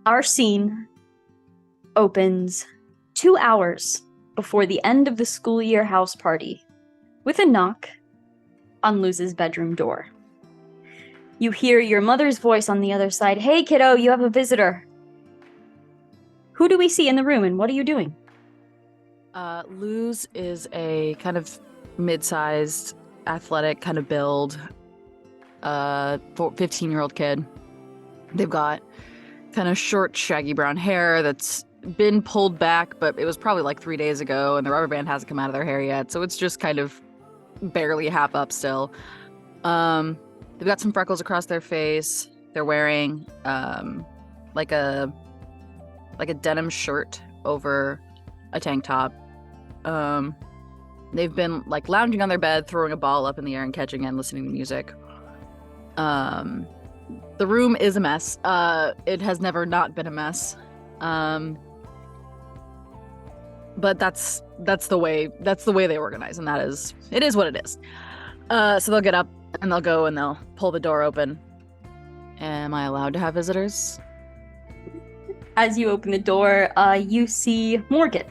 Our scene opens 2 hours before the end of the school year house party with a knock on Luz's bedroom door. You hear your mother's voice on the other side. Hey, kiddo, you have a visitor. Who do we see in the room and what are you doing? Luz is a kind of mid-sized, athletic kind of build, 15-year-old kid. They've got kind of short, shaggy brown hair that's been pulled back, but it was probably like 3 days ago, and the rubber band hasn't come out of their hair yet, so it's just kind of barely half up still. They've got some freckles across their face. They're wearing like a denim shirt over a tank top. They've been like lounging on their bed, throwing a ball up in the air and catching it and listening to music. The room is a mess. It has never not been a mess. But that's the way they organize, and it is what it is. So they'll get up and they'll go and they'll pull the door open. Am I allowed to have visitors? As you open the door, you see Morgan,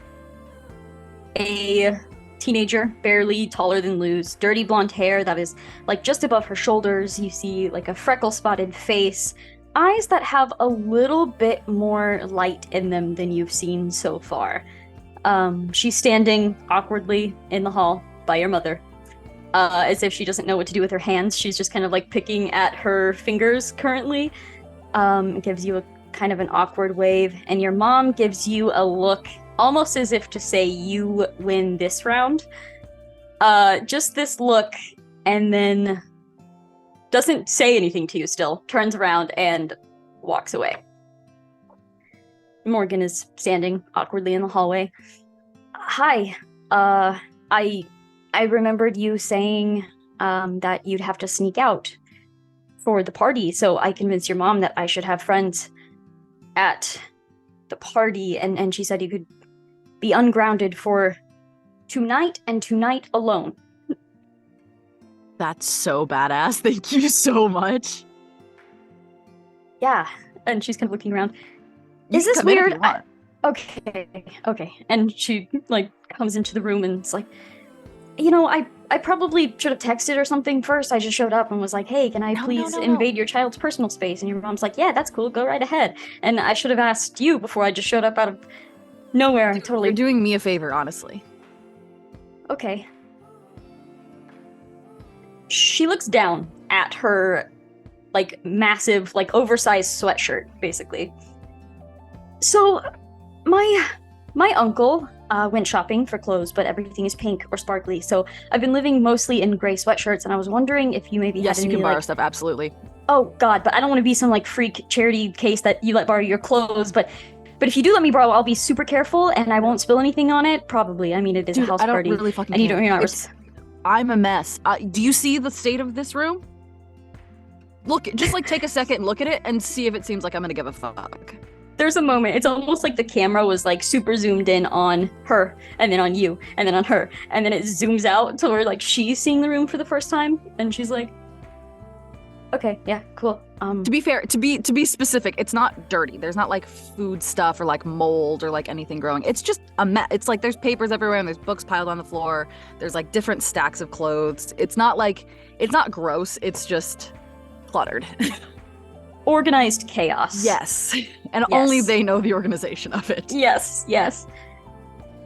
a teenager, barely taller than Luz, dirty blonde hair that is like just above her shoulders. You see like a freckle-spotted face, eyes that have a little bit more light in them than you've seen so far. She's standing awkwardly in the hall by your mother, as if she doesn't know what to do with her hands. She's just kind of like picking at her fingers currently. It gives you a kind of an awkward wave, and your mom gives you a look almost as if to say you win this round. Just this look, and then doesn't say anything to you still, turns around and walks away. Morgan is standing awkwardly in the hallway. Hi, I remembered you saying that you'd have to sneak out for the party, so I convinced your mom that I should have friends at the party, and she said you could be ungrounded for tonight and tonight alone. That's so badass. Thank you so much. Yeah, and she's kind of looking around. Is this weird? Okay. And she like comes into the room and it's like, you know, I probably should have texted or something first. I just showed up and was like, hey, can I please invade your child's personal space? And your mom's like, yeah, that's cool. Go right ahead. And I should have asked you before I just showed up out of nowhere. Totally. You're doing me a favor, honestly. Okay. She looks down at her like massive, like oversized sweatshirt, basically. So my uncle went shopping for clothes, but everything is pink or sparkly. So I've been living mostly in gray sweatshirts, and I was wondering if you maybe had any, you can borrow stuff, absolutely. Oh God, but I don't want to be some like freak charity case that you let borrow your clothes. But if you do let me borrow, I'll be super careful and I won't spill anything on it. Probably. I mean, it is a house party, really fucking and care. you're not. I'm a mess. Do you see the state of this room? Look, just like take a second and look at it and see if it seems like I'm gonna give a fuck. There's a moment, it's almost like the camera was like super zoomed in on her, and then on you, and then on her, and then it zooms out to where like she's seeing the room for the first time, and she's like, okay, yeah, cool. To be fair, to be specific, it's not dirty. There's not like food stuff or like mold or like anything growing. It's just a mess. It's like there's papers everywhere and there's books piled on the floor. There's like different stacks of clothes. It's not gross. It's just cluttered. Organized chaos. Yes. And yes. Only they know the organization of it. Yes.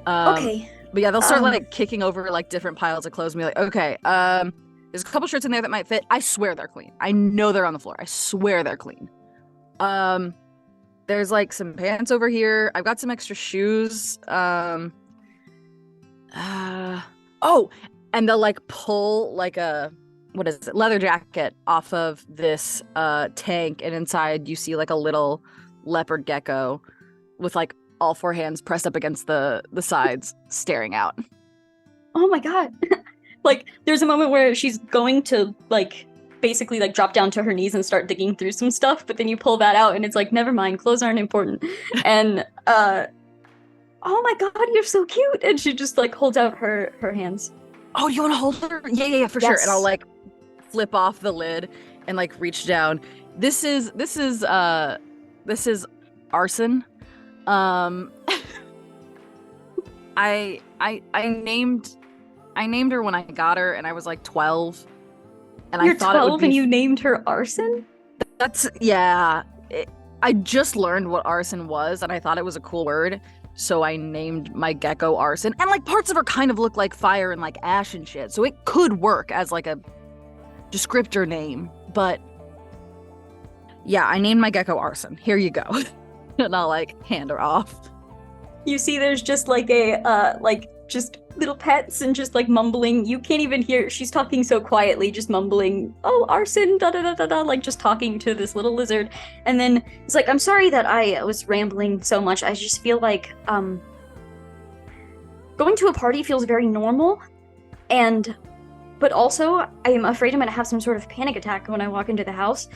Okay. But yeah, they'll start like kicking over like different piles of clothes and be like, okay, there's a couple shirts in there that might fit. I swear they're clean. I know they're on the floor. I swear they're clean. There's like some pants over here. I've got some extra shoes. And they'll like pull like a leather jacket off of this tank, and inside you see like a little leopard gecko with like all four hands pressed up against the sides staring out. Oh my God. Like there's a moment where she's going to like basically like drop down to her knees and start digging through some stuff, but then you pull that out and it's like, never mind, clothes aren't important. And oh my God, you're so cute. And she just like holds out her hands. Oh, you want to hold her? Yeah, for sure. And I'll like flip off the lid and like reach down. This is Arson. I named her when I got her, and I was like 12, and You're I thought it would 12 be and you named her Arson? I just learned what arson was, and I thought it was a cool word, so I named my gecko Arson. And like parts of her kind of look like fire and like ash and shit, so it could work as like a descriptor name. But yeah, I named my gecko Arson. Here you go. And I'll like hand her off. You see there's just like just little pets and just like mumbling. You can't even hear, she's talking so quietly, just mumbling, oh, Arson, da da da da da, like just talking to this little lizard. And then it's like, I'm sorry that I was rambling so much. I just feel like going to a party feels very normal, but also I am afraid I'm gonna have some sort of panic attack when I walk into the house.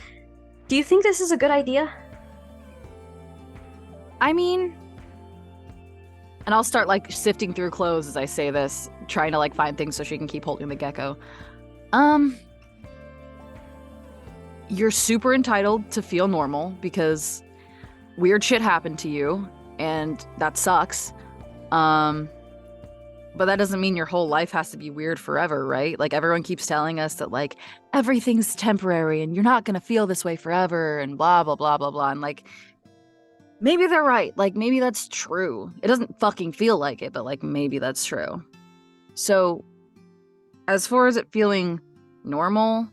Do you think this is a good idea? I mean, and I'll start like sifting through clothes as I say this, trying to like find things so she can keep holding the gecko. You're super entitled to feel normal because weird shit happened to you, and that sucks. But that doesn't mean your whole life has to be weird forever, right? Like everyone keeps telling us that like everything's temporary and you're not gonna feel this way forever and blah blah blah blah blah. And like maybe they're right. Like maybe that's true. It doesn't fucking feel like it, but like maybe that's true. So as far as it feeling normal,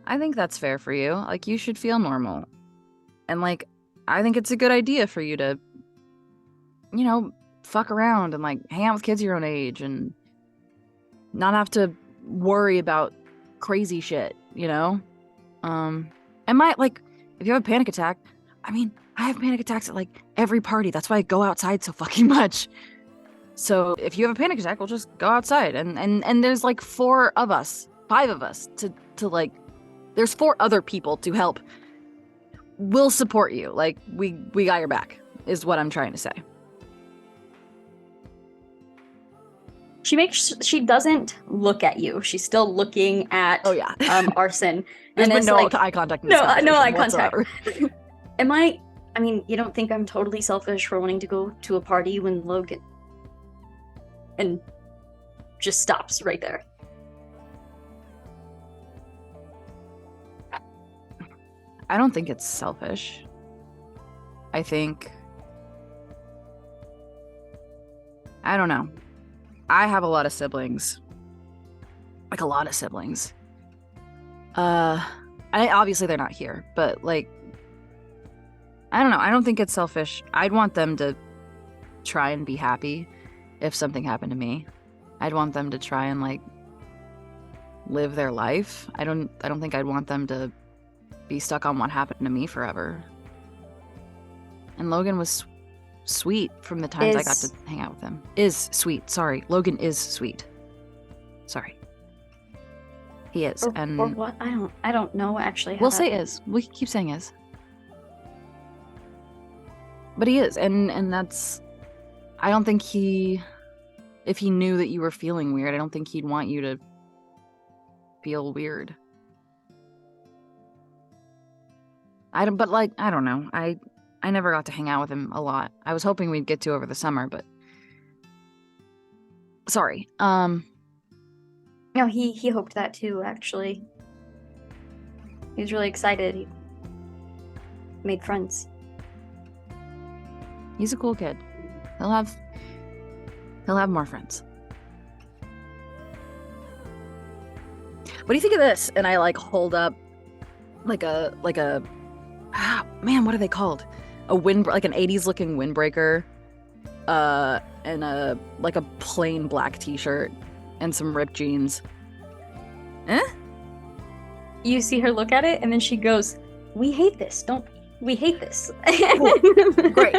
I think that's fair for you. Like you should feel normal. And like I think it's a good idea for you to, you know, fuck around and like hang out with kids your own age and not have to worry about crazy shit, you know? And like if you have a panic attack, I mean, I have panic attacks at like every party. That's why I go outside so fucking much. So if you have a panic attack, we'll just go outside. And there's like 5 of us to like, there's 4 other people to help. We'll support you. Like we got your back is what I'm trying to say. She doesn't look at you. She's still looking at Arson. There's and been it's no like, eye contact in no, this no eye whatsoever. contact. I mean, you don't think I'm totally selfish for wanting to go to a party when Logan... And just stops right there. I don't think it's selfish. I think... I don't know. I have a lot of siblings. Like, a lot of siblings. Obviously they're not here, but, like... I don't know. I don't think it's selfish. I'd want them to try and be happy if something happened to me. I'd want them to try and, like, live their life. I don't think I'd want them to be stuck on what happened to me forever. And Logan was sweet from the times I got to hang out with him. Is sweet. Sorry. Logan is sweet. Sorry. He is. Or what? I don't know actually. We'll say is. We keep saying is. But he is, and that's... I don't think if he knew that you were feeling weird, I don't think he'd want you to feel weird. I don't know. I never got to hang out with him a lot. I was hoping we'd get to over the summer, but... Sorry. No, he hoped that too, actually. He was really excited. He made friends. He's a cool kid. He'll have more friends. What do you think of this? And I like hold up like a man, what are they called? Like an 80s looking windbreaker, and a plain black t-shirt and some ripped jeans. You see her look at it and then she goes, "We hate this, don't we? We hate this." Cool. Great.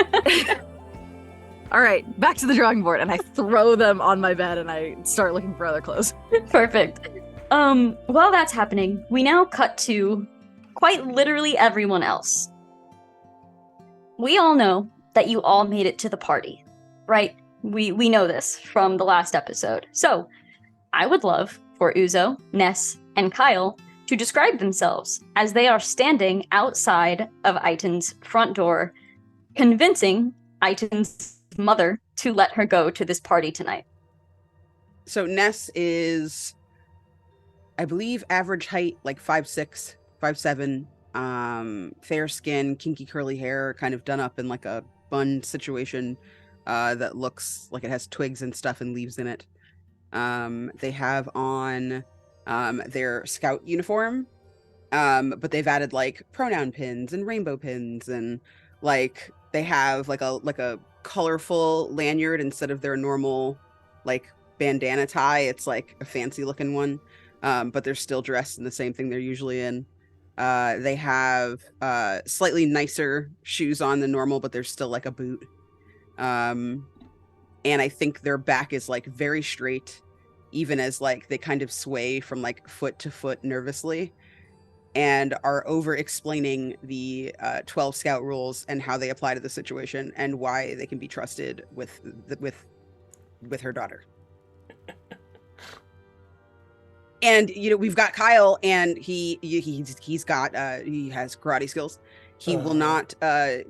All right, back to the drawing board, and I throw them on my bed and I start looking for other clothes. Perfect. While that's happening, we now cut to quite literally everyone else. We all know that you all made it to the party, right? We know this from the last episode. So, I would love for Uzo, Ness, and Kyle to describe themselves as they are standing outside of Aiton's front door, convincing Aiton's mother to let her go to this party tonight. So Ness is, I believe, average height, like 5'6", 5'7", fair skin, kinky curly hair, kind of done up in like a bun situation that looks like it has twigs and stuff and leaves in it. They have on their scout uniform, but they've added like pronoun pins and rainbow pins, and like they have like a colorful lanyard instead of their normal like bandana tie. It's like a fancy looking one, but they're still dressed in the same thing they're usually in. They have slightly nicer shoes on than normal, but they're still like a boot. And I think their back is like very straight, even as like they kind of sway from like foot to foot nervously, and are over explaining the 12 scout rules and how they apply to the situation and why they can be trusted with her daughter. And we've got Kyle, and he has karate skills. He will not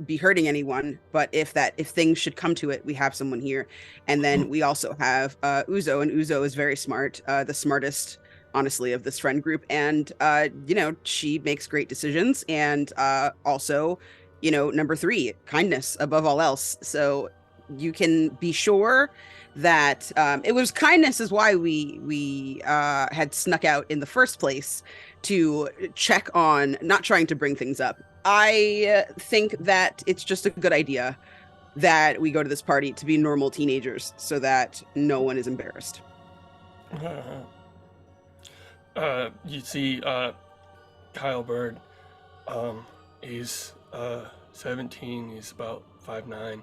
be hurting anyone, but if things should come to it, we have someone here. And then we also have Uzo, and Uzo is very smart, the smartest, honestly, of this friend group. And she makes great decisions. And also, number 3, kindness above all else. So you can be sure that it was kindness is why we had snuck out in the first place, to check on, not trying to bring things up. I think that it's just a good idea that we go to this party to be normal teenagers so that no one is embarrassed. You see Kyle Bird. He's 17. He's about 5'9".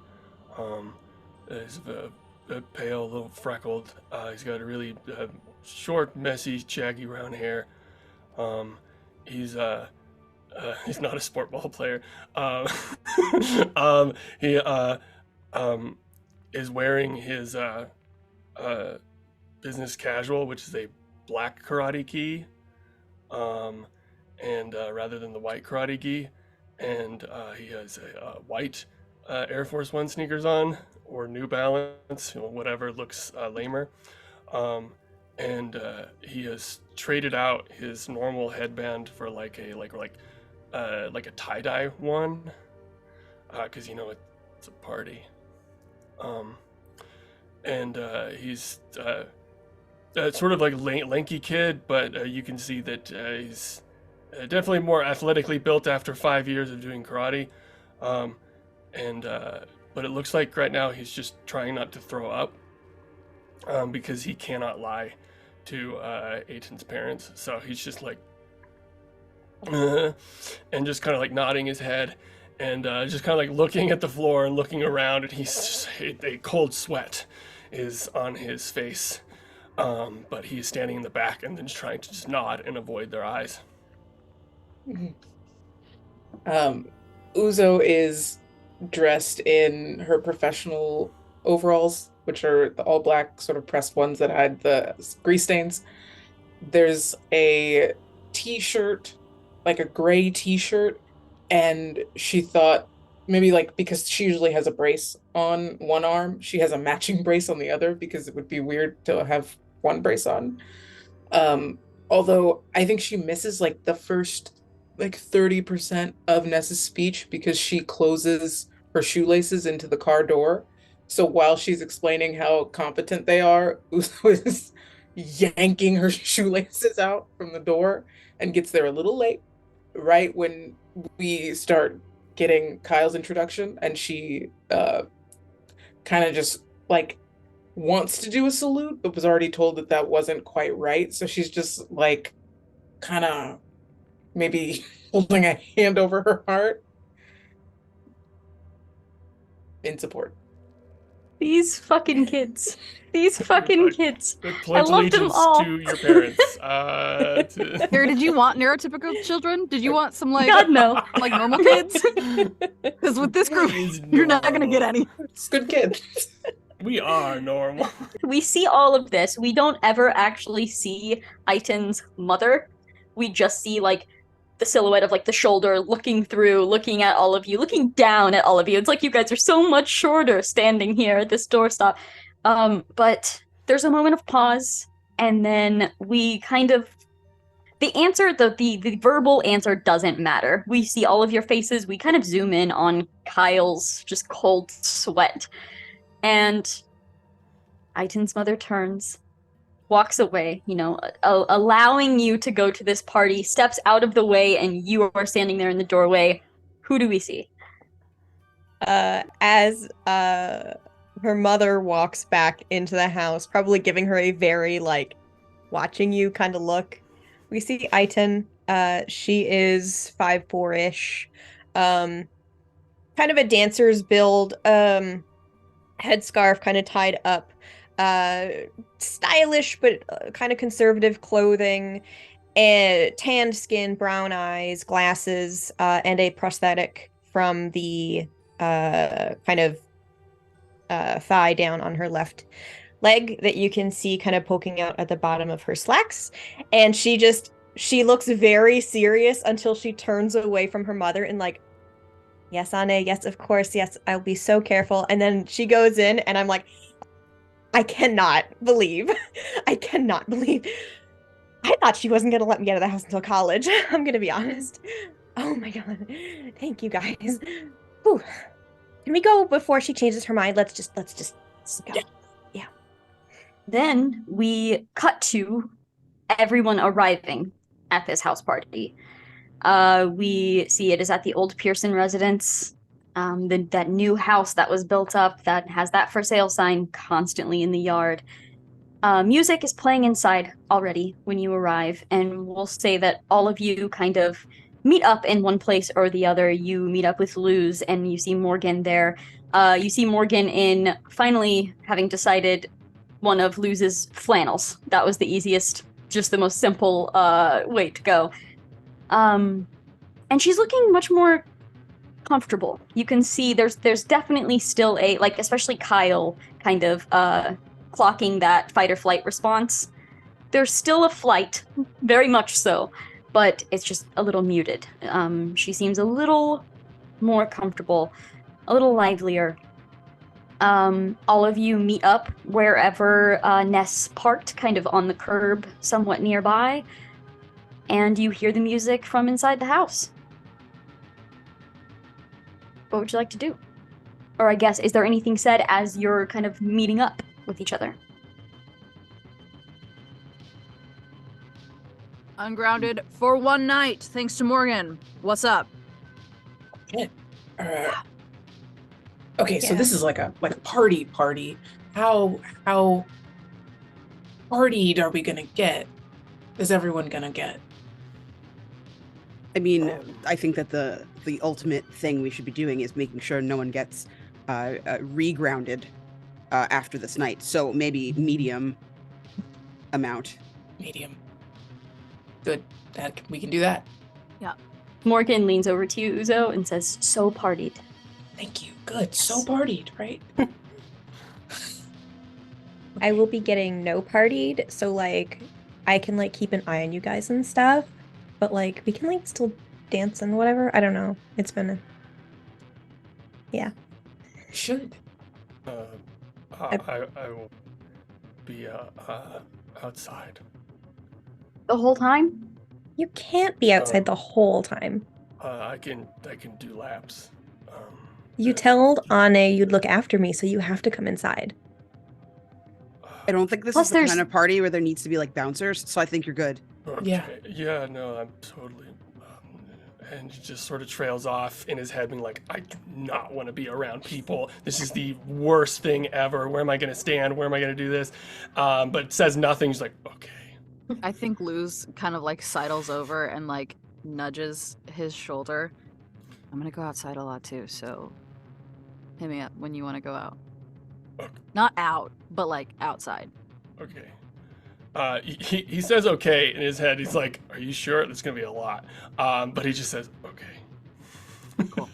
He's a pale, little freckled. He's got a really short, messy, shaggy brown hair. He's not a sport ball player. He is wearing his business casual, which is a black karate gi, and rather than the white karate gi, and he has a white Air Force One sneakers on, or New Balance, whatever looks lamer. And he has traded out his normal headband for like a tie-dye one, because it's a party. And he's sort of like a lanky kid, but you can see that he's definitely more athletically built after 5 years of doing karate. But it looks like right now he's just trying not to throw up, because he cannot lie to Aiton's parents. So he's just like, and just kind of like nodding his head, and just kind of like looking at the floor and looking around, and he's just, a cold sweat is on his face. But he's standing in the back and then just trying to just nod and avoid their eyes. Uzo is dressed in her professional overalls, which are the all black sort of pressed ones that had the grease stains. There's a t-shirt, like a gray t-shirt, and she thought maybe like because she usually has a brace on one arm, she has a matching brace on the other, because it would be weird to have one brace on. Although I think she misses like the first like 30% of Ness's speech, because she closes her shoelaces into the car door. So while she's explaining how competent they are, Uso is yanking her shoelaces out from the door and gets there a little late, right when we start getting Kyle's introduction, and she kind of just like wants to do a salute, but was already told that that wasn't quite right. So she's just like kind of maybe holding a hand over her heart in support. These fucking kids. These fucking kids. I love them all. To your parents. Kerri, did you want neurotypical children? Did you want some like God, no. like normal kids? Because with this group, you're not gonna get any. It's good kids. We are normal. We see all of this. We don't ever actually see Aiton's mother, we just see like the silhouette of like the shoulder looking through, looking at all of you, looking down at all of you. It's like you guys are so much shorter standing here at this doorstop. But there's a moment of pause, and then we kind of the answer, the verbal answer doesn't matter. We see all of your faces. We kind of zoom in on Kyle's just cold sweat. And Aiton's mother turns, walks away, allowing you to go to this party, steps out of the way, and you are standing there in the doorway. Who do we see? As her mother walks back into the house, probably giving her a very, like, watching you kind of look, we see Aiton. She is 5'4"-ish. Kind of a dancer's build, headscarf kind of tied up. Stylish but kind of conservative clothing, and tanned skin, brown eyes, glasses, and a prosthetic from the kind of thigh down on her left leg that you can see kind of poking out at the bottom of her slacks. And she looks very serious until she turns away from her mother and like, yes, Anne, yes, of course, yes, I'll be so careful. And then she goes in and I'm like, I cannot believe. I thought she wasn't going to let me out of the house until college. I'm going to be honest. Oh my God. Thank you guys. Whew. Can we go before she changes her mind? Let's just go. Yeah. Then we cut to everyone arriving at this house party. We see it is at the old Pearson residence. That new house that was built up that has that for sale sign constantly in the yard. Music is playing inside already when you arrive, and we'll say that all of you kind of meet up in one place or the other. You meet up with Luz, and you see Morgan there. You see Morgan in finally having decided one of Luz's flannels. That was the easiest, just the most simple way to go. And she's looking much more comfortable. You can see there's definitely still a, like, especially Kyle kind of clocking that fight or flight response. There's still a flight, very much so, but it's just a little muted. She seems a little more comfortable, a little livelier. All of you meet up wherever Ness parked, kind of on the curb somewhat nearby, and you hear the music from inside the house. What would you like to do? Or I guess, is there anything said as you're kind of meeting up with each other? Ungrounded for one night, thanks to Morgan. What's up? Okay, so this is like a party. How partied are we gonna get? Is everyone gonna get? I mean, I think that the ultimate thing we should be doing is making sure no one gets regrounded after this night. So maybe medium amount. Medium. Good. We can do that. Yeah. Morgan leans over to you, Uzo, and says, "So partied." Thank you. Good. So partied, right? I will be getting no partied, so like I can like keep an eye on you guys and stuff, but like we can like still dance and whatever. I don't know. It's been yeah. Should. I will be outside. The whole time? You can't be outside the whole time. I can do laps. You told Anne you'd look after me, so you have to come inside. I don't think this Plus is the kind of party where there needs to be like bouncers, so I think you're good. Okay. Yeah, no, I'm totally. And he just sort of trails off in his head, being like, I do not want to be around people. This is the worst thing ever. Where am I going to stand? Where am I going to do this? But says nothing. He's like, okay. I think Luz kind of like sidles over and like nudges his shoulder. I'm gonna go outside a lot too, so hit me up when you want to go out. Okay. Not out, but like outside. Okay. He says okay in his head. He's like, are you sure? There's going to be a lot. But he just says, okay. Cool.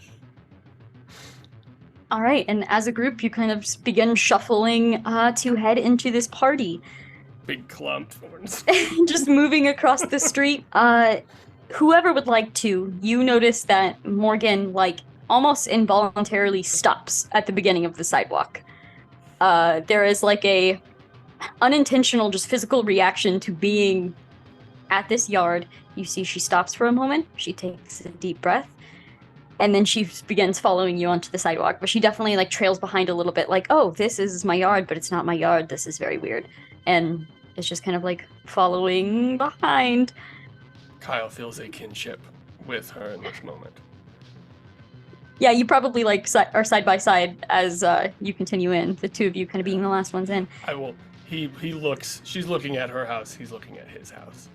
All right, and as a group, you kind of begin shuffling to head into this party. big clump. Just moving across the street. Whoever would like to, you notice that Morgan, like, almost involuntarily stops at the beginning of the sidewalk. There is like a unintentional, just physical reaction to being at this yard. You see she stops for a moment, she takes a deep breath, and then she begins following you onto the sidewalk. But she definitely like trails behind a little bit, like, oh, this is my yard, but it's not my yard. This is very weird. And it's just kind of like following behind. Kyle feels a kinship with her in this moment. Yeah, you probably like are side by side as you continue in. The two of you kind of being the last ones in. I will. He looks. She's looking at her house. He's looking at his house.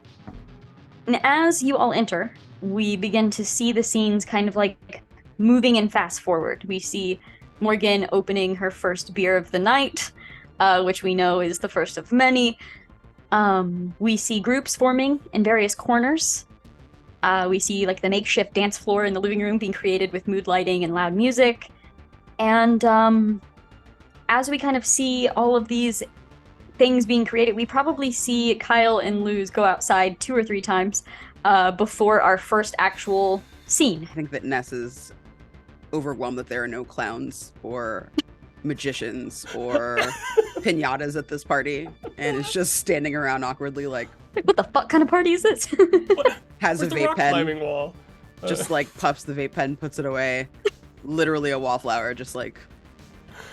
And as you all enter, we begin to see the scenes kind of like moving and fast forward. We see Morgan opening her first beer of the night, which we know is the first of many. We see groups forming in various corners. We see like the makeshift dance floor in the living room being created with mood lighting and loud music. And as we kind of see all of these things being created, we probably see Kyle and Luz go outside 2 or 3 times before our first actual scene. I think that Ness is overwhelmed that there are no clowns or magicians or pinatas at this party, and is just standing around awkwardly like, what the fuck kind of party is this? has a Where's the vape rock pen, climbing wall? just like puffs the vape pen, puts it away. Literally a wallflower, just like,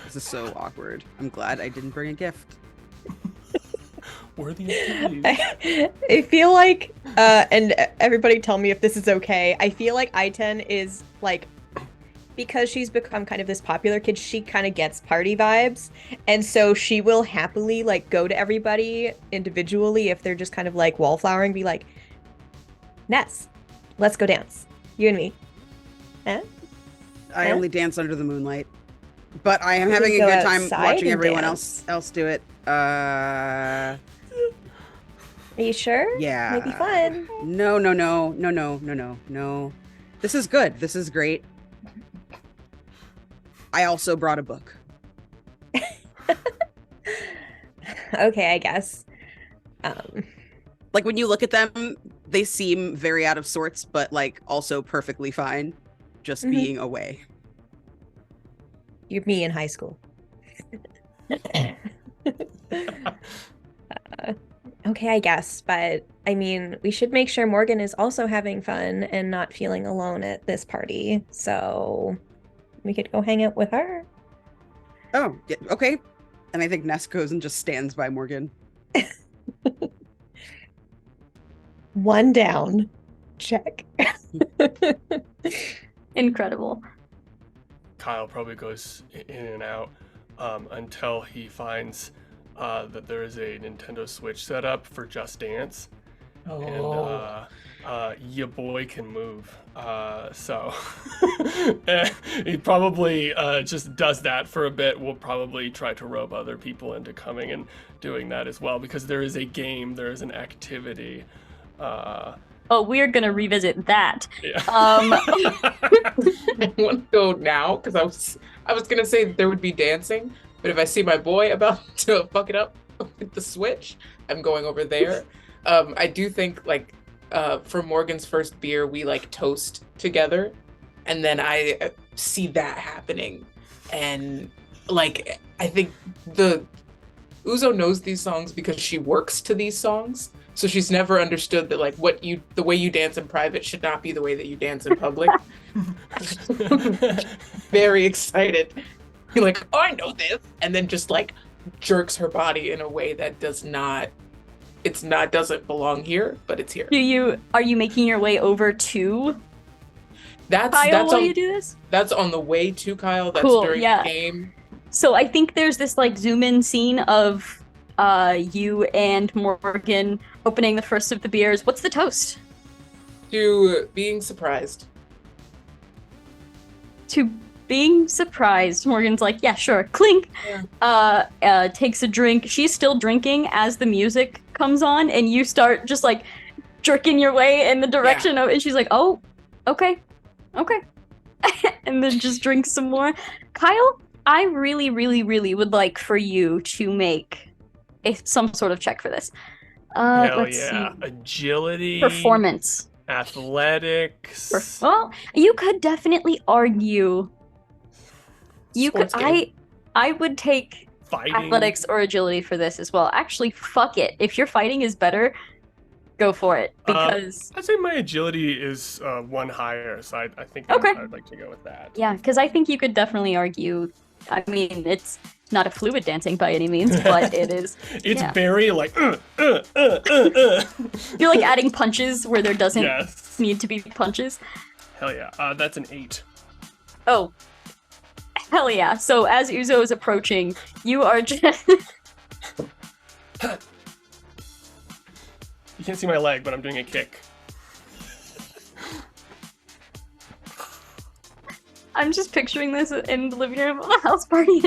this is so awkward. I'm glad I didn't bring a gift. Worthy activities. I feel like, and everybody tell me if this is okay, I feel like I-10 is like, because she's become kind of this popular kid, she kind of gets party vibes. And so she will happily like go to everybody individually if they're just kind of like wallflowering, be like, Ness, let's go dance. You and me. Huh? I Huh? only dance under the moonlight, but I am We having a can go good time outside watching and everyone dance. else do it. Are you sure? Yeah. Might be fun. No. This is good. This is great. I also brought a book. Okay, I guess. Like when you look at them, they seem very out of sorts, but like also perfectly fine, just Mhm. being away. You're me in high school. Okay, I guess, but I mean, we should make sure Morgan is also having fun and not feeling alone at this party. So we could go hang out with her. Oh, yeah, okay. And I think Ness goes and just stands by Morgan. One down. Check. Incredible. Kyle probably goes in and out until he finds that there is a Nintendo Switch set up for Just Dance. Oh. And your boy can move. So he probably just does that for a bit. We'll probably try to rope other people into coming and doing that as well, because there is a game, there is an activity. Oh, we're gonna revisit that. Yeah. I want to go now because I was gonna say there would be dancing, but if I see my boy about to fuck it up with the Switch, I'm going over there. I do think like for Morgan's first beer, we like toast together, and then I see that happening, and like I think the Uzo knows these songs because she works to these songs. So she's never understood that like the way you dance in private should not be the way that you dance in public. Very excited. You're like, oh, I know this. And then just like jerks her body in a way that doesn't belong here, but it's here. Are you making your way over to That's Kyle while on, you do this? that's on the way to Kyle. That's Cool, during yeah. the game. So I think there's this like zoom in scene of you and Morgan opening the first of the beers. What's the toast? To being surprised. To being surprised. Morgan's like, yeah, sure. Clink. Takes a drink. She's still drinking as the music comes on, and you start just like jerking your way in the direction of, and she's like, oh, okay. And then just drinks some more. Kyle, I really, really, really would like for you to make some sort of check for this. Hell Let's yeah. see. Agility. Performance. Athletics. Well, you could definitely argue. You could. Sports game. I would take Fighting. athletics or agility for this as well. Actually, fuck it. If your fighting is better, go for it. Because I'd say my agility is one higher, so I think Okay. I'd like to go with that. yeah, because I think you could definitely argue. I mean, it's not a fluid dancing by any means, but it is. It's yeah. very like You're like adding punches where there doesn't yes. need to be punches. Hell yeah. That's an 8. Oh, hell yeah. So as Uzo is approaching, you are just. You can't see my leg, but I'm doing a kick. I'm just picturing this in the living room of a house party.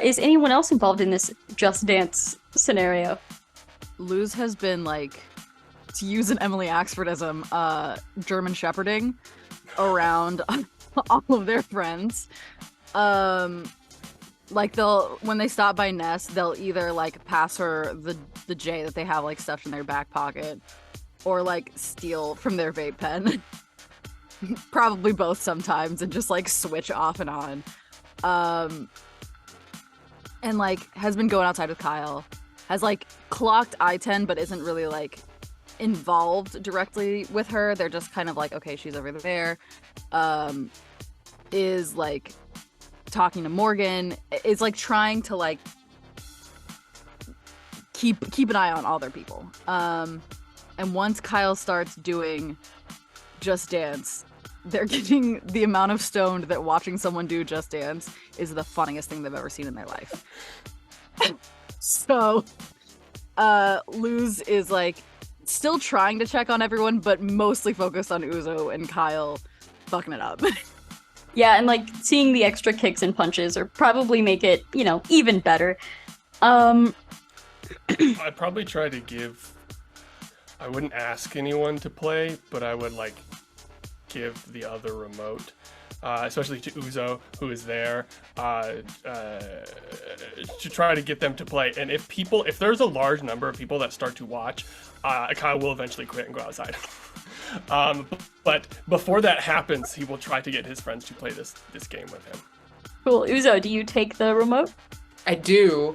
Is anyone else involved in this Just Dance scenario? Luz has been like, to use an Emily Axfordism, German shepherding around all of their friends. Like when they stop by Ness, they'll either like pass her the J that they have like stuffed in their back pocket, or like steal from their vape pen. Probably both sometimes, and just like switch off and on. And like has been going outside with Kyle, has like clocked I-10 but isn't really like involved directly with her. They're just kind of like, okay, she's over there. Is like talking to Morgan, is like trying to like keep an eye on all their people. And once Kyle starts doing Just Dance, they're getting the amount of stoned that watching someone do Just Dance is the funniest thing they've ever seen in their life. So, Luz is like still trying to check on everyone, but mostly focused on Uzo and Kyle fucking it up. Yeah, and like seeing the extra kicks and punches or probably make it, even better. I'd probably try to give. I wouldn't ask anyone to play, but I would like give the other remote, especially to Uzo, who is there, to try to get them to play. And if there's a large number of people that start to watch, Kyle will eventually quit and go outside. But before that happens, he will try to get his friends to play this game with him. Cool. Uzo, do you take the remote? I do.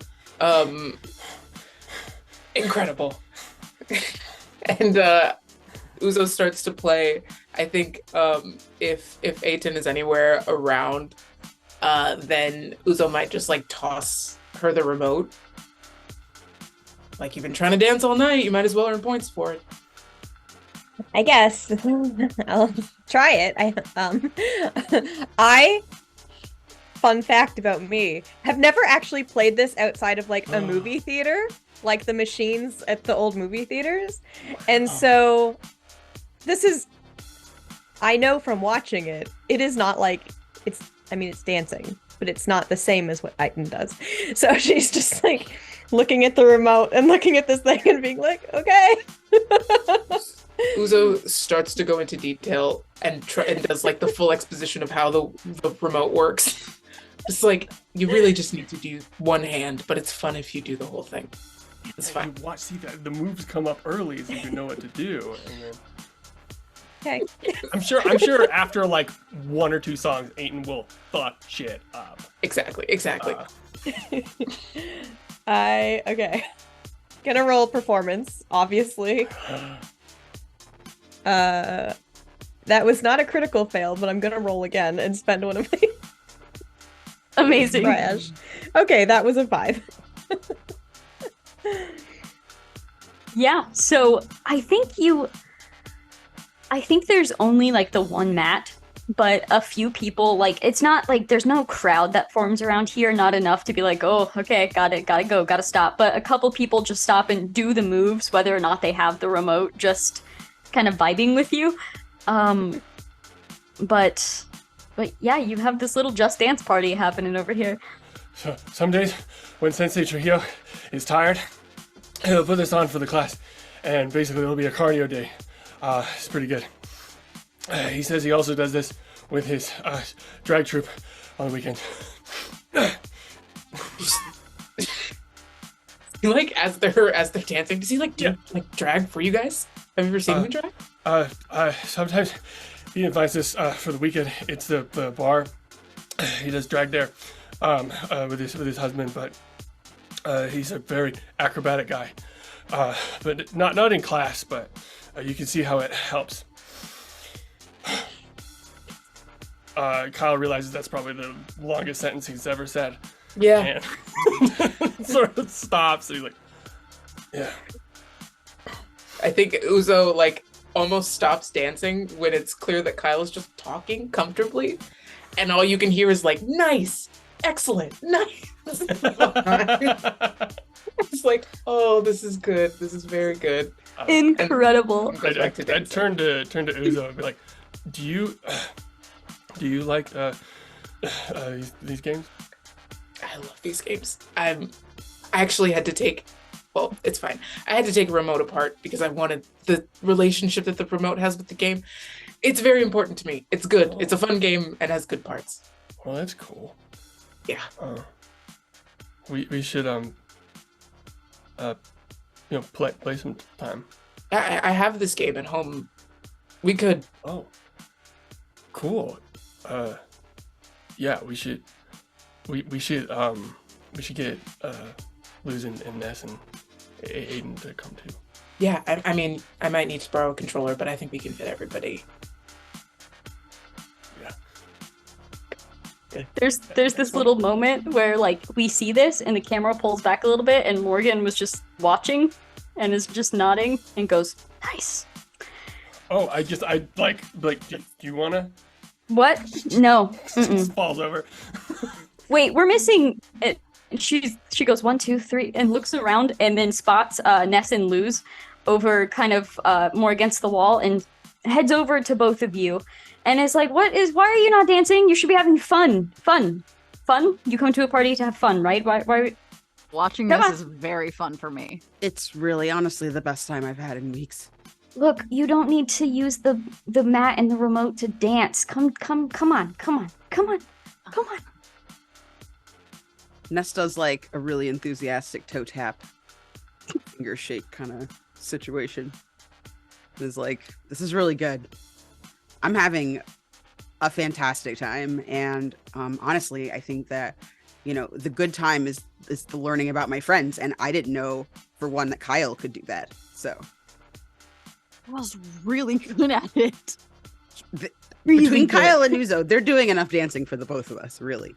Incredible. And Uzo starts to play. I think if Aiton is anywhere around, then Uzo might just like toss her the remote. Like, you've been trying to dance all night, you might as well earn points for it. I guess I'll try it. Fun fact about me, have never actually played this outside of like a movie theater, like the machines at the old movie theaters. And so this is, I know from watching it, it is not like it's dancing, but it's not the same as what Aiton does. So she's just like looking at the remote and looking at this thing and being like, okay. Uzo starts to go into detail and does like the full exposition of how the remote works. It's like, you really just need to do one hand, but it's fun if you do the whole thing. It's fine. You see that the moves come up early, so you know what to do. And then... Okay. I'm sure after like one or two songs, Aiton will fuck shit up. Exactly. Okay. Gonna roll performance, obviously. That was not a critical fail, but I'm gonna roll again and spend one of my Amazing. trash. Okay, that was a 5. Yeah, so I think there's only like the one mat, but a few people, like, it's not like there's no crowd that forms around here, not enough to be like, oh, okay, gotta go, gotta stop. But a couple people just stop and do the moves, whether or not they have the remote, just kind of vibing with you. But yeah, you have this little Just Dance party happening over here. So some days when Sensei Trujillo is tired, he'll put this on for the class, and basically it'll be a cardio day. It's pretty good. He says he also does this with his drag troupe on the weekend. Like as they're dancing, does he like do like drag for you guys? Have you ever seen him drag? Sometimes he invites us for the weekend. It's the bar. He does drag there with his husband, but he's a very acrobatic guy. But not in class, but you can see how it helps. Kyle realizes that's probably the longest sentence he's ever said. Yeah. And sort of stops. And he's like, yeah. I think Uzo like almost stops dancing when it's clear that Kyle is just talking comfortably, and all you can hear is like, "Nice, excellent, nice." It's like, oh, this is good. This is very good. Incredible. I turn to Uzo and be like, do you like these games? I love these games. I actually had to take. Well, it's fine. I had to take a remote apart because I wanted the relationship that the remote has with the game. It's very important to me. It's good. It's a fun game and has good parts. Well, that's cool. Yeah. We should play some time. I have this game at home. We could. Oh. Cool. Yeah, we should get Luz and Ness and Aiden to come too. Yeah, I mean, I might need to borrow a controller, but I think we can fit everybody. Yeah. There's this little moment where like we see this and the camera pulls back a little bit and Morgan was just watching and is just nodding and goes, "Nice." Oh, I do you wanna? What? No. Just falls over. Wait, we're missing it. She goes 1, 2, 3 and looks around and then spots Ness and Luz over kind of more against the wall and heads over to both of you and is like, why are you not dancing? You should be having fun. You come to a party to have fun, right? Why Watching Come this on. is very fun for me. It's really honestly the best time I've had in weeks. Look, you don't need to use the mat and the remote to dance. Come on. Ness does like a really enthusiastic toe tap, finger shake kind of situation. It's like, this is really good. I'm having a fantastic time, and honestly, I think that the good time is the learning about my friends, and I didn't know for one that Kyle could do that. So I was really good at it. between Kyle and Uzo, they're doing enough dancing for the both of us, really.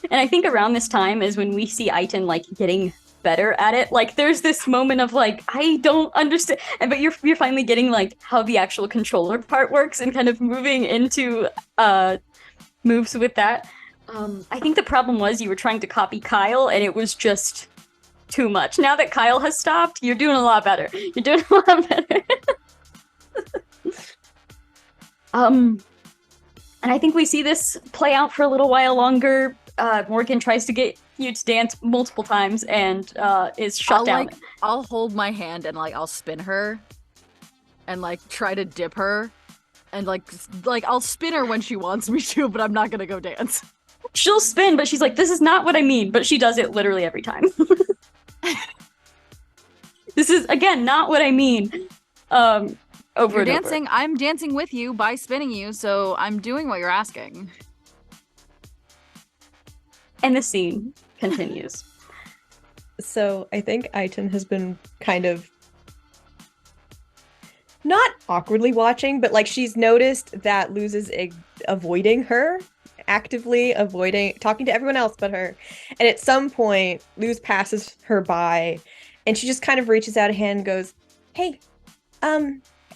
And I think around this time is when we see Aiton like getting better at it. Like there's this moment of like, I don't understand, but you're finally getting like how the actual controller part works and kind of moving into moves with that. I think the problem was you were trying to copy Kyle and it was just too much. Now that Kyle has stopped, you're doing a lot better. And I think we see this play out for a little while longer. Morgan tries to get you to dance multiple times and is shut down. I'll hold my hand and I'll spin her and try to dip her and I'll spin her when she wants me to, but I'm not gonna go dance. She'll spin, but she's like, this is not what I mean, but she does it literally every time. This is again not what I mean. Over You're and dancing. over. I'm dancing with you by spinning you, so I'm doing what you're asking. And the scene continues. So I think Aiton has been kind of not awkwardly watching, but she's noticed that Luz is avoiding her, actively avoiding talking to everyone else but her. And at some point, Luz passes her by, and she just kind of reaches out a hand and goes, "Hey,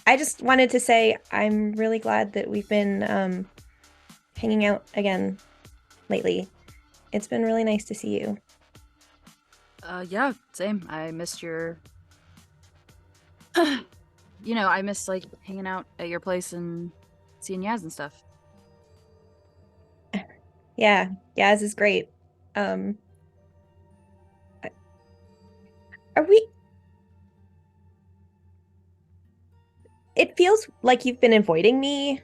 I just wanted to say I'm really glad that we've been hanging out again lately. It's been really nice to see you." Yeah, same. I missed your... I miss, hanging out at your place and seeing Yaz and stuff. Yeah, Yaz is great. Are we... It feels like you've been avoiding me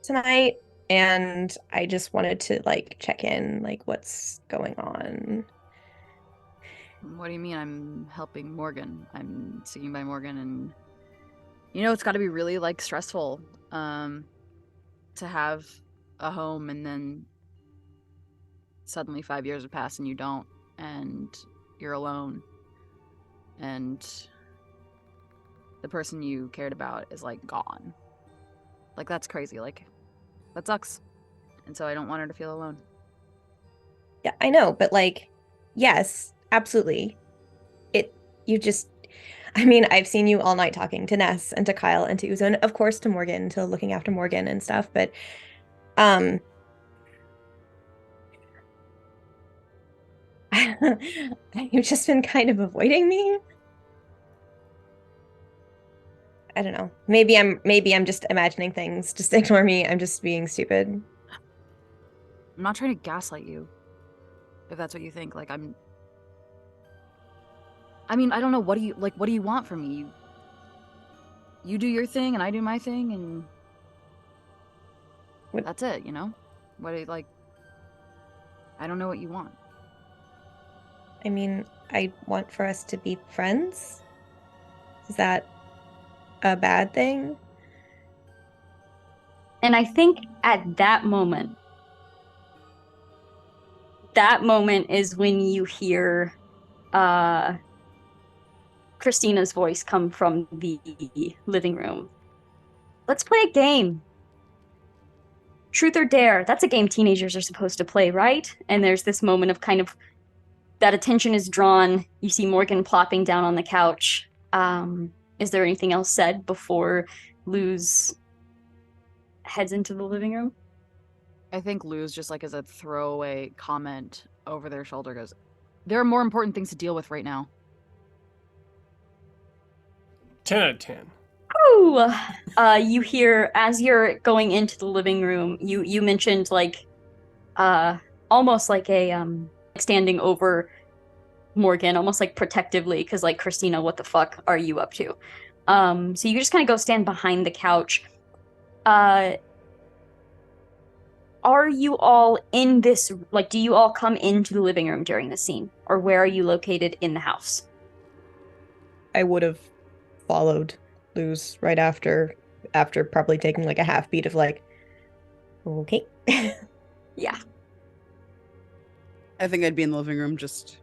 tonight, and I just wanted to like check in, like what's going on. What do you mean I'm helping Morgan? I'm sticking by Morgan, and it's got to be really like stressful to have a home and then suddenly 5 years have passed and you don't, and you're alone, and the person you cared about is like gone. Like, that's crazy. Like, that sucks. And so I don't want her to feel alone. Yeah, I know, but like, yes, absolutely. I've seen you all night talking to Ness and to Kyle and to Uzo, and of course to Morgan, to looking after Morgan and stuff, but you've just been kind of avoiding me. I don't know. Maybe I'm just imagining things. Just ignore me. I'm just being stupid. I'm not trying to gaslight you, if that's what you think. Like, I don't know. What do you want from me? You do your thing and I do my thing, and that's it, What do you like? I don't know what you want. I mean, I want for us to be friends. Is that a bad thing? And I think at that moment is when you hear Christina's voice come from the living room. Let's play a game. Truth or Dare. That's a game teenagers are supposed to play, right? And there's this moment of kind of that attention is drawn. You see Morgan plopping down on the couch. Is there anything else said before Luz heads into the living room? I think Luz just like as a throwaway comment over their shoulder goes, there are more important things to deal with right now. 10 out of 10. Ooh! You hear, as you're going into the living room, you mentioned like almost like a standing over Morgan, almost like protectively, because like, Christina, what the fuck are you up to? So you just kind of go stand behind the couch. Are you all in this, like, do you all come into the living room during the scene? Or where are you located in the house? I would have followed Luz right after probably taking like a half beat of like, okay. Yeah. I think I'd be in the living room just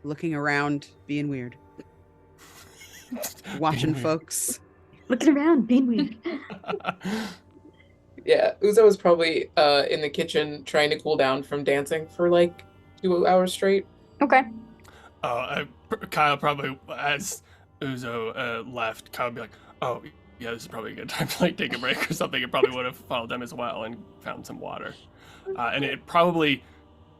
looking around, being weird. Watching folks. Looking around, being weird. Yeah, Uzo was probably in the kitchen trying to cool down from dancing for like 2 hours straight. Okay. Kyle probably, as Uzo left, Kyle would be like, oh, yeah, this is probably a good time to like take a break or something. It probably would have followed them as well and found some water. And it probably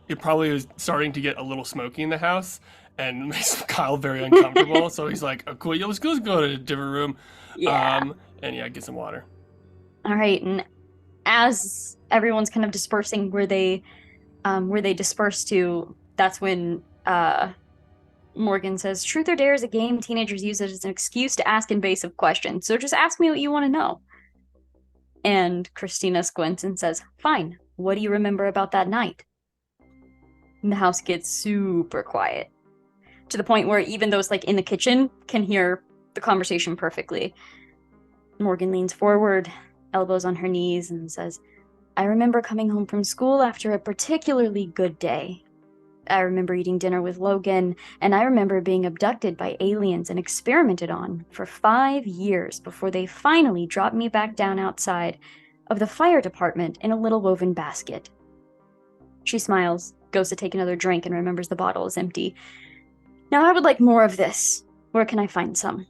was starting to get a little smoky in the house and makes Kyle very uncomfortable. So he's like, oh, cool, yeah, let's go to a different room. Yeah. And yeah, get some water. All right, and as everyone's kind of dispersing where they disperse to, that's when Morgan says, Truth or Dare is a game teenagers use it as an excuse to ask invasive questions, so just ask me what you want to know. And Christina squints and says, fine, what do you remember about that night? And the house gets super quiet, to the point where even those like in the kitchen can hear the conversation perfectly. Morgan leans forward, elbows on her knees, and says, I remember coming home from school after a particularly good day. I remember eating dinner with Logan, and I remember being abducted by aliens and experimented on for 5 years before they finally dropped me back down outside of the fire department in a little woven basket. She smiles, goes to take another drink, and remembers the bottle is empty. Now I would like more of this. Where can I find some?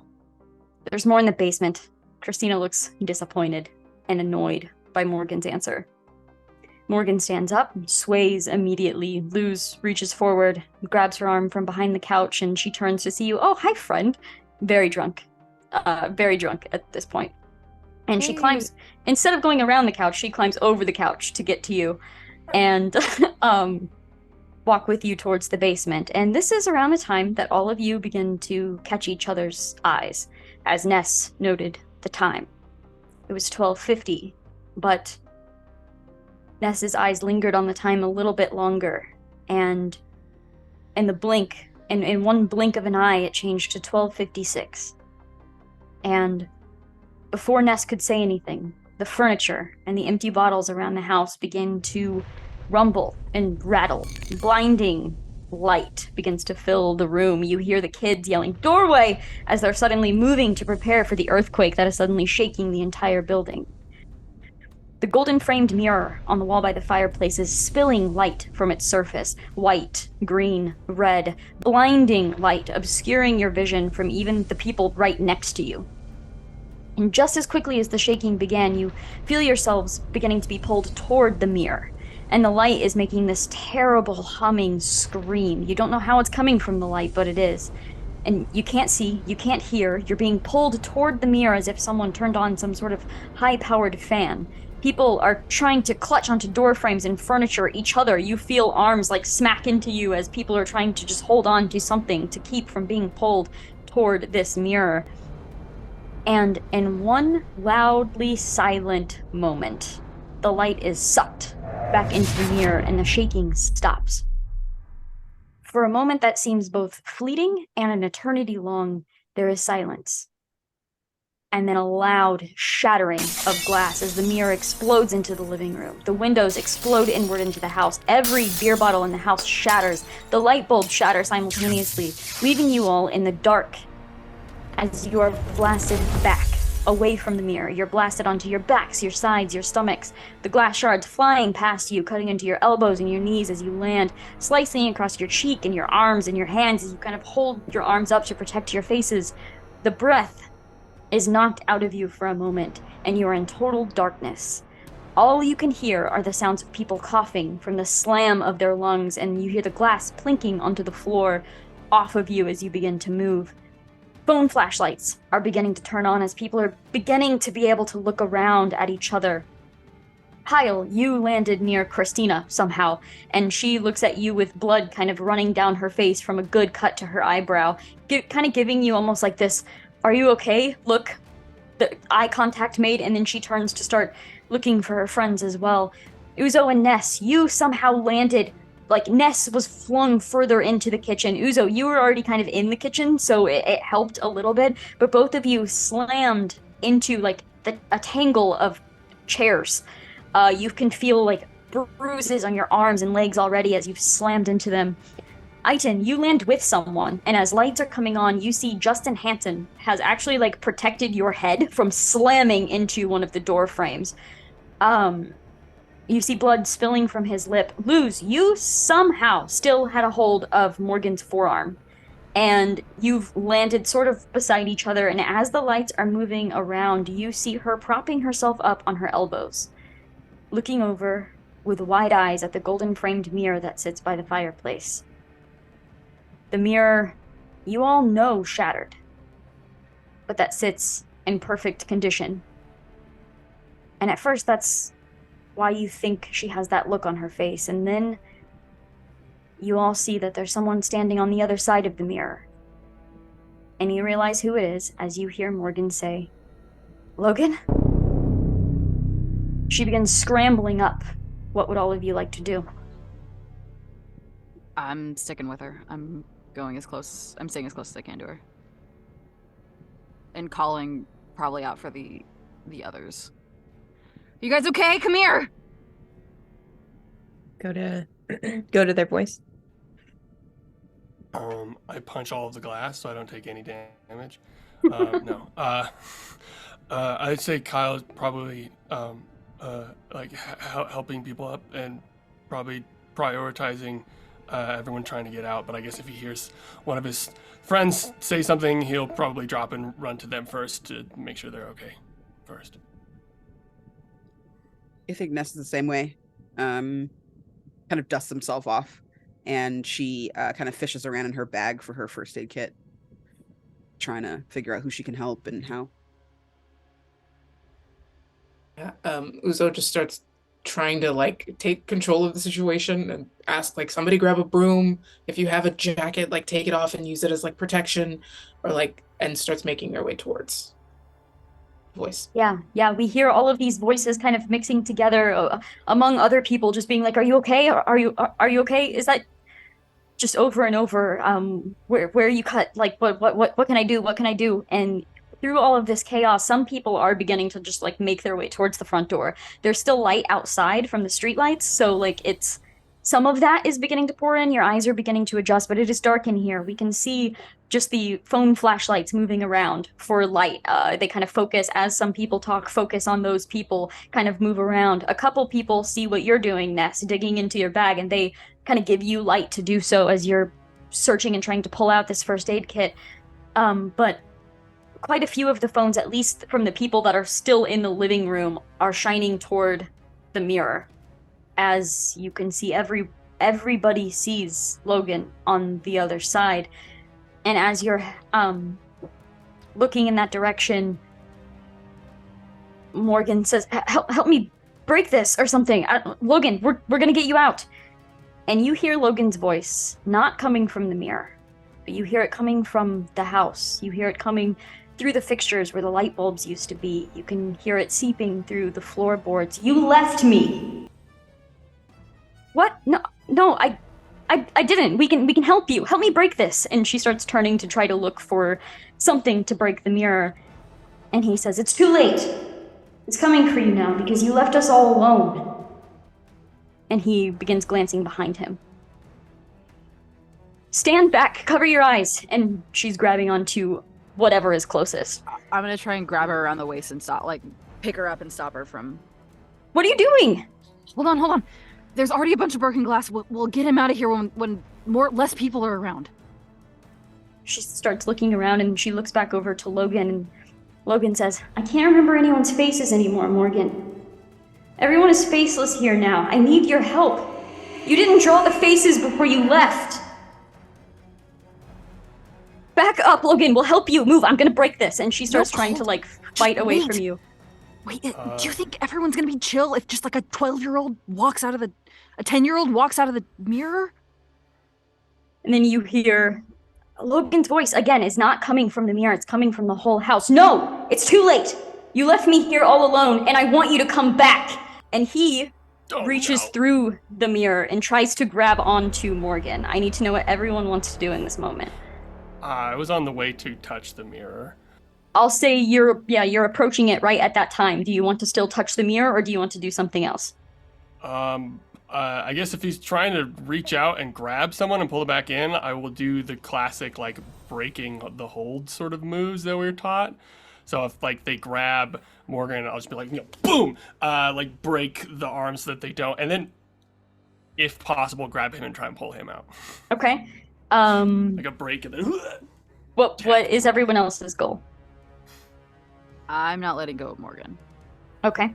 There's more in the basement. Christina looks disappointed and annoyed by Morgan's answer. Morgan stands up and sways immediately. Luz reaches forward, grabs her arm from behind the couch, and she turns to see you. Oh, hi, friend. Very drunk at this point. And she climbs, instead of going around the couch, she climbs over the couch to get to you and walk with you towards the basement. And this is around the time that all of you begin to catch each other's eyes, as Ness noted the time. It was 12:50, but Ness's eyes lingered on the time a little bit longer, and in one blink of an eye, it changed to 12:56. And before Ness could say anything, the furniture and the empty bottles around the house began to rumble and rattle. Blinding light begins to fill the room. You hear the kids yelling, "Doorway!" as they're suddenly moving to prepare for the earthquake that is suddenly shaking the entire building. The golden-framed mirror on the wall by the fireplace is spilling light from its surface. White, green, red, blinding light, obscuring your vision from even the people right next to you. And just as quickly as the shaking began, you feel yourselves beginning to be pulled toward the mirror. And the light is making this terrible humming scream. You don't know how it's coming from the light, but it is. And you can't see, you can't hear. You're being pulled toward the mirror as if someone turned on some sort of high-powered fan. People are trying to clutch onto door frames and furniture, each other. You feel arms like smack into you as people are trying to just hold on to something to keep from being pulled toward this mirror. And in one loudly silent moment, the light is sucked back into the mirror and the shaking stops. For a moment that seems both fleeting and an eternity long, there is silence. And then a loud shattering of glass as the mirror explodes into the living room. The windows explode inward into the house. Every beer bottle in the house shatters. The light bulbs shatter simultaneously, leaving you all in the dark as you are blasted back, away from the mirror. You're blasted onto your backs, your sides, your stomachs. The glass shards flying past you, cutting into your elbows and your knees as you land, slicing across your cheek and your arms and your hands as you kind of hold your arms up to protect your faces. The breath is knocked out of you for a moment, and you are in total darkness. All you can hear are the sounds of people coughing from the slam of their lungs, and you hear the glass plinking onto the floor off of you as you begin to move. Phone flashlights are beginning to turn on as people are beginning to be able to look around at each other. Kyle, you landed near Christina somehow, and she looks at you with blood kind of running down her face from a good cut to her eyebrow, kind of giving you almost like this, "Are you okay?" look. The eye contact made, and then she turns to start looking for her friends as well. Uzo and Ness, you somehow landed, like Ness was flung further into the kitchen. Uzo, you were already kind of in the kitchen, so it helped a little bit, but both of you slammed into like a tangle of chairs. You can feel like bruises on your arms and legs already as you've slammed into them. Aiton, you land with someone, and as lights are coming on, you see Justin Hanson has actually like protected your head from slamming into one of the door frames. You see blood spilling from his lip. Luz, you somehow still had a hold of Morgan's forearm, and you've landed sort of beside each other, and as the lights are moving around, you see her propping herself up on her elbows, looking over with wide eyes at the golden-framed mirror that sits by the fireplace. The mirror, you all know, shattered, but that sits in perfect condition. And at first, that's why you think she has that look on her face, and then you all see that there's someone standing on the other side of the mirror. And you realize who it is as you hear Morgan say, "Logan?" She begins scrambling up. What would all of you like to do? I'm sticking with her. I'm staying as close as I can to her. And calling probably out for the others. You guys okay? Come here! Go to their voice. I punch all of the glass so I don't take any damage. No. I'd say Kyle's probably helping people up and probably prioritizing everyone trying to get out. But I guess if he hears one of his friends say something, he'll probably drop and run to them first to make sure they're okay first. I think Ness is the same way. Kind of dusts himself off, and she kind of fishes around in her bag for her first aid kit, trying to figure out who she can help and how. Yeah, Uzo just starts trying to like take control of the situation and ask like somebody grab a broom. If you have a jacket, like take it off and use it as like protection, or like, and starts making their way towards voice. Yeah, we hear all of these voices kind of mixing together among other people, just being like, "Are you okay? Are you okay? Is that just over and over? Where are you cut? Like, what can I do? What can I do?" And through all of this chaos, some people are beginning to just like make their way towards the front door. There's still light outside from the streetlights, so like it's some of that is beginning to pour in. Your eyes are beginning to adjust, but it is dark in here. We can see just the phone flashlights moving around for light. They kind of focus as some people talk, focus on those people, kind of move around. A couple people see what you're doing, Ness, digging into your bag, and they kind of give you light to do so as you're searching and trying to pull out this first aid kit. But quite a few of the phones, at least from the people that are still in the living room, are shining toward the mirror. As you can see, everybody sees Logan on the other side. And as you're looking in that direction, Morgan says, help me break this or something. Logan, we're gonna get you out. And you hear Logan's voice, not coming from the mirror, but you hear it coming from the house. You hear it coming through the fixtures where the light bulbs used to be. You can hear it seeping through the floorboards. You left me! What? No, I didn't. We can help you. Help me break this. And she starts turning to try to look for something to break the mirror. And he says, it's too late. It's coming for you now because you left us all alone. And he begins glancing behind him. Stand back, cover your eyes. And she's grabbing onto whatever is closest. I'm gonna try and grab her around the waist and stop, like, pick her up and stop her from... What are you doing? Hold on. There's already a bunch of broken glass. We'll get him out of here when less people are around. She starts looking around and she looks back over to Logan, and Logan says, I can't remember anyone's faces anymore, Morgan. Everyone is faceless here now. I need your help. You didn't draw the faces before you left. Back up, Logan. We'll help you. Move. I'm gonna break this. And she starts trying to like fight away from you. Wait, do you think everyone's gonna be chill if just like a 12-year-old walks out of a 10-year-old walks out of the mirror? And then you hear Logan's voice again is not coming from the mirror, it's coming from the whole house. No, it's too late. You left me here all alone and I want you to come back. And he reaches through the mirror and tries to grab onto Morgan. I need to know what everyone wants to do in this moment. I was on the way to touch the mirror. I'll say you're approaching it right at that time. Do you want to still touch the mirror or do you want to do something else? I guess if he's trying to reach out and grab someone and pull it back in, I will do the classic like breaking the hold sort of moves that we were taught. So if like they grab Morgan, I'll just be like, boom, like break the arms so that they don't, and then if possible, grab him and try and pull him out. Okay. Like a break and then. What is everyone else's goal? I'm not letting go of Morgan. Okay.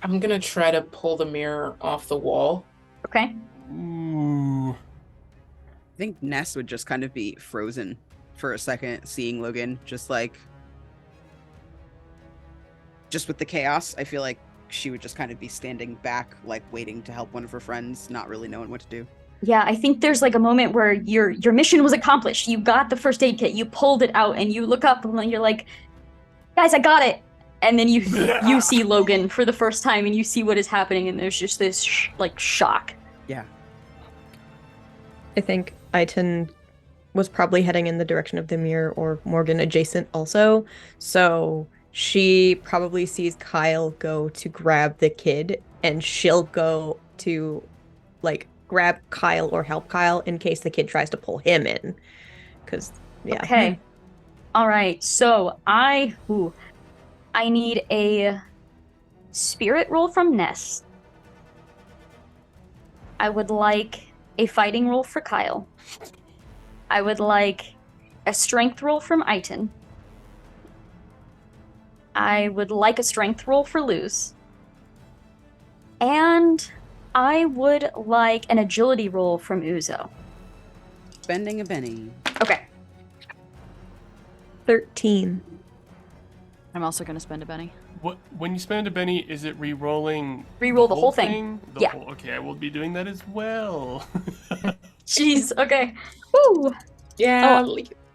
I'm gonna try to pull the mirror off the wall. Okay. Ooh. I think Ness would just kind of be frozen for a second, seeing Logan, just with the chaos. I feel like she would just kind of be standing back, like waiting to help one of her friends, not really knowing what to do. Yeah, I think there's like a moment where your mission was accomplished. You got the first aid kit, you pulled it out, and you look up and then you're like, guys, I got it. And then you see Logan for the first time and you see what is happening and there's just this shock. Yeah. I think Aiton was probably heading in the direction of the mirror or Morgan adjacent also. So she probably sees Kyle go to grab the kid and she'll go to like grab Kyle or help Kyle in case the kid tries to pull him in. Because, yeah. Okay. All right. So I need a spirit roll from Ness. I would like a fighting roll for Kyle. I would like a strength roll from Aiton. I would like a strength roll for Luz. And I would like an agility roll from Uzo. Spending a penny. Okay. 13. I'm also going to spend a penny. When you spend a penny, is it re-rolling? Re-roll the whole thing. Yeah. Okay, I will be doing that as well. Jeez, okay. Woo! Yeah,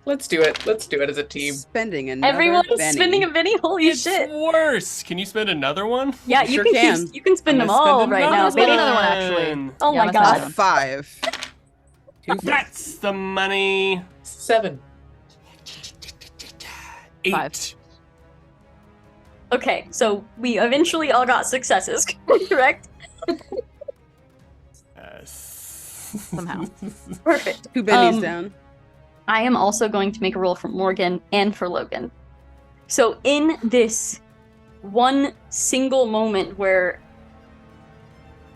Let's do it. Let's do it as a team. Spending another Everyone's penny. spending a penny. Holy It's shit! worse. Can you spend another one? Yeah, You you sure can can. you can spend I'm them gonna all spend right now. Let's spend baby. another one, actually. Oh Yeah, my let's god. spend 5. 2 That's the money. 7. 8. 5. Okay, so we eventually all got successes, correct? Yes. Somehow. Perfect. 2 pennies down. I am also going to make a roll for Morgan and for Logan. So in this one single moment where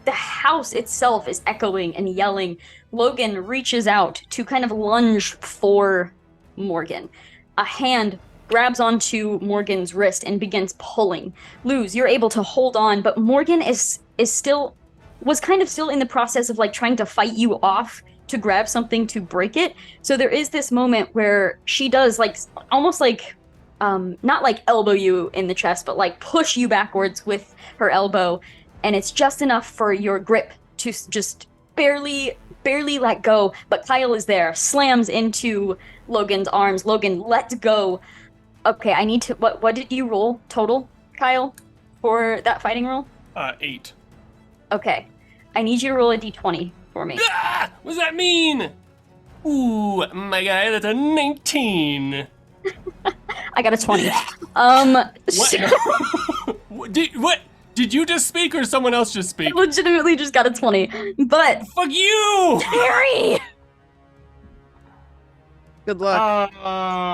the house itself is echoing and yelling, Logan reaches out to kind of lunge for Morgan. A hand grabs onto Morgan's wrist and begins pulling. Luz, you're able to hold on, but Morgan was kind of still in the process of like trying to fight you off to grab something to break it. So there is this moment where she does like almost like not like elbow you in the chest, but like push you backwards with her elbow, and it's just enough for your grip to just barely let go. But Kyle is there, slams into Logan's arms. Logan lets go. Okay, I need to. What did you roll total, Kyle, for that fighting roll? 8. Okay, I need you to roll a d20 for me. Ah! What does that mean? Ooh, my guy, that's a 19. I got a 20. What? What? Did you just speak or someone else just speak? I legitimately just got a 20. But Fuck you! Kerri! Good luck.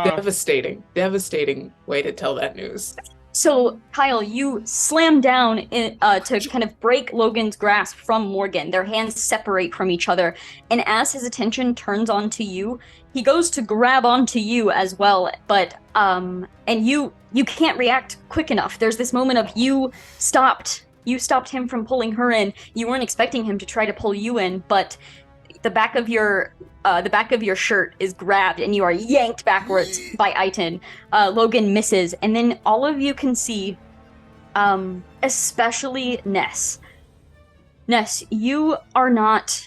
Devastating way to tell that news. So, Kyle, you slam down to kind of break Logan's grasp from Morgan. Their hands separate from each other. And as his attention turns onto you, he goes to grab onto you as well. But, and you can't react quick enough. There's this moment of you stopped him from pulling her in. You weren't expecting him to try to pull you in, but the back of your shirt is grabbed and you are yanked backwards by Aiton. Logan misses, and then all of you can see, especially Ness. Ness, you are not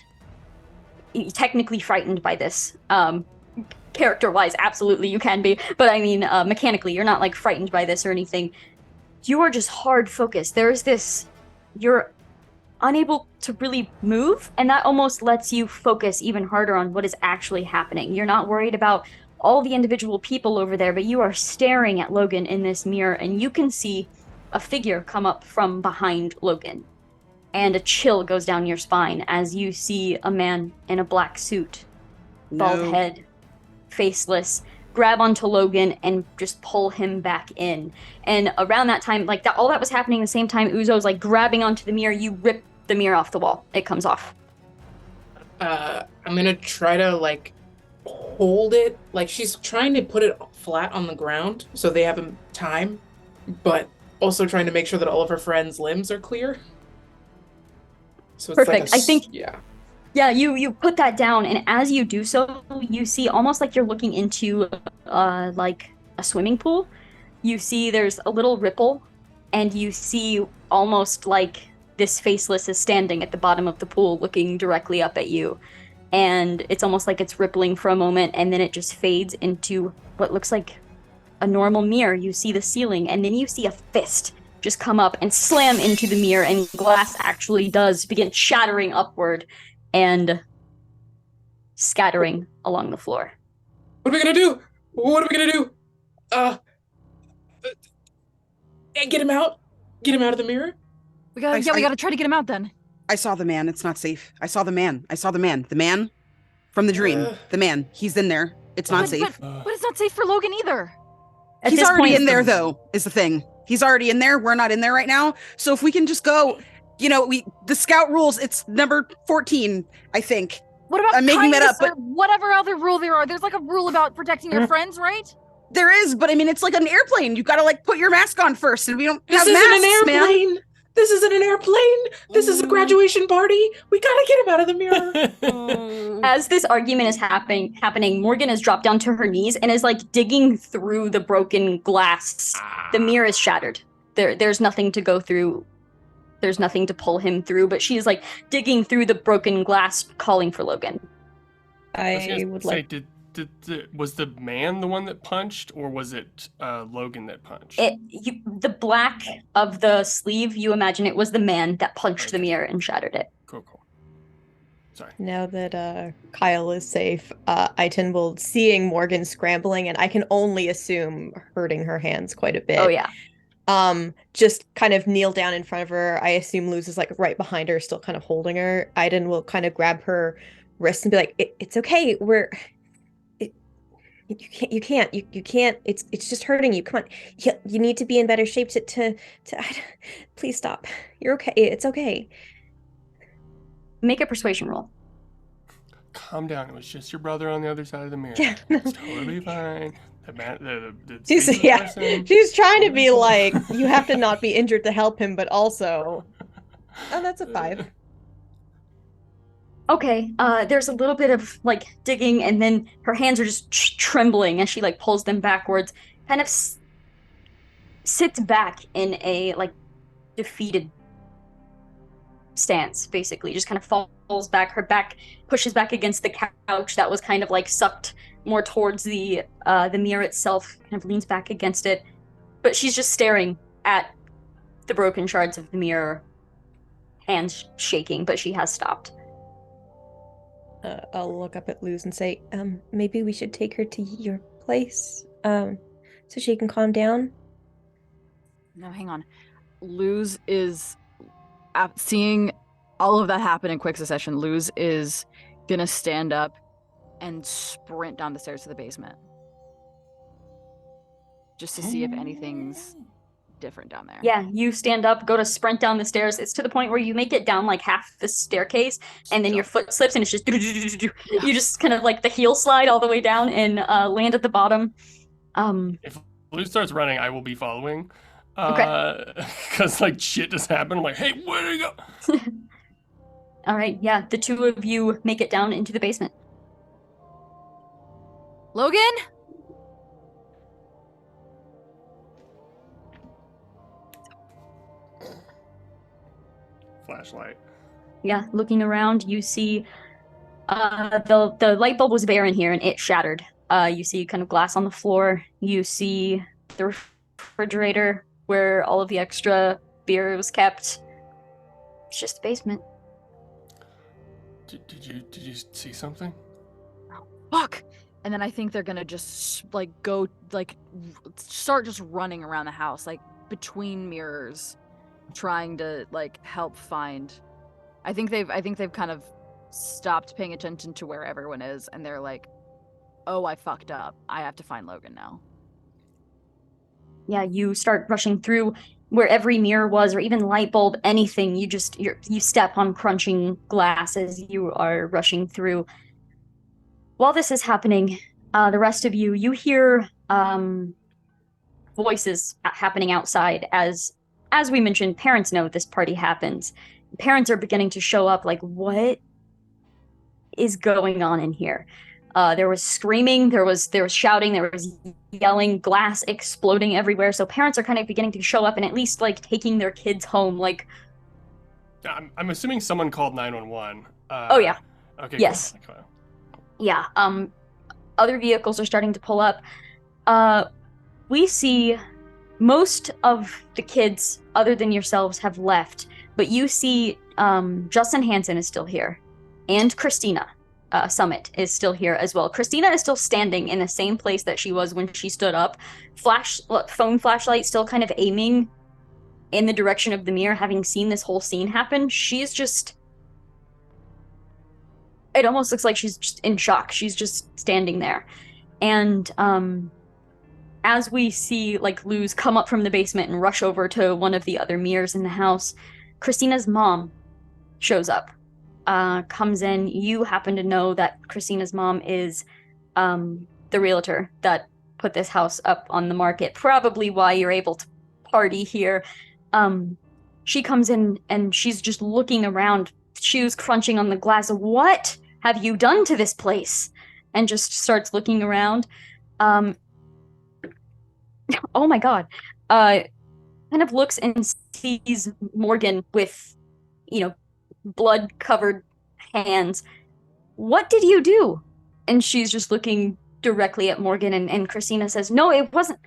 technically frightened by this. Character-wise, absolutely you can be, but I mean, mechanically, you're not like frightened by this or anything. You are just hard focused. There's this, you're unable to really move, and that almost lets you focus even harder on what is actually happening. You're not worried about all the individual people over there, but you are staring at Logan in this mirror, and you can see a figure come up from behind Logan. And a chill goes down your spine as you see a man in a black suit, bald No. head, faceless, grab onto Logan and just pull him back in. And around that time, like that, all that was happening at the same time, Uzo's like grabbing onto the mirror. You rip the mirror off the wall. It comes off. I'm gonna try to like hold it. Like she's trying to put it flat on the ground so they have time, but also trying to make sure that all of her friends' limbs are clear. So it's Perfect. I think yeah. Yeah, you put that down, and as you do so, you see almost like you're looking into like a swimming pool. You see there's a little ripple, and you see almost like this faceless is standing at the bottom of the pool looking directly up at you. And it's almost like it's rippling for a moment, and then it just fades into what looks like a normal mirror. You see the ceiling, and then you see a fist just come up and slam into the mirror, and glass actually does begin shattering upward and scattering along the floor. What are we gonna do? What are we gonna do? Get him out. Get him out of the mirror. We gotta try to get him out then. I saw the man. It's not safe. I saw the man. The man from the dream. The man. He's in there. It's not safe. But it's not safe for Logan either. At He's this already point, in there, though, is the thing. He's already in there. We're not in there right now. So if we can just go, the scout rules, it's number 14, I think. What about I'm making that kindness up, but- or whatever other rule there are? There's like a rule about protecting your friends, right? There is, but I mean, it's like an airplane. You gotta put your mask on first, and we don't This have isn't masks, an airplane. man. This isn't an airplane. This is a graduation party. We gotta get him out of the mirror. as this argument is happening, Morgan has dropped down to her knees and is like digging through the broken glass. The mirror is shattered. There's nothing to go through. There's nothing to pull him through, but she is like digging through the broken glass, calling for Logan. I was I gonna would say, like. did was the man the one that punched, or was it Logan that punched? The black of the sleeve, you imagine it was the man that punched the Okay. mirror and shattered it. Cool. Sorry. Now that Kyle is safe, Iton will, seeing Morgan scrambling, and I can only assume hurting her hands quite a bit. Oh yeah. Just kind of kneel down in front of her. I assume Luz is like right behind her, still kind of holding her. Iton will kind of grab her wrist and be like, "It's okay. You can't. It's just hurting you. Come on. You need to be in better shape to please stop. You're okay. It's okay." Make a persuasion roll. Calm down. It was just your brother on the other side of the mirror. Yeah. It's totally fine. The She's trying to be like, you have to not be injured to help him, but also, oh, that's a 5. Okay, there's a little bit of like digging, and then her hands are just trembling as she like pulls them backwards, kind of sits back in a like defeated stance, basically. Just kind of falls back. Her back pushes back against the couch that was kind of like sucked more towards the mirror itself, kind of leans back against it. But she's just staring at the broken shards of the mirror, hands shaking, but she has stopped. I'll look up at Luz and say, maybe we should take her to your place, so she can calm down. No, hang on. Luz is, seeing all of that happen in quick succession, Luz is gonna stand up and sprint down the stairs to the basement. Just to see if anything's different down there. Yeah, you stand up, go to sprint down the stairs. It's to the point where you make it down like half the staircase, and then your foot slips, and it's just you just kind of like the heel slide all the way down and land at the bottom. If Luz starts running, I will be following. Okay. Because like shit just happened. I'm like, hey, where do you go? All right, yeah, the two of you make it down into the basement. Logan? Flashlight. Yeah, looking around, you see the light bulb was bare in here and it shattered. You see kind of glass on the floor. You see the refrigerator where all of the extra beer was kept. It's just the basement. Did you see something? Fuck! And then I think they're gonna just like go like start just running around the house, like between mirrors, trying to like help find. I think they've kind of stopped paying attention to where everyone is, and they're like, "Oh, I fucked up. I have to find Logan now." Yeah, you start rushing through where every mirror was, or even light bulb, anything. You step on crunching glass as you are rushing through. While this is happening, the rest of you hear voices happening outside. As we mentioned, parents know this party happens. Parents are beginning to show up. Like, what is going on in here? There was screaming, there was shouting, there was yelling, glass exploding everywhere. So parents are kind of beginning to show up and at least like taking their kids home. Like, I'm assuming someone called 911. Oh yeah. Okay. Yes. Cool. Yeah. Other vehicles are starting to pull up. We see most of the kids, other than yourselves, have left, but you see Justin Hansen is still here, and Christina Summit is still here as well. Christina is still standing in the same place that she was when she stood up. Phone flashlight still kind of aiming in the direction of the mirror, having seen this whole scene happen. She's just... It almost looks like she's just in shock. She's just standing there. And as we see like Luz come up from the basement and rush over to one of the other mirrors in the house, Christina's mom shows up. Comes in. You happen to know that Christina's mom is the realtor that put this house up on the market, probably why you're able to party here. She comes in and she's just looking around, shoes crunching on the glass. What have you done to this place? And just starts looking around. Oh my god. Kind of looks and sees Morgan with, blood-covered hands. What did you do? And she's just looking directly at Morgan, and Christina says, "No, it wasn't.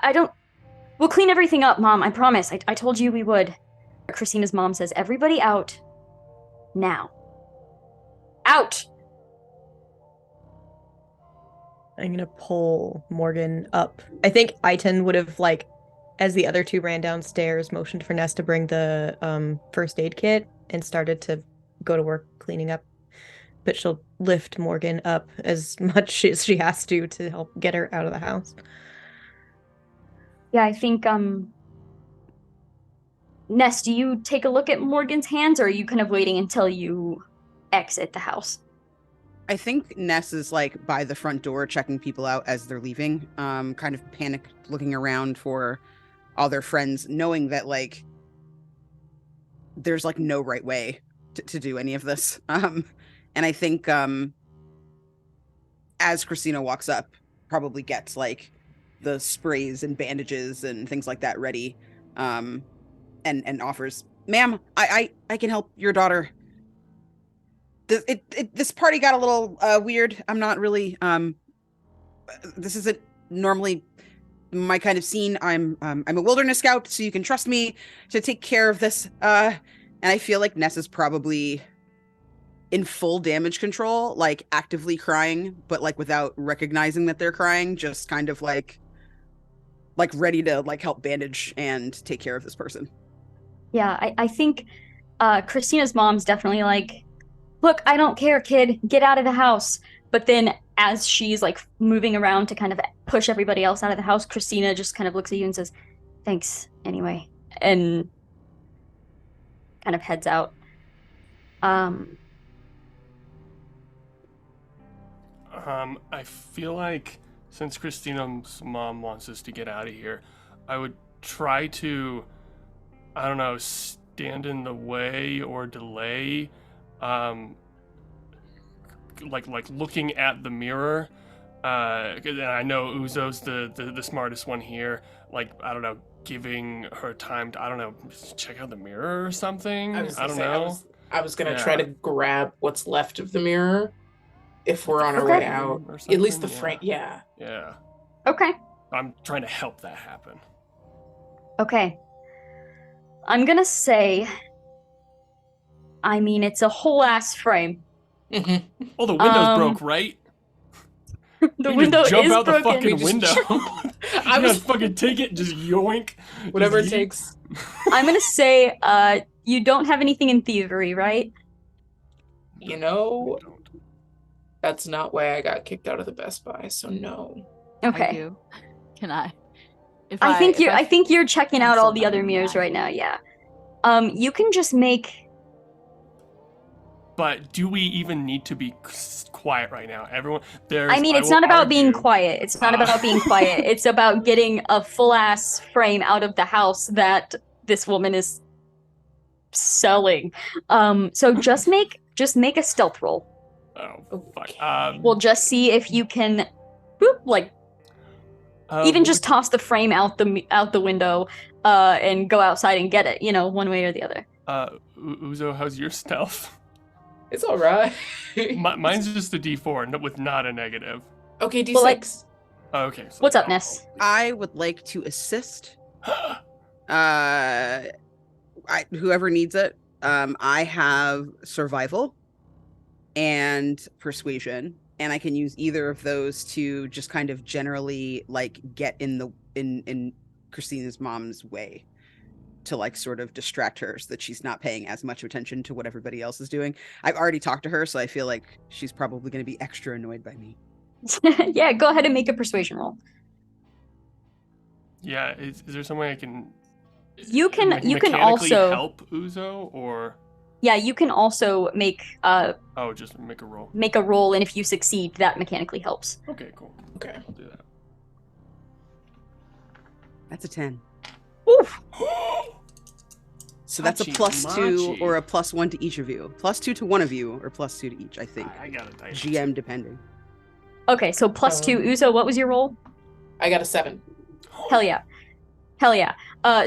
I don't. We'll clean everything up, Mom. I promise. I told you we would." Christina's mom says, "Everybody out now. Out!" I'm gonna pull Morgan up. I think Aiton would have, like, as the other two ran downstairs, motioned for Ness to bring the first aid kit and started to go to work cleaning up. But she'll lift Morgan up as much as she has to help get her out of the house. Yeah, I think, Ness, do you take a look at Morgan's hands, or are you kind of waiting until you exit the house? I think Ness is like by the front door checking people out as they're leaving, kind of panicked, looking around for all their friends, knowing that like there's like no right way to do any of this. And I think as Christina walks up, probably gets like the sprays and bandages and things like that ready, and offers, "Ma'am, I can help your daughter. This party got a little weird. I'm not really this isn't normally my kind of scene. I'm a wilderness scout, so you can trust me to take care of this." And I feel like Ness is probably in full damage control, like actively crying, but like without recognizing that they're crying, just kind of like ready to like help bandage and take care of this person. Yeah, I think Christina's mom's definitely like, "Look, I don't care, kid. Get out of the house." But then as she's like moving around to kind of push everybody else out of the house, Christina just kind of looks at you and says, "Thanks anyway," and kind of heads out. I feel like since Christina's mom wants us to get out of here, I would try to, I don't know, stand in the way or delay, like looking at the mirror. And I know Uzo's the smartest one here. Like, I don't know, giving her time to, I don't know, check out the mirror or something. I don't know. I was gonna try to grab what's left of the mirror if we're on our way out. At least the frame. Yeah. Yeah. Okay. I'm trying to help that happen. Okay. I'm gonna say, I mean, it's a whole ass frame. Oh, the window's broke, right? The window just jump is out broken. the fucking window. I was fucking take it, just yoink. Whatever Just it takes. I'm gonna say, you don't have anything in thievery, right? You know, that's not why I got kicked out of the Best Buy, so no. I Okay. do. Can I? I think you're checking out all the other mirrors right now, yeah. You can just make... But do we even need to be quiet right now? Everyone, it's not about being quiet. It's not about being quiet. It's about getting a full-ass frame out of the house that this woman is selling. So just make a stealth roll. Oh, fuck. We'll just see if you can, even just toss the frame out the window, and go outside and get it. You know, one way or the other. Uzo, how's your stealth? It's all right. Mine's just a D4 with not a negative. Okay, D6. Well, Okay. So what's up, Ness? I would like to assist. Whoever needs it. I have survival and persuasion, and I can use either of those to just kind of generally like get in Christina's mom's way, to like sort of distract her so that she's not paying as much attention to what everybody else is doing. I've already talked to her, so I feel like she's probably going to be extra annoyed by me. Yeah, go ahead and make a persuasion roll. Yeah, is there some way I can? You can mechanically also help Uzo, or yeah, you can also make just make a roll. Make a roll, and if you succeed, that mechanically helps. Okay, cool. Okay, I'll do that. That's a 10. Oof. So that's a +2 or a +1 to each of you. +2 to one of you, or +2 to each, I think. I got it. GM depending. Okay, so +2. Uzo, what was your roll? I got a 7. Hell yeah.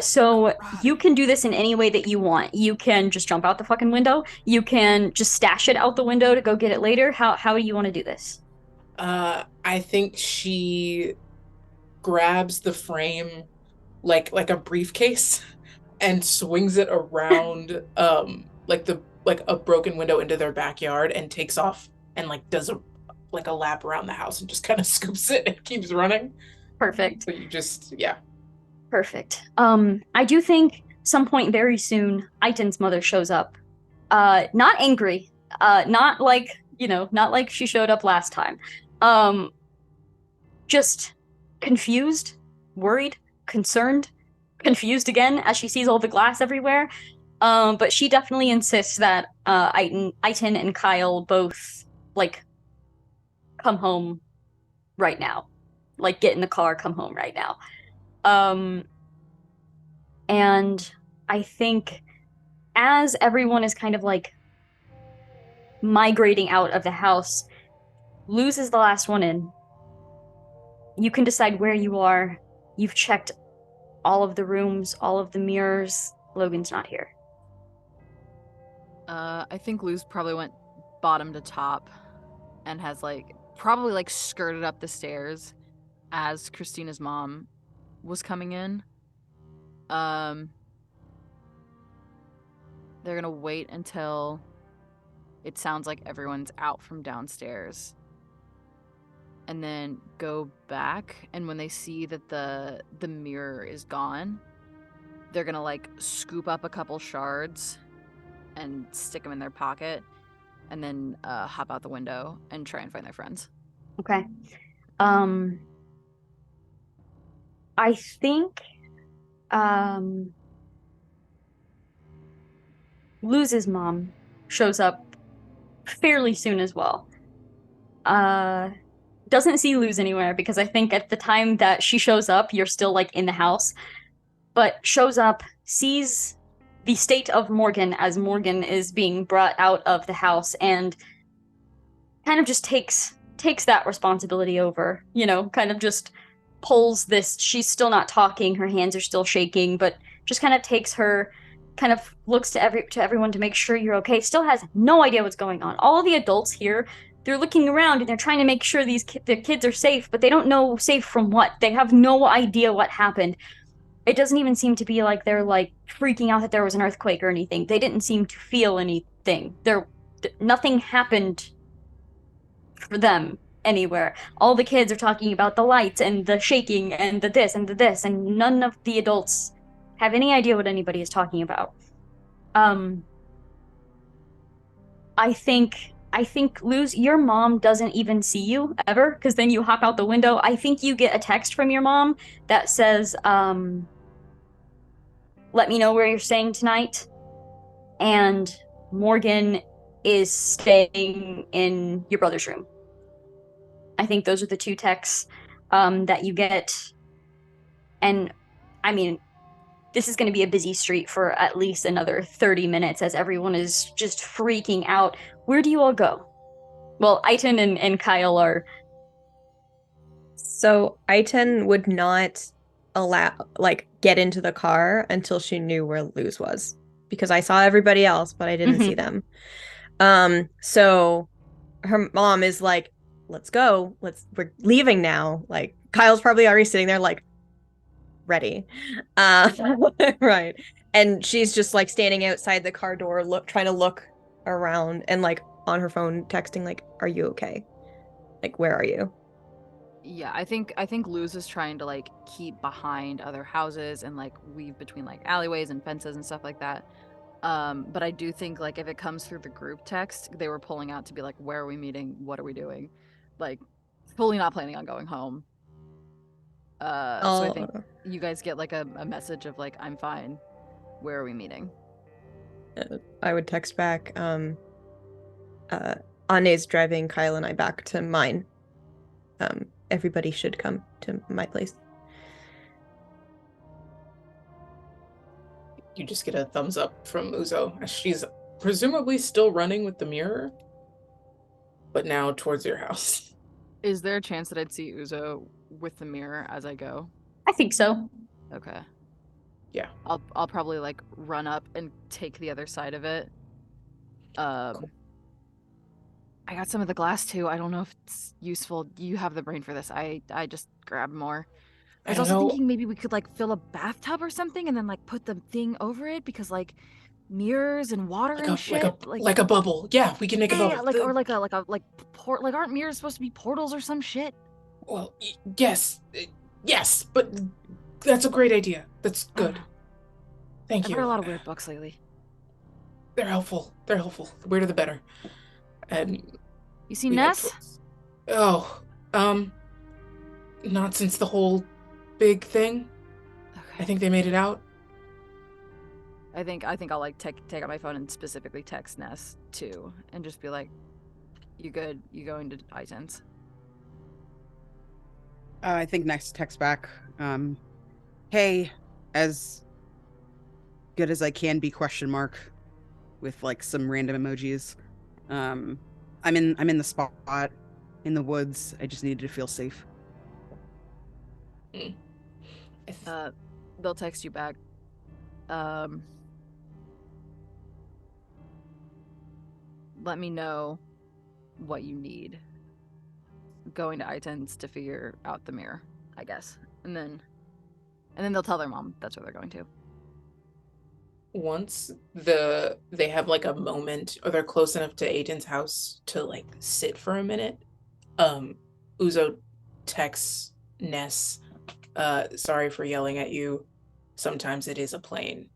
So you can do this in any way that you want. You can just jump out the fucking window. You can just stash it out the window to go get it later. How do you want to do this? I think she grabs the frame like a briefcase and swings it around like a broken window into their backyard and takes off and like does a lap around the house and just kind of scoops it and keeps running. Perfect. But you just yeah. Perfect. I do think some point very soon, Aiton's mother shows up. Not angry. Not like, not like she showed up last time. Just confused, worried, concerned, confused again as she sees all the glass everywhere. But she definitely insists that Aiton and Kyle both like come home right now. Like get in the car, come home right now. And I think as everyone is kind of like migrating out of the house, Luz is the last one in. You can decide where you are. You've checked all of the rooms, all of the mirrors. Logan's not here. I think Luz probably went bottom to top and has probably skirted up the stairs as Christina's mom was coming in. They're gonna wait until it sounds like everyone's out from downstairs and then go back, and when they see that the mirror is gone, they're gonna scoop up a couple shards and stick them in their pocket and then hop out the window and try and find their friends. Okay. I think Luz's mom shows up fairly soon as well. Doesn't see Luz anywhere because I think at the time that she shows up, you're still in the house. But shows up, sees the state of Morgan as Morgan is being brought out of the house, and kind of just takes that responsibility over, kind of just pulls this. She's still not talking, her hands are still shaking, but just kind of takes her, kind of looks to everyone to make sure you're okay. Still has no idea what's going on. All of the adults here, they're looking around and they're trying to make sure the kids are safe, but they don't know safe from what. They have no idea what happened. It doesn't even seem to be like they're freaking out that there was an earthquake or anything. They didn't seem to feel anything. Nothing happened for them anywhere. All the kids are talking about the lights and the shaking and the this and the this, and none of the adults have any idea what anybody is talking about. I think Luz, your mom doesn't even see you ever, because then you hop out the window. I think you get a text from your mom that says, let me know where you're staying tonight. And Morgan is staying in your brother's room. I think those are the two texts that you get. And I mean, this is going to be a busy street for at least another 30 minutes as everyone is just freaking out. Where do you all go? Well, Aiton and Kyle are. So Aiton would not get into the car until she knew where Luz was, because I saw everybody else, but I didn't see them. So her mom is like, let's go. We're leaving now. Kyle's probably already sitting there ready. Right. And she's just standing outside the car door, trying to look around and on her phone texting are you okay? Where are you? Yeah, I think Luz is trying to keep behind other houses and weave between alleyways and fences and stuff like that. But I do think if it comes through the group text, they were pulling out to be where are we meeting? What are we doing? Fully not planning on going home. So I think you guys get a message of I'm fine. Where are we meeting? I would text back. Anne's driving Kyle and I back to mine. Everybody should come to my place. You just get a thumbs up from Uzo as she's presumably still running with the mirror, but now towards your house. Is there a chance that I'd see Uzo with the mirror as I go? I think so. Okay. Yeah. I'll probably run up and take the other side of it. Cool. I got some of the glass too. I don't know if it's useful. You have the brain for this. I just grabbed more. I I was don't also know. thinking maybe we could like fill a bathtub or something and then like put the thing over it because like mirrors and water Like and a like a shit like like a bubble. Yeah, we can make a yeah, bubble. like or like port like aren't mirrors supposed to be portals or some shit? Well, yes, yes, but that's a great idea. That's good. Thank I've read you. a lot of weird books lately. They're helpful. They're helpful. The weirder the better. And You see we head Ness? towards. Oh, not since the whole big thing. I Okay. think they made it out. I think I'll like take out my phone and specifically text Ness too and just be like, "You good? You going to iTunes?" I think next text back. Hey, as good as I can be, question mark, with like some random emojis. I'm in the spot in the woods. I just needed to feel safe. Mm. They'll text you back. Let me know what you need. Going to iTunes to figure out the mirror, I guess. And then they'll tell their mom that's where they're going to. Once they have like a moment or they're close enough to Aiden's house to like sit for a minute, Uzo texts Ness, sorry for yelling at you. Sometimes it is a plane.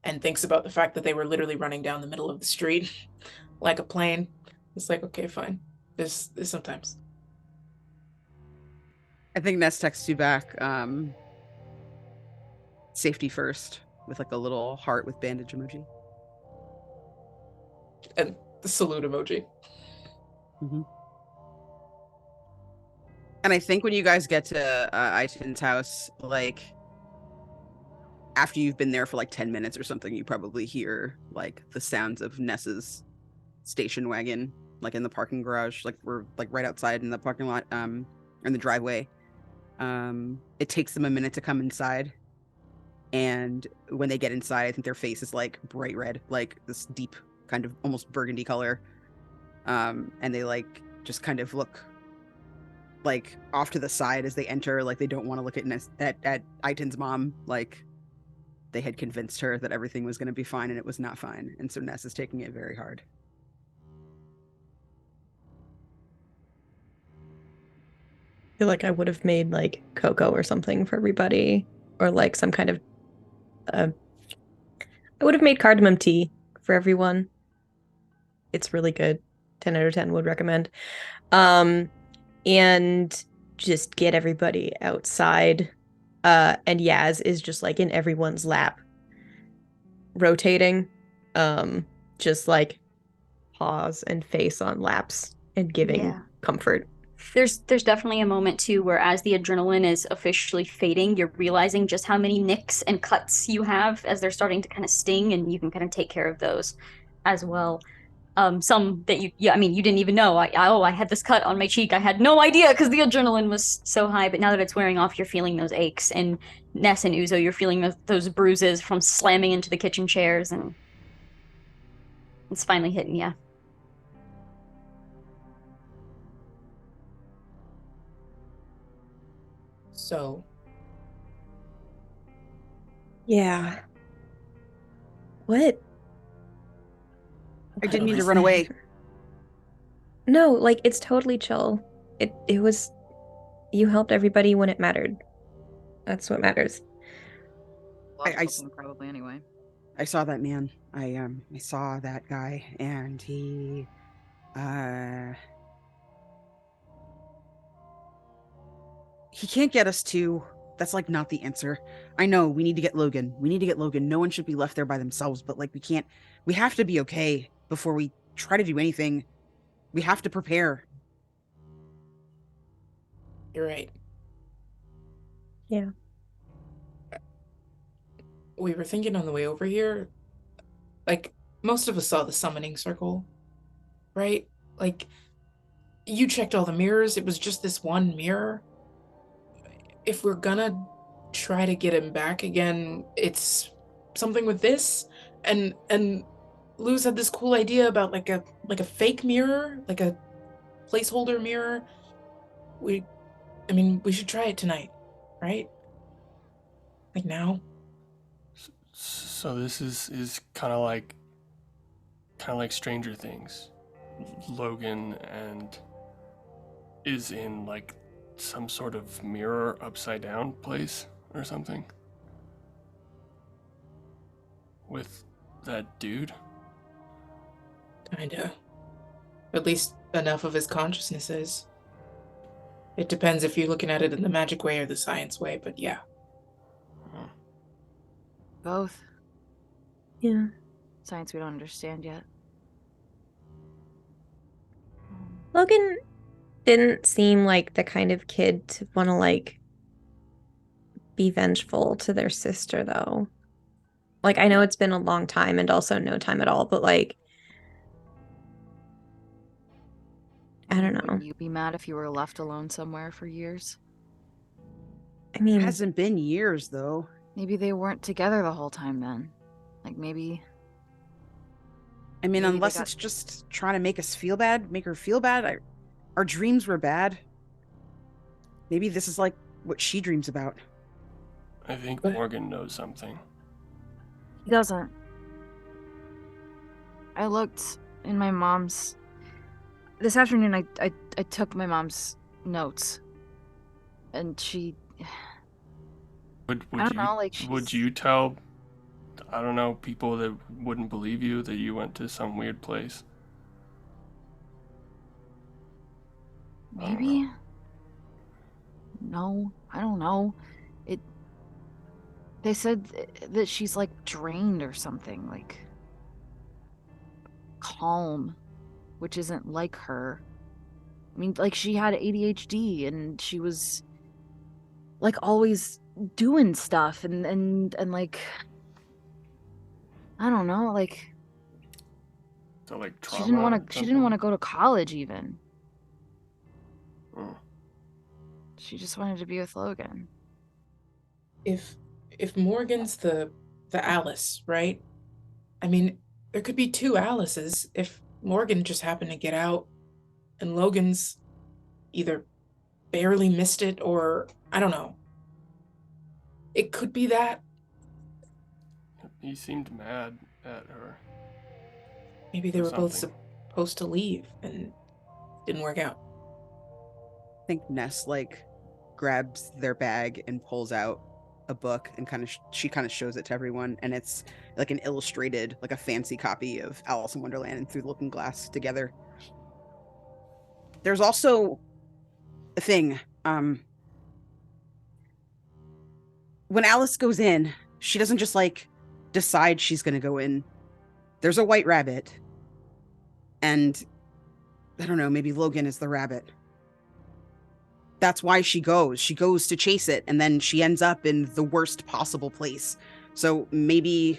And thinks about the fact that they were literally running down the middle of the street like a plane. It's like, okay, fine. There's sometimes. I think Ness texts you back. Safety first, with like a little heart with bandage emoji. And the salute emoji. Mm-hmm. And I think when you guys get to Aiton's house, like after you've been there for like 10 minutes or something, you probably hear like the sounds of Ness's station wagon, like in the parking garage, like we're like right outside in the parking lot, in the driveway. It takes them a minute to come inside. And when they get inside, I think their face is like bright red, like this deep kind of almost burgundy color. And they like just kind of look like off to the side as they enter, like they don't want to look at Aiton's mom, like they had convinced her that everything was going to be fine and it was not fine. And so Ness is taking it very hard. I feel like I would have made like cocoa or something for everybody, or like some kind of. I would have made cardamom tea for everyone. It's really good. 10 out of 10 would recommend. And just get everybody outside. And Yaz is just like in everyone's lap, rotating. Just like paws and face on laps and giving Yeah. comfort. There's definitely a moment too where as the adrenaline is officially fading, you're realizing just how many nicks and cuts you have as they're starting to kind of sting, and you can kind of take care of those as well. Some that I mean, you didn't even know. I had this cut on my cheek. I had no idea because the adrenaline was so high. But now that it's wearing off, you're feeling those aches. And Ness and Uzo, you're feeling those bruises from slamming into the kitchen chairs, and it's finally hitting you. So Yeah. What? I didn't What mean to was run that? away. No, like it's totally chill. It was you helped everybody when it mattered. That's what matters. Logical thing probably anyway. I saw that man. I saw that guy, and he can't get us to. That's like not the answer. I know we need to get Logan. We need to get Logan. No one should be left there by themselves, but like we can't. We have to be okay before we try to do anything. We have to prepare. you're right. Yeah. We were thinking on the way over here, like most of us saw the summoning circle, right? Like you checked all the mirrors, it was just this one mirror. If we're gonna try to get him back again, it's something with this and Luz had this cool idea about like a fake mirror, like a placeholder mirror. We should try it tonight, right? Like now. So this is kind of like Stranger Things. Logan and is in like some sort of mirror upside down place or something with that dude. Kinda. At least enough of his consciousness is. It depends if you're looking at it in the magic way or the science way, but yeah. Both. Yeah. Science we don't understand yet. Logan didn't seem like the kind of kid to want to like be vengeful to their sister though. Like I know it's been a long time and also no time at all, but like I don't know. Would you be mad if you were left alone somewhere for years? I It mean, hasn't been years though. Maybe they weren't together the whole time then. Like maybe I mean, Maybe they unless got- it's just trying to make us feel bad, make her feel bad. Our dreams were bad. Maybe this is like what she dreams about. I think What? Morgan knows something. he doesn't. I looked in my mom's this afternoon. I took my mom's notes, and she. Would I don't you know, like would she's- you tell, I don't know, people that wouldn't believe you that you went to some weird place? I don't Maybe. No, I don't know. They said that she's like drained or something, like calm, which isn't like her. I mean, like she had ADHD and she was like always doing stuff and like I don't know, like So like she trauma. didn't want or to she didn't want to something? go to college even. Oh. She just wanted to be with Logan. If Morgan's the Alice, right? I mean, there could be two Alices if Morgan just happened to get out and Logan's either barely missed it or I don't know. It could be that. He seemed mad at her. Maybe they Or were both something. supposed to leave and didn't work out. I think Ness like grabs their bag and pulls out a book and she kind of shows it to everyone, and it's like an illustrated, like a fancy copy of Alice in Wonderland and Through the Looking Glass together. There's also a thing. When Alice goes in, she doesn't just like decide she's gonna go in. There's a white rabbit, and I don't know, maybe Logan is the rabbit. That's why she goes. She goes to chase it, and then she ends up in the worst possible place. So maybe,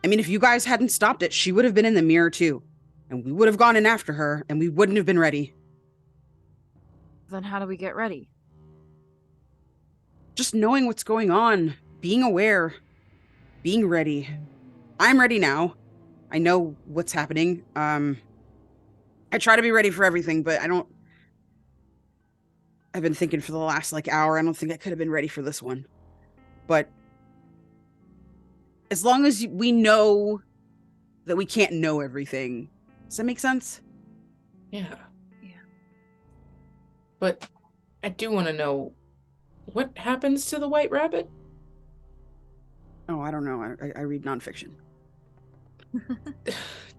I mean, if you guys hadn't stopped it, she would have been in the mirror too. And we would have gone in after her, and we wouldn't have been ready. Then how do we get ready? Just knowing what's going on, being aware, being ready. I'm ready now. I know what's happening. I try to be ready for everything, but I've been thinking for the last like hour. I don't think I could have been ready for this one. But as long as we know that we can't know everything, does that make sense? Yeah. Yeah. But I do want to know what happens to the white rabbit? Oh, I don't know. I read nonfiction.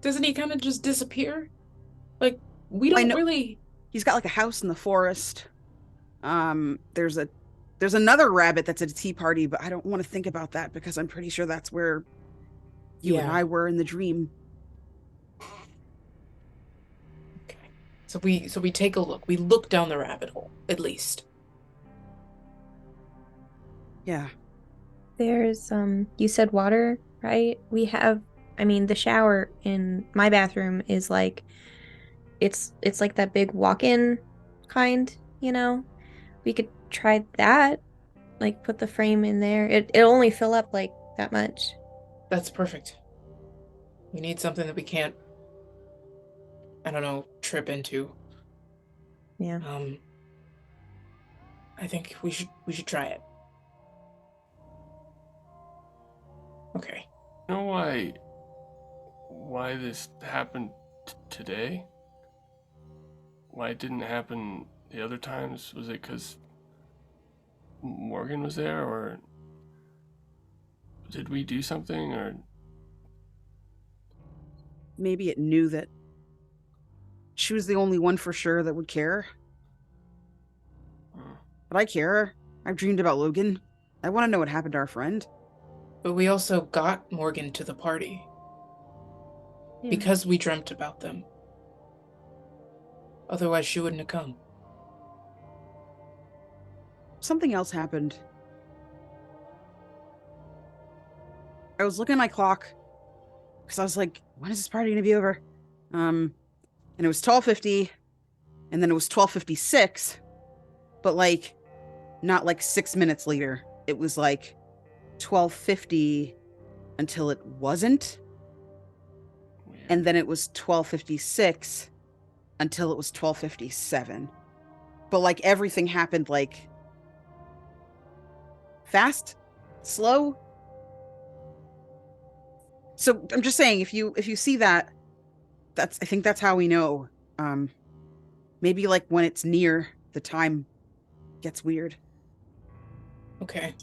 Doesn't he kind of just disappear? Like, we I don't know- really. He's got like a house in the forest. There's another rabbit that's at a tea party, but I don't want to think about that because I'm pretty sure that's where you and Yeah. I were in the dream. Okay. So we take a look. We look down the rabbit hole, at least. Yeah. there's you said water, right? We have the shower in my bathroom is like it's like that big walk-in kind, you know? We could try that. Like put the frame in there. It'll only fill up like that much. That's perfect. We need something that we can't, I don't know, trip into. Yeah. I think we should try it. Okay. You know why this happened today? Why it didn't happen the other times? Was it because Morgan was there, or did we do something, or Maybe it knew that she was the only one for sure that would care. But I care. I've dreamed about Logan. I want to know what happened to our friend. But we also got Morgan to the party. Yeah. Because we dreamt about them. Otherwise, she wouldn't have come. Something else happened. I was looking at my clock because I was like, when is this party going to be over? And it was 12:50, and then it was 12:56, but like not like 6 minutes later. It was like 12:50 until it wasn't. And then it was 12:56 until it was 12:57. But like everything happened like fast, slow. So I'm just saying, if you see that, I think that's how we know. Maybe like when it's near, the time gets weird. Okay.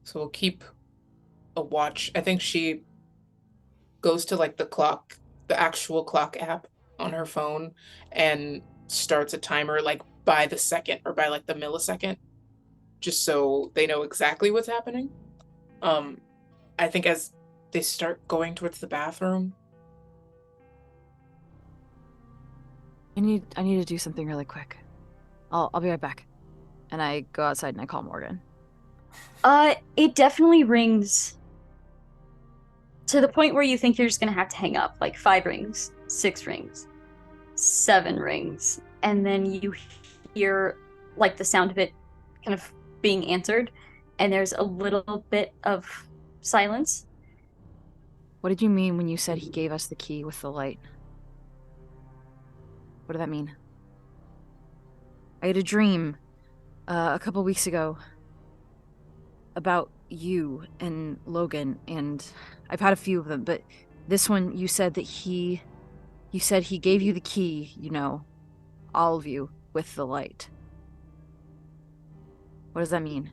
So we'll keep a watch. I think she goes to like the clock, the actual clock app on her phone, and starts a timer like by the second or by like the millisecond, just so they know exactly what's happening. I think as they start going towards the bathroom. I need to do something really quick. I'll be right back. And I go outside and I call Morgan. It definitely rings to the point where you think you're just gonna have to hang up. Like 5 rings, 6 rings, 7 rings, and then you hear like the sound of it kind of being answered, and there's a little bit of silence. What did you mean when you said he gave us the key with the light? What did that mean? I had a dream a couple weeks ago about you and Logan, and I've had a few of them, but this one you said that he gave you the key, you know, all of you, with the light. What does that mean?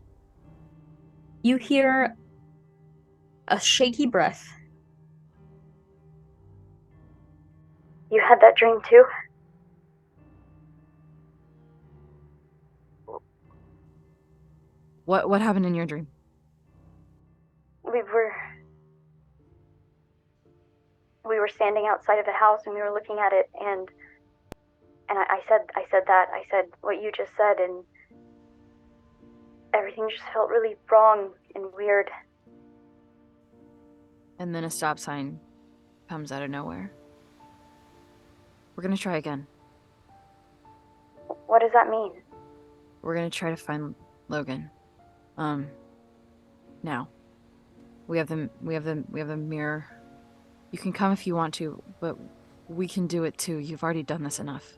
You hear a shaky breath. You had that dream too? What happened in your dream? We were standing outside of the house and we were looking at it, and I said what you just said, and everything just felt really wrong and weird. And then a stop sign comes out of nowhere. We're gonna try again. What does that mean? We're gonna try to find Logan. Now. We have the mirror. You can come if you want to, but we can do it too. You've already done this enough.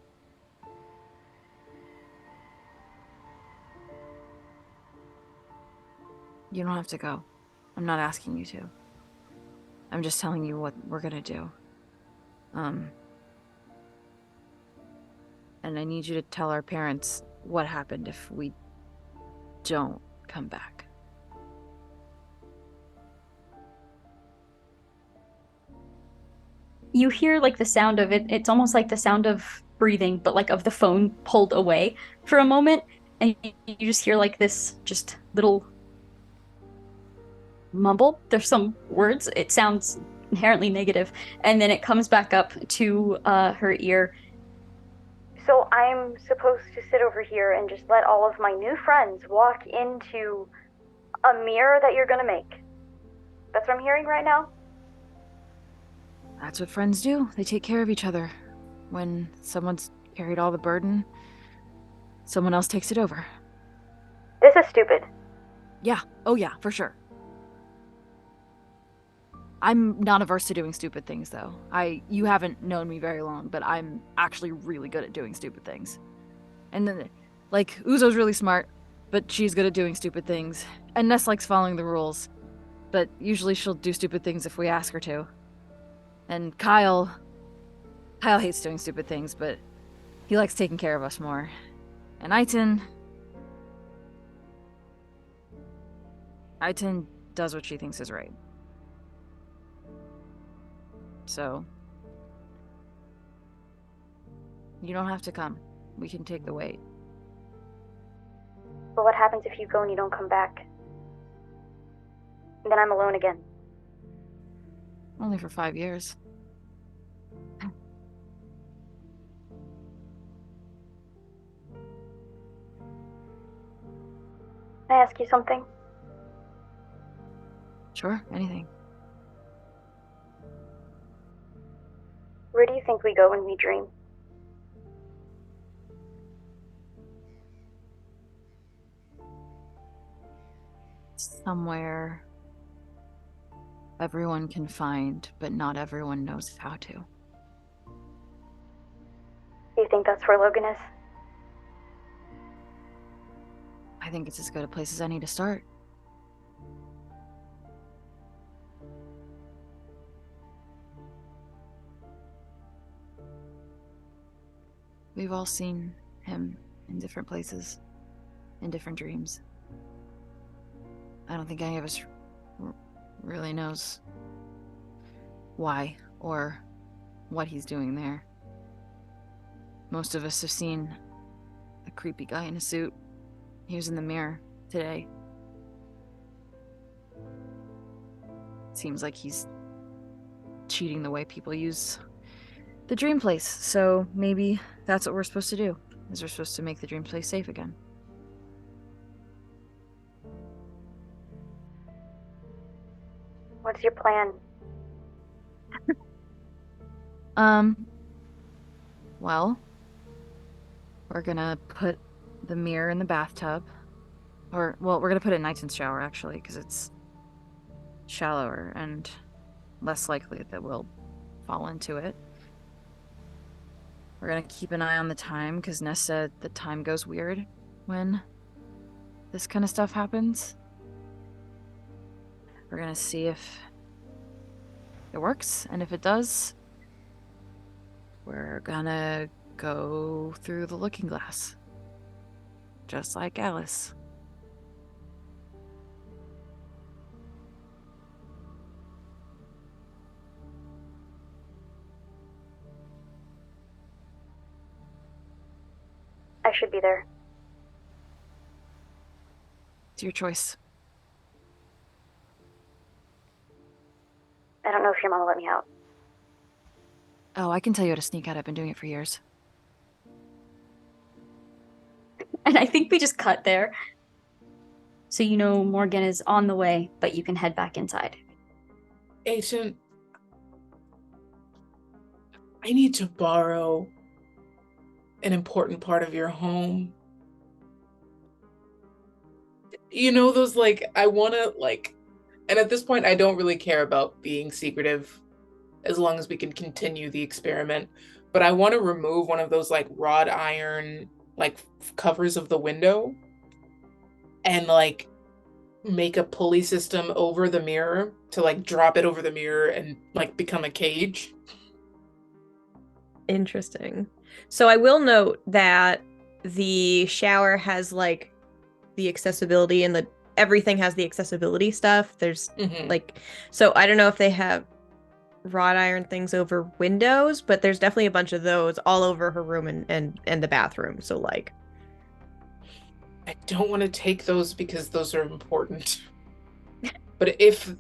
You don't have to go. I'm not asking you to. I'm just telling you what we're gonna do. And I need you to tell our parents what happened if we don't come back. You hear like the sound of it. It's almost like the sound of breathing, but like of the phone pulled away for a moment, and you just hear like this just little mumble. There's some words. It sounds inherently negative, and then it comes back up to her ear. So I'm supposed to sit over here and just let all of my new friends walk into a mirror that you're gonna make. That's what I'm hearing right now? That's what friends do. They take care of each other. When someone's carried all the burden, someone else takes it over. This is stupid. Yeah. Oh yeah, for sure. I'm not averse to doing stupid things, though. You haven't known me very long, but I'm actually really good at doing stupid things. And then, like, Uzo's really smart, but she's good at doing stupid things. And Ness likes following the rules, but usually she'll do stupid things if we ask her to. And Kyle hates doing stupid things, but he likes taking care of us more. And Aiton does what she thinks is right. So, you don't have to come. We can take the weight. But what happens if you go and you don't come back? Then I'm alone again. Only for 5 years. Can I ask you something? Sure, anything. Where do you think we go when we dream? Somewhere everyone can find, but not everyone knows how to. Do you think that's where Logan is? I think it's as good a place as any to start. We've all seen him in different places, in different dreams. I don't think any of us really knows why or what he's doing there. Most of us have seen a creepy guy in a suit. He was in the mirror today. Seems like he's cheating the way people use the dream place, so maybe that's what we're supposed to do, is we're supposed to make the dream place safe again. What's your plan? Well, we're gonna put the mirror in the bathtub. Or, well, we're gonna put it in Nighton's shower, actually, because it's shallower and less likely that we'll fall into it. We're gonna keep an eye on the time, because Ness said the time goes weird when this kind of stuff happens. We're gonna see if it works, and if it does, we're gonna go through the looking glass. Just like Alice. I should be there. It's your choice. I don't know if your mom will let me out. Oh, I can tell you how to sneak out. I've been doing it for years. And I think we just cut there. So you know Morgan is on the way, but you can head back inside. Agent, I need to borrow an important part of your home. You know, those, like, I want to, like, and at this point, I don't really care about being secretive as long as we can continue the experiment. But I want to remove one of those, like, wrought iron, like, covers of the window and, like, make a pulley system over the mirror to, like, drop it over the mirror and, like, become a cage. Interesting. So I will note that the shower has like the accessibility and the everything has the accessibility stuff. There's like, so I don't know if they have wrought iron things over windows, but there's definitely a bunch of those all over her room and the bathroom. So like, I don't want to take those because those are important. But if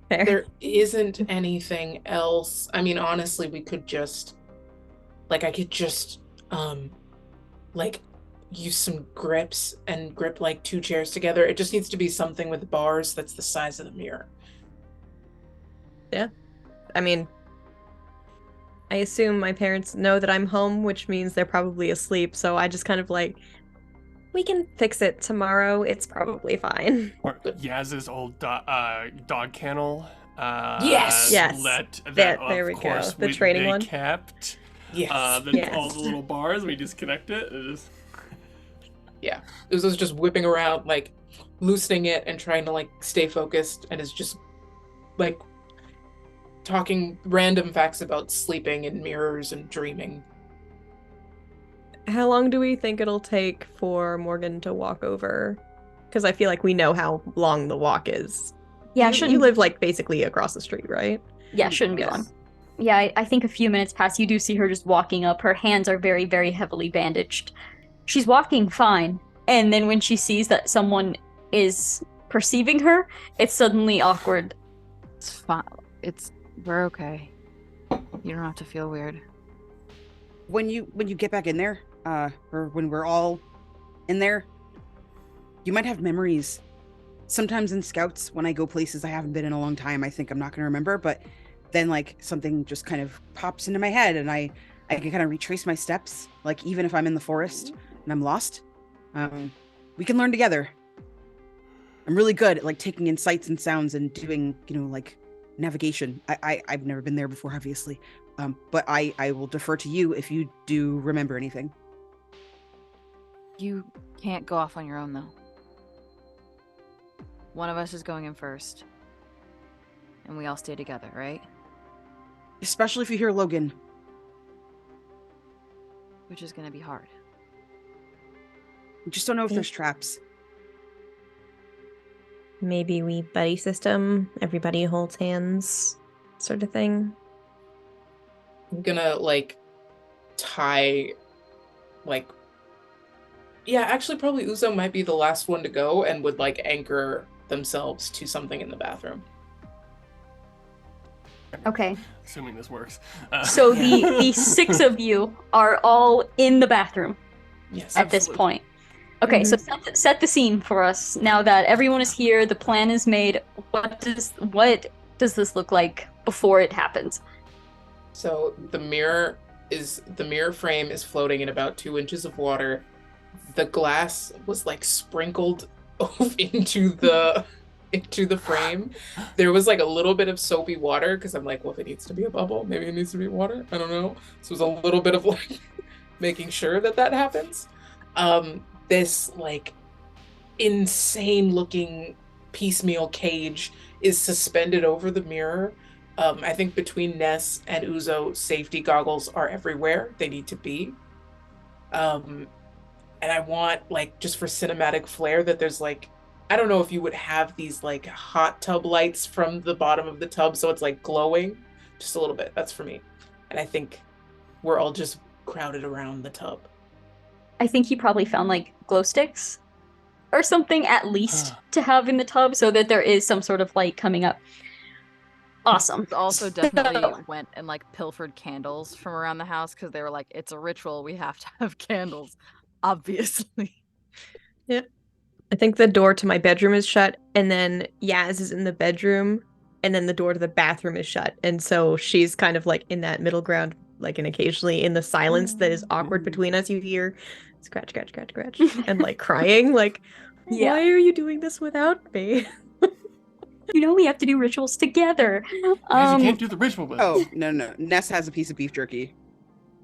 fair. there isn't anything else, I mean, honestly, we could just, like, I could just, like, use some grips and grip, like, 2 chairs together. It just needs to be something with bars that's the size of the mirror. Yeah. I mean, I assume my parents know that I'm home, which means they're probably asleep. So I just kind of like, we can fix it tomorrow. It's probably fine. Or Yaz's old dog kennel Yes! Yes. That There of we go. course The training they one? kept Yes. all Yes. the little bars. We disconnect it. And just... Yeah. Uzo's just whipping around, like, loosening it and trying to, like, stay focused, and is just, like, talking random facts about sleeping in mirrors and dreaming. How long do we think it'll take for Morgan to walk over? Because I feel like we know how long the walk is. Yeah, you shouldn't live like basically across the street, right? Yeah, shouldn't be Yes. long. Yeah, I think a few minutes pass. You do see her just walking up. Her hands are very, very heavily bandaged. She's walking fine. And then when she sees that someone is perceiving her, it's suddenly awkward. It's fine. We're okay. You don't have to feel weird. When you get back in there, or when we're all in there, you might have memories. Sometimes in scouts, when I go places I haven't been in a long time, I think I'm not going to remember, but then like something just kind of pops into my head, and I can kind of retrace my steps. Like even if I'm in the forest and I'm lost, we can learn together. I'm really good at like taking in sights and sounds and doing, like navigation. I've never been there before, obviously, but I will defer to you if you do remember anything. You can't go off on your own, though. One of us is going in first. And we all stay together, right? Especially if you hear Logan. Which is gonna be hard. I just don't know if there's traps. Maybe we buddy system, everybody holds hands, sort of thing. I'm gonna, like, tie, like... Yeah, actually, probably Uzo might be the last one to go and would, like, anchor themselves to something in the bathroom. Okay. Assuming this works. So the six of you are all in the bathroom Yes. at this point. Okay, so set the scene for us. Now that everyone is here, the plan is made. What does this look like before it happens? So the mirror frame is floating in about 2 inches of water. The glass was like sprinkled into the frame. There was like a little bit of soapy water because I'm like, well, if it needs to be a bubble, maybe it needs to be water. I don't know. So it was a little bit of like making sure that happens. This like insane looking piecemeal cage is suspended over the mirror. I think between Ness and Uzo, safety goggles are everywhere. They need to be. And I want, like, just for cinematic flair, that there's like, I don't know if you would have these like hot tub lights from the bottom of the tub so it's like glowing just a little bit. That's for me. And I think we're all just crowded around the tub. I think he probably found like glow sticks or something at least to have in the tub so that there is some sort of light coming up. Awesome. Also definitely went and like pilfered candles from around the house because they were like, it's a ritual, we have to have candles, obviously. Yeah. I think the door to my bedroom is shut, and then Yaz is in the bedroom, and then the door to the bathroom is shut. And so she's kind of like in that middle ground, like, and occasionally in the silence that is awkward between us, you hear scratch, scratch, scratch, scratch, and like crying, like, Yeah. why are you doing this without me? We have to do rituals together. Guys, you can't do the ritual with Oh, no. Ness has a piece of beef jerky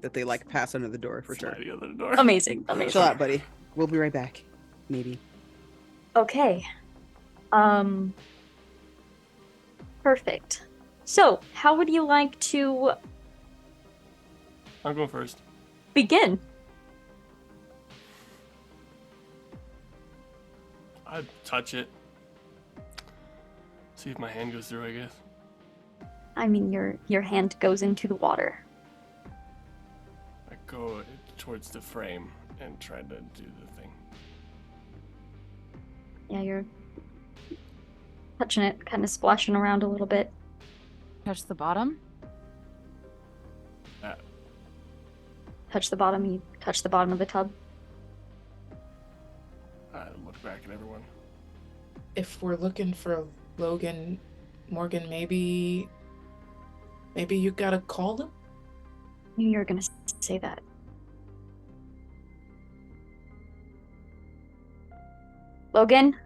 that they like pass under the door for sure. sliding under the door. Amazing. Chill out, buddy. We'll be right back. Maybe. Okay. Perfect. So, how would you like to I'll go first. begin? I'd touch it. See if my hand goes through, I guess. I mean, your hand goes into the water. I go towards the frame and try to do the thing. Yeah, you're touching it, kind of splashing around a little bit. Touch the bottom? Touch the bottom. You touch the bottom of the tub. I look back at everyone. If we're looking for Morgan, maybe you gotta call him? I knew you were gonna say that. Logan?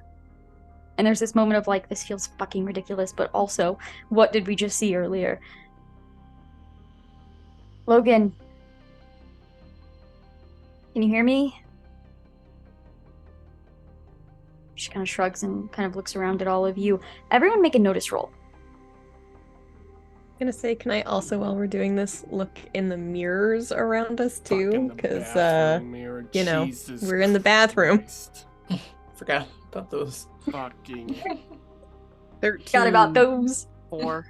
And there's this moment of like, this feels fucking ridiculous, but also, what did we just see earlier? Logan, can you hear me? She kind of shrugs and kind of looks around at all of you. Everyone make a notice roll. Gonna say, can I also, while we're doing this, look in the mirrors around us too? Fucking the Because bathroom mirror. you know, Jesus we're in the bathroom. Christ. Forgot about those. Fucking 13. Forgot about those. 4.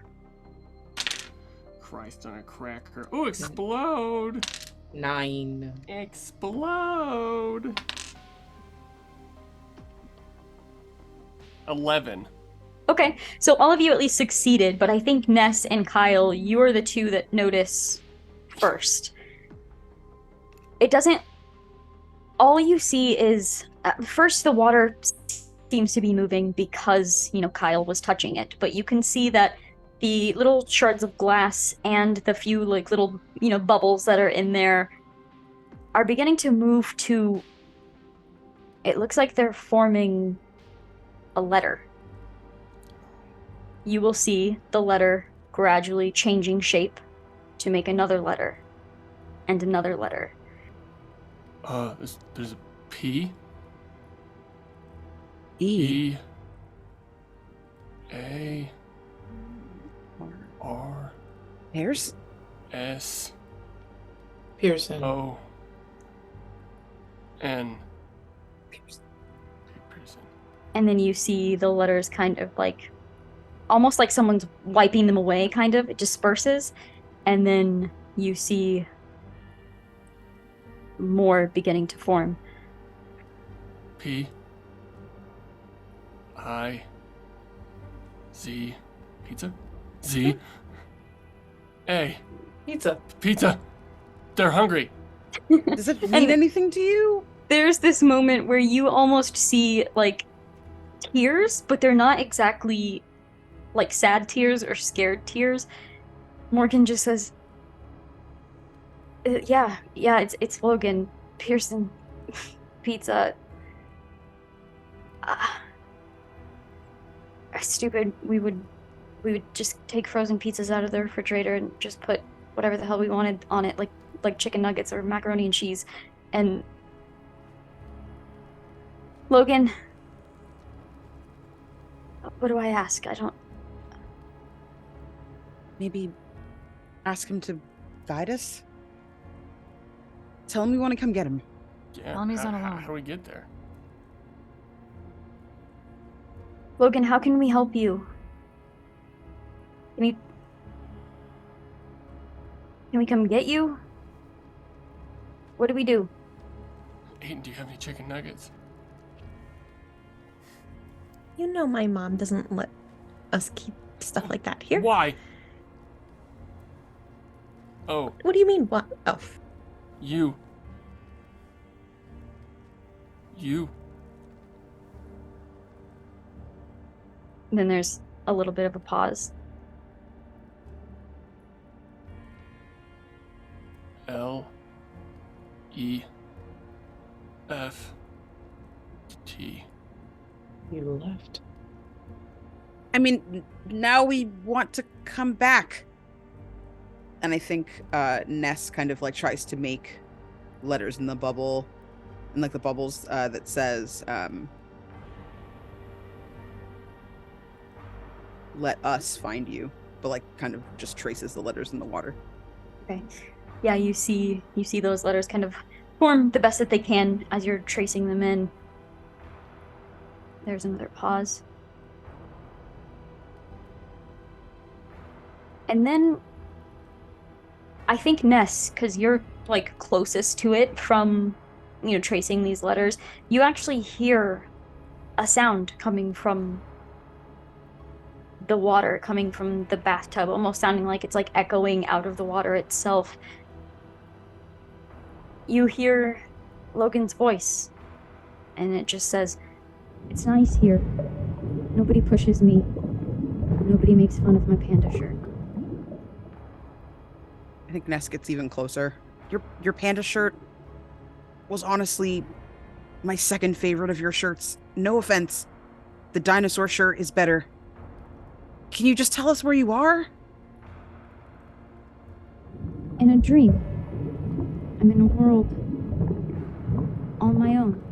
Christ on a cracker. Oh, explode! 9. Explode! 11. Okay, so all of you at least succeeded, but I think Ness and Kyle, you are the two that notice first. It doesn't... All you see is... first, the water seems to be moving because, you know, Kyle was touching it, but you can see that the little shards of glass and the few, like, little, you know, bubbles that are in there are beginning to move to... It looks like they're forming a letter. You will see the letter gradually changing shape to make another letter and another letter. There's a P. E. E. A. R. Hairs? S. Pearson. O. N. Pearson. And then you see the letters kind of like, almost like someone's wiping them away, kind of. It disperses. And then you see more beginning to form. P. I. Z. Pizza? Z. A. Pizza. Pizza! They're hungry! Does it mean And- anything to you? There's this moment where you almost see, like, tears, but they're not exactly, like, sad tears or scared tears. Morgan just says, yeah, it's Logan. Pearson. Pizza. Stupid. We would just take frozen pizzas out of the refrigerator and just put whatever the hell we wanted on it, like chicken nuggets or macaroni and cheese. And Logan, what do I ask? I don't... Maybe ask him to guide us? Tell him we want to come get him. Yeah. Tell him he's not alone. How do we get there? Logan, how can we help you? Can we come get you? What do we do? Aiden, do you have any chicken nuggets? You know my mom doesn't let us keep stuff like that here. Why? Oh, What do you mean? What? Oh, you. And then there's a little bit of a pause. L. E. F. T. You left. I mean, now we want to come back. And I think Ness kind of like tries to make letters in the bubble, and like the bubbles that says, let us find you, but like kind of just traces the letters in the water. Okay. Yeah, you see those letters kind of form the best that they can as you're tracing them in. There's another pause. And then I think Ness, because you're like closest to it from, you know, tracing these letters, you actually hear a sound coming from the water, coming from the bathtub, almost sounding like it's like echoing out of the water itself. You hear Logan's voice, and it just says, "It's nice here. Nobody pushes me. Nobody makes fun of my panda shirt." I think Ness gets even closer. Your panda shirt was honestly my second favorite of your shirts. No offense. The dinosaur shirt is better. Can you just tell us where you are? In a dream. I'm in a world on my own.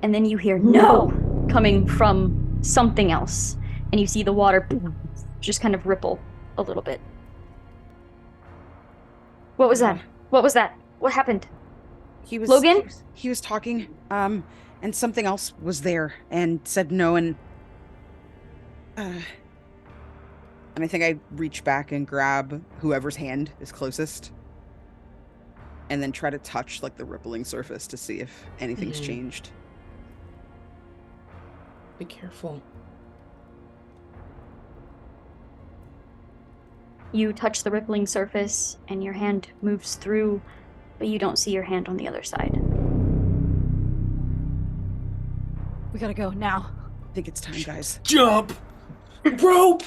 And then you hear no coming from something else. And you see the water just kind of ripple a little bit. What was that? What was that? What happened? He was Logan? He was talking, and something else was there and said no, and I think I reach back and grab whoever's hand is closest, and then try to touch like the rippling surface to see if anything's changed. Be careful. You touch the rippling surface and your hand moves through, but you don't see your hand on the other side. We gotta go now. I think it's time, guys. Jump! Rope!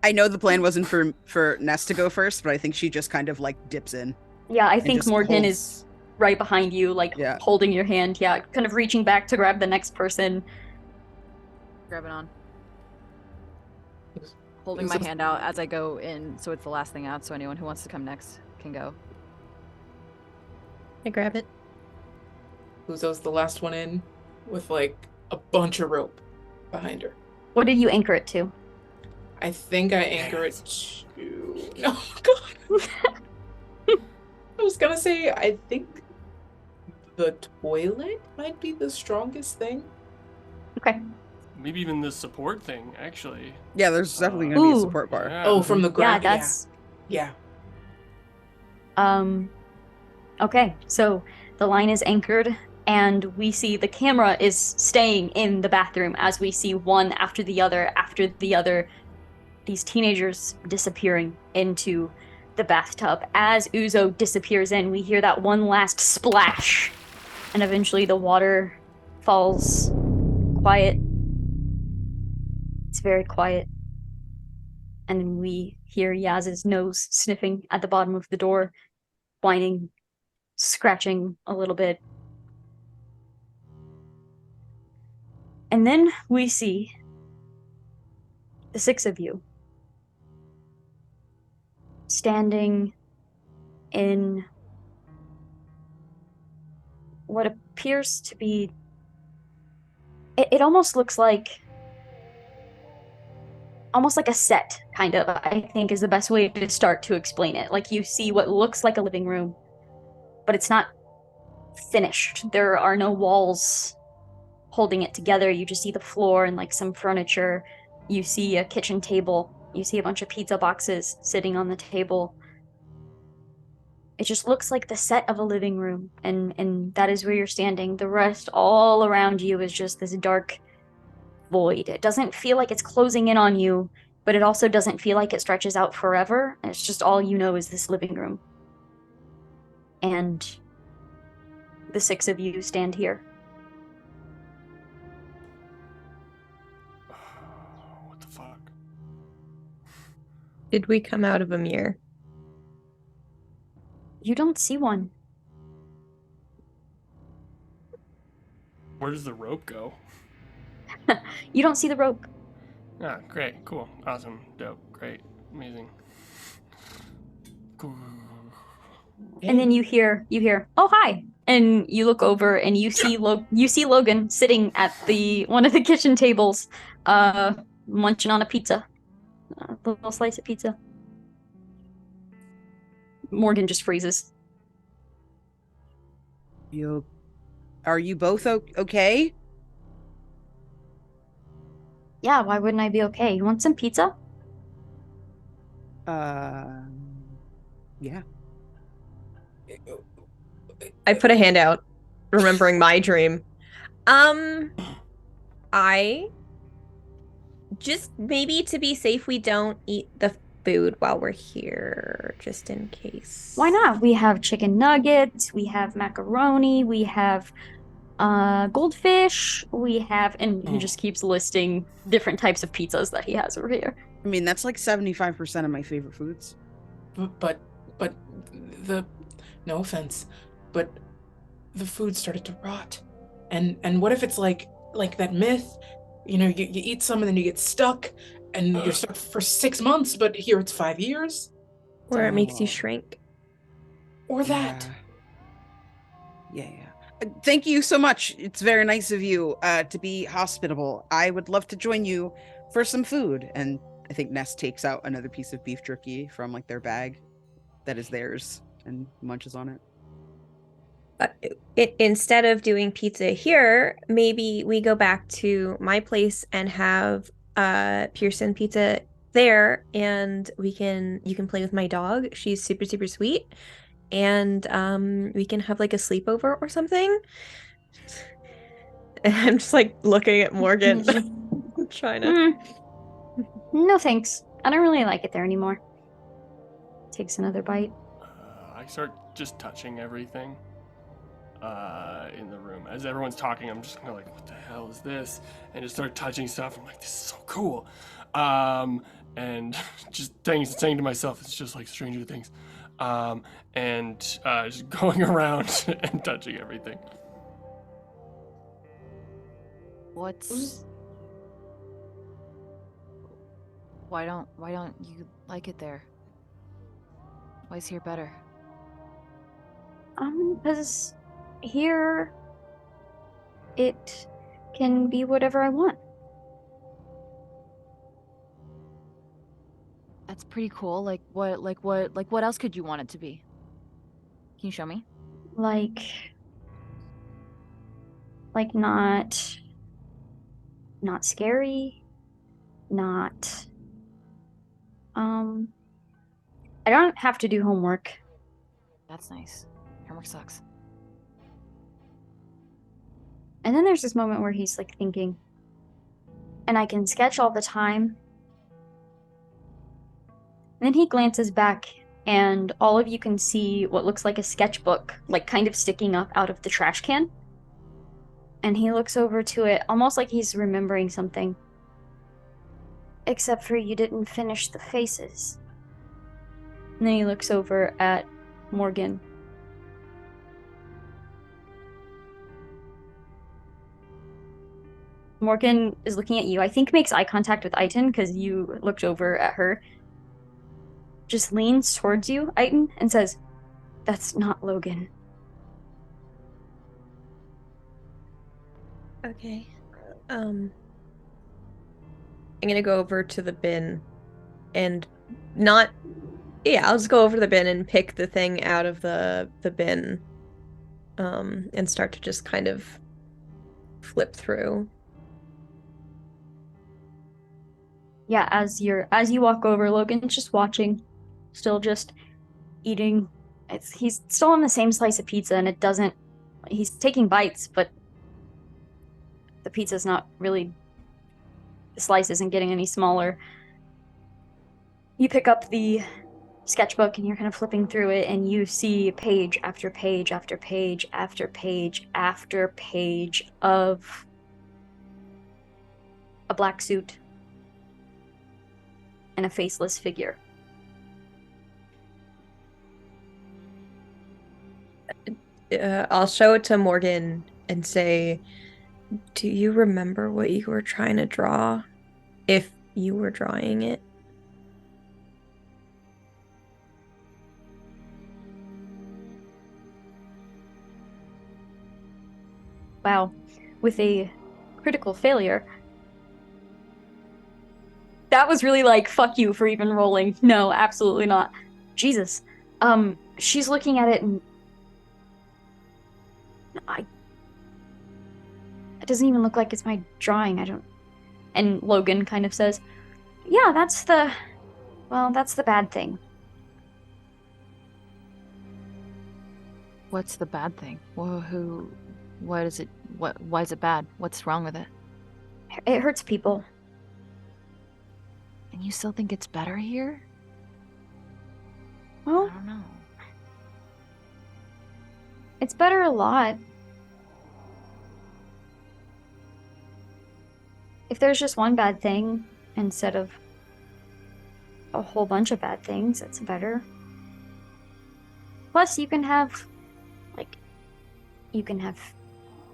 I know the plan wasn't for Ness to go first, but I think she just kind of like dips in. Yeah, I and think just Morgan holds- is right behind you, like Yeah. holding your hand. Yeah, kind of reaching back to grab the next person. Grab it on. Holding my hand out as I go in, so it's the last thing out, so anyone who wants to come next can go. I grab it. Uzo's the last one in with like a bunch of rope behind her. What did you anchor it to? I think I anchor it to. Oh god. I was gonna say I think the toilet might be the strongest thing. Okay. Maybe even the support thing, actually. Yeah, there's definitely gonna be a Ooh. support bar. Yeah. Oh, from the Yeah, ground. that's Yeah. okay. So the line is anchored and we see the camera is staying in the bathroom as we see one after the other, these teenagers disappearing into the bathtub. As Uzo disappears in, we hear that one last splash, and eventually the water falls quiet. It's very quiet. And then we hear Yaz's nose sniffing at the bottom of the door, whining, scratching a little bit. And then we see the six of you standing in what appears to be... It almost looks like... almost like a set, kind of, I think is the best way to start to explain it. Like, you see what looks like a living room, but it's not finished. There are no walls holding it together. You just see the floor and like some furniture. You see a kitchen table. You see a bunch of pizza boxes sitting on the table. It just looks like the set of a living room, and that is where you're standing. The rest all around you is just this dark void. It doesn't feel like it's closing in on you, but it also doesn't feel like it stretches out forever. It's just all you know is this living room. And the six of you stand here. What the fuck? Did we come out of a mirror? You don't see one. Where does the rope go? You don't see the rope. Ah, great, cool, awesome, dope, great, amazing. Cool. And then you hear, oh, hi. And you look over and you see Logan sitting at one of the kitchen tables, munching on a pizza. A little slice of pizza. Morgan just freezes. Are you both okay? Yeah, why wouldn't I be okay? You want some pizza? Yeah. I put a hand out, remembering my dream. I just maybe to be safe, we don't eat the food while we're here, just in case. Why not? We have chicken nuggets, we have macaroni, we have goldfish, we have, and he just keeps listing different types of pizzas that he has over here. I mean, that's like 75% of my favorite foods. But the no offense, but the food started to rot And what if it's like that myth, you eat some and then you get stuck and you're stuck for 6 months, but here it's 5 years? Where it makes you Oh. shrink. Or that. Yeah. Thank you so much. It's very nice of you to be hospitable. I would love to join you for some food. And I think Ness takes out another piece of beef jerky from like their bag that is theirs and munches on it. Instead of doing pizza here, maybe we go back to my place and have Pearson pizza there, and you can play with my dog. She's super, super sweet. And we can have like a sleepover or something. And I'm just like looking at Morgan, trying to. No thanks. I don't really like it there anymore. Takes another bite. I start just touching everything in the room. As everyone's talking, I'm just kind of like, what the hell is this? And just start touching stuff. I'm like, this is so cool. And just saying to myself, it's just like Stranger Things. And just going around and touching everything. Why don't you like it there? Why is here better? Because here it can be whatever I want. That's pretty cool. Like what else could you want it to be? Can you show me? Like not scary, not I don't have to do homework. That's nice. Homework sucks. And then there's this moment where he's like thinking, and I can sketch all the time. And then he glances back, and all of you can see what looks like a sketchbook, like kind of sticking up out of the trash can. And he looks over to it, almost like he's remembering something. Except for you didn't finish the faces. And then he looks over at Morgan. Morgan is looking at you. I think makes eye contact with Aiton because you looked over at her. Just leans towards you, Aiton, and says, "That's not Logan." Okay. I'm gonna go over to the bin and I'll just go over to the bin and pick the thing out of the bin. And start to just kind of flip through. Yeah, as you walk over, Logan's just watching, still just eating. He's still on the same slice of pizza, and he's taking bites, but the pizza's not really, the slice isn't getting any smaller. You pick up the sketchbook and you're kind of flipping through it, and you see page after page after page after page after page of a black suit and a faceless figure. I'll show it to Morgan and say, "Do you remember what you were trying to draw? If you were drawing it?" Wow. With a critical failure. That was really like, fuck you for even rolling. No, absolutely not. Jesus. She's looking at it and it doesn't even look like it's my drawing. And Logan kind of says, "Yeah, that's the bad thing." What's the bad thing? Why is it bad? What's wrong with it? It hurts people. And you still think it's better here? Well, I don't know. it's better a lot. If there's just one bad thing instead of a whole bunch of bad things, it's better. Plus, you can have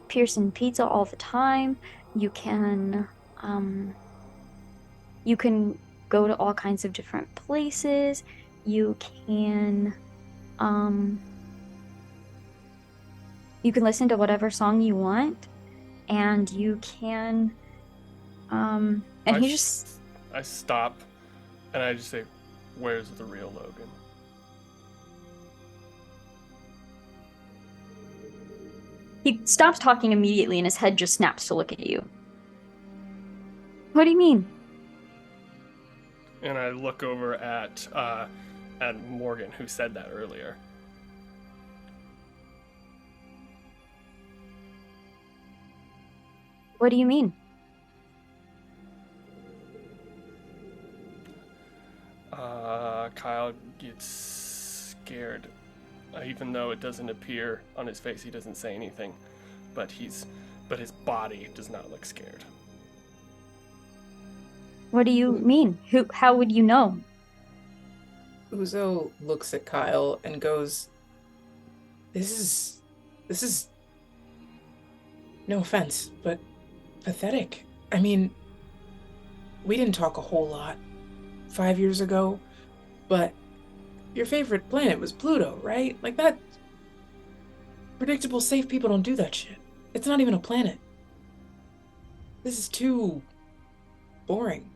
Pearson Pizza all the time. You can go to all kinds of different places. You can listen to whatever song you want, and you can and he just I stop and I just say, "Where's the real Logan?" he stops talking immediately and his head just snaps to look at you. What do you mean? And I look over at Morgan, who said that earlier. What do you mean? Kyle gets scared, even though it doesn't appear on his face. He doesn't say anything, but his body does not look scared. What do you mean? How would you know? Uzo looks at Kyle and goes, This is no offense, but pathetic. I mean, we didn't talk a whole lot 5 years ago, but your favorite planet was Pluto, right? Like that. Predictable, safe people don't do that shit. It's not even a planet. This is too boring.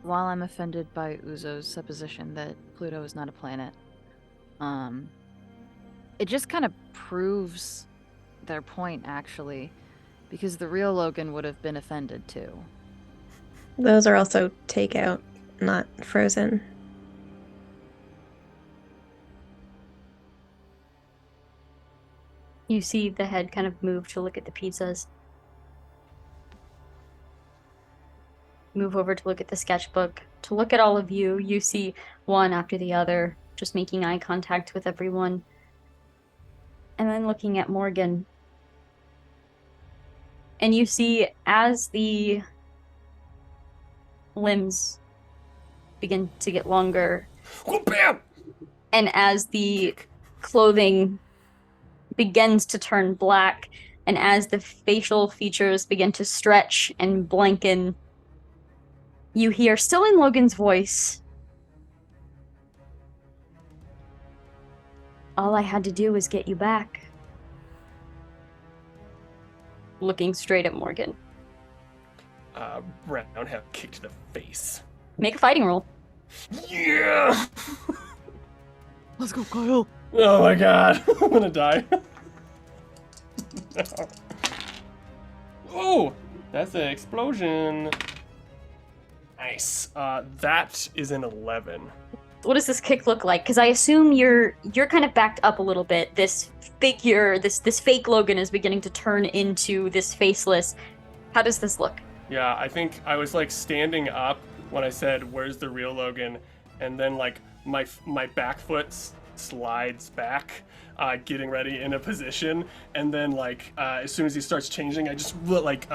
While I'm offended by Uzo's supposition that Pluto is not a planet, it just kind of proves their point, actually, because the real Logan would have been offended too. Those are also takeout, not frozen. You see the head kind of move to look at the pizzas. Move over to look at the sketchbook. To look at all of you, you see one after the other, just making eye contact with everyone. And then looking at Morgan. And you see as the limbs begin to get longer, Bam! and as the clothing begins to turn black, and as the facial features begin to stretch and blanken, you hear, still in Logan's voice, "All I had to do was get you back." Looking straight at Morgan. Roundhouse kick to the face. Make a fighting roll. Yeah! Let's go, Kyle. Oh my god, I'm gonna die. Oh, that's an explosion. Nice. That is an 11. What does this kick look like? Because I assume you're kind of backed up a little bit. This figure, this fake Logan is beginning to turn into this faceless. How does this look? Yeah, I think I was like standing up when I said, "Where's the real Logan?" And then like my back foot slides back, getting ready in a position, and then like as soon as he starts changing, I just like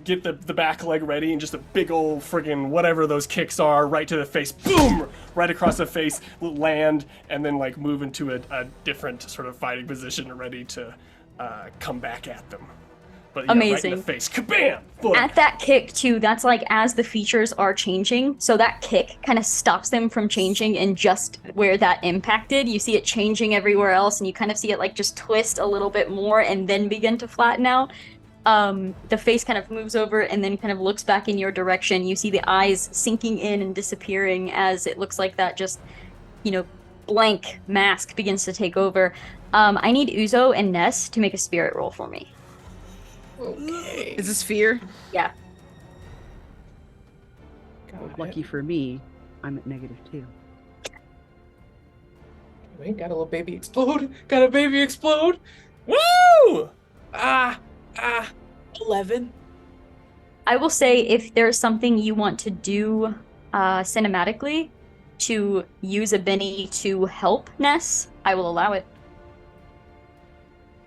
get the back leg ready and just a big old friggin' whatever those kicks are right to the face, boom, right across the face, land, and then like move into a different sort of fighting position, ready to come back at them. But yeah, Amazing. right in the face, kabam! Boom. At that kick too, that's like as the features are changing, so that kick kind of stops them from changing, and just where that impacted, you see it changing everywhere else, and you kind of see it like just twist a little bit more and then begin to flatten out. The face kind of moves over and then kind of looks back in your direction. You see the eyes sinking in and disappearing as it looks like that just, blank mask begins to take over. I need Uzo and Ness to make a spirit roll for me. Okay. Is this fear? Yeah. Lucky for me, I'm at -2. Wait, got a little baby explode. Got a baby explode. Woo! 11. I will say if there's something you want to do cinematically to use a Benny to help Ness, I will allow it.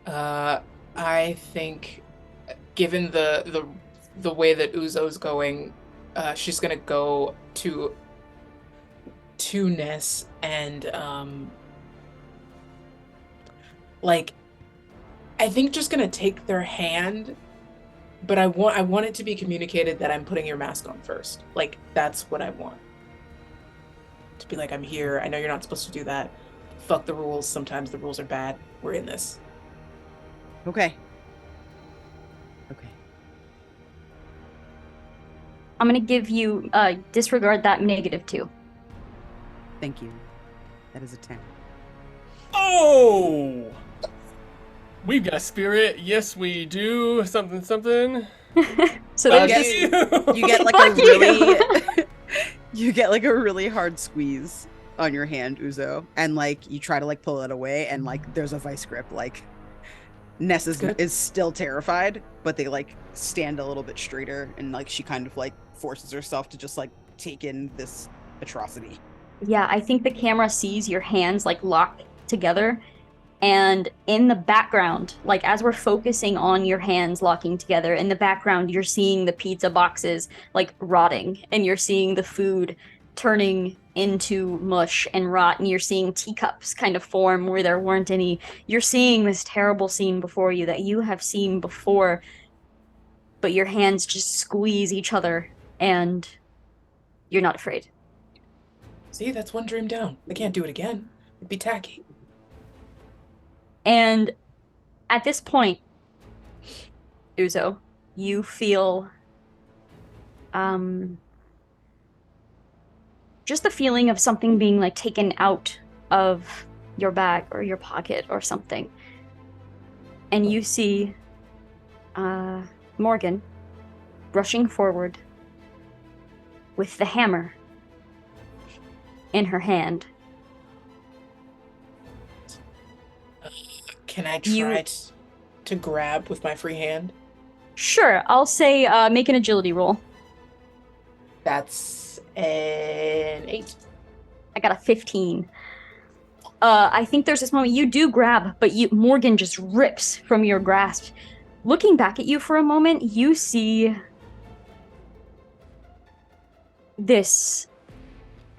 I think, given the way that Uzo's going, she's gonna go to Ness and like, I think just gonna take their hand, but I want it to be communicated that I'm putting your mask on first. Like, that's what I want. To be like, I'm here. I know you're not supposed to do that. Fuck the rules. Sometimes the rules are bad. We're in this. Okay. Okay. I'm gonna give you disregard that -2. Thank you. That is a 10. Oh! We've got spirit. Yes, we do. Something, something. So Fuck there's you. this. You get like Fuck a you! really you get like a really hard squeeze on your hand, Uzo, and like you try to like pull it away, and like there's a vice grip. Like Ness is still terrified, but they like stand a little bit straighter, and like she kind of like forces herself to just like take in this atrocity. Yeah, I think the camera sees your hands like locked together, and in the background, like as we're focusing on your hands locking together, in the background you're seeing the pizza boxes like rotting, and you're seeing the food turning into mush and rot, and you're seeing teacups kind of form where there weren't any. You're seeing this terrible scene before you that you have seen before, but your hands just squeeze each other, and you're not afraid. See, that's one dream down. I can't do it again. It'd be tacky. And at this point, Uzo, you feel just the feeling of something being like taken out of your bag or your pocket or something. And you see Morgan rushing forward with the hammer in her hand. Can I try to grab with my free hand? Sure, I'll say make an agility roll. That's an 8. I got a 15. I think there's this moment you do grab, but Morgan just rips from your grasp. Looking back at you for a moment, you see this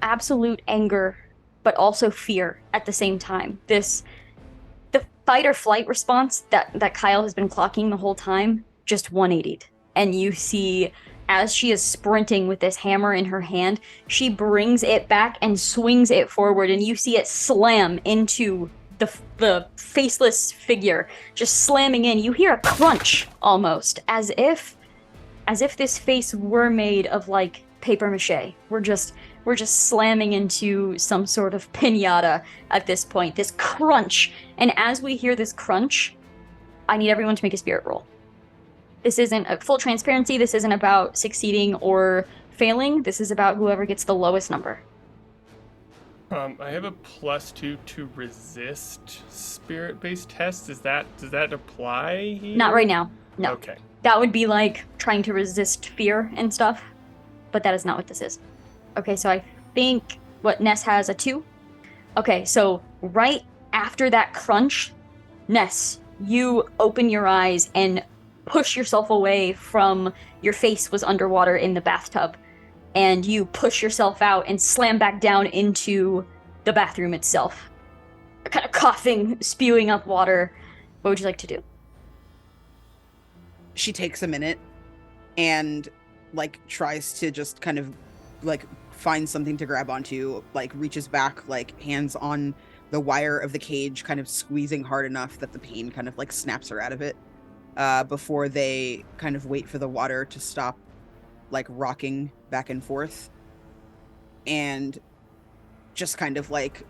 absolute anger, but also fear at the same time. The fight or flight response that Kyle has been clocking the whole time just 180'd. And you see, as she is sprinting with this hammer in her hand, she brings it back and swings it forward, and you see it slam into the faceless figure, just slamming in. You hear a crunch almost, as if this face were made of like paper mache. We're just slamming into some sort of piñata at this point. This crunch, and as we hear this crunch, I need everyone to make a spirit roll. This isn't a full transparency. This isn't about succeeding or failing. This is about whoever gets the lowest number. I have a +2 to resist spirit-based tests. Does that apply here? Not right now. No. Okay. That would be like trying to resist fear and stuff, but that is not what this is. Okay, so I think Ness has a 2. Okay, so right after that crunch, Ness, you open your eyes and push yourself away from your face was underwater in the bathtub, and you push yourself out and slam back down into the bathroom itself, kind of coughing, spewing up water. What would you like to do? She takes a minute and like tries to just kind of like find something to grab onto, like reaches back, like hands on the wire of the cage, kind of squeezing hard enough that the pain kind of like snaps her out of it, before they kind of wait for the water to stop like rocking back and forth, and just kind of like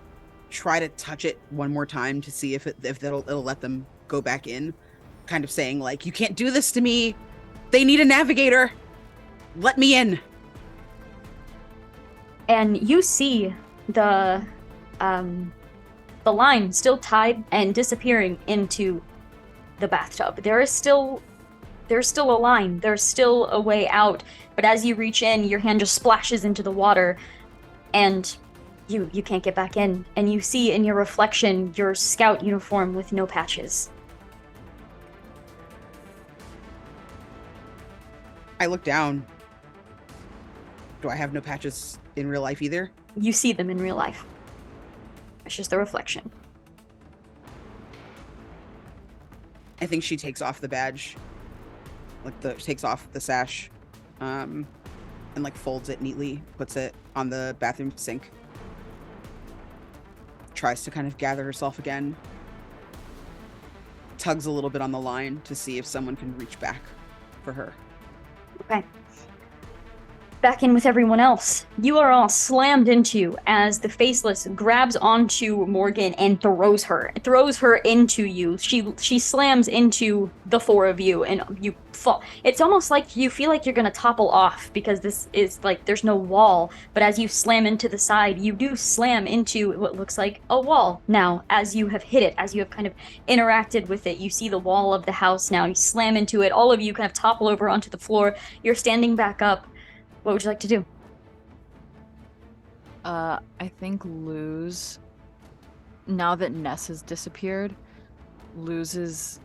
try to touch it one more time to see if it'll let them go back in, kind of saying like, you can't do this to me, they need a navigator, let me in. And you see the line still tied and disappearing into the bathtub. There's still a line. There's still a way out. But as you reach in, your hand just splashes into the water, and you can't get back in. And you see in your reflection your scout uniform with no patches. I look down. Do I have no patches in real life either? You see them in real life. It's just the reflection. I think she takes off the badge, takes off the sash, and like folds it neatly, puts it on the bathroom sink. Tries to kind of gather herself again. Tugs a little bit on the line to see if someone can reach back for her. Okay. Back in with everyone else. You are all slammed into as the Faceless grabs onto Morgan and throws her. Throws her into you. She slams into the four of you and you fall. It's almost like you feel like you're gonna topple off because this is like there's no wall, but as you slam into the side, you do slam into what looks like a wall. Now, as you have hit it, as you have kind of interacted with it, you see the wall of the house now. You slam into it. All of you kind of topple over onto the floor. You're standing back up. What would you like to do? I think Luz, now that Ness has disappeared, Luz is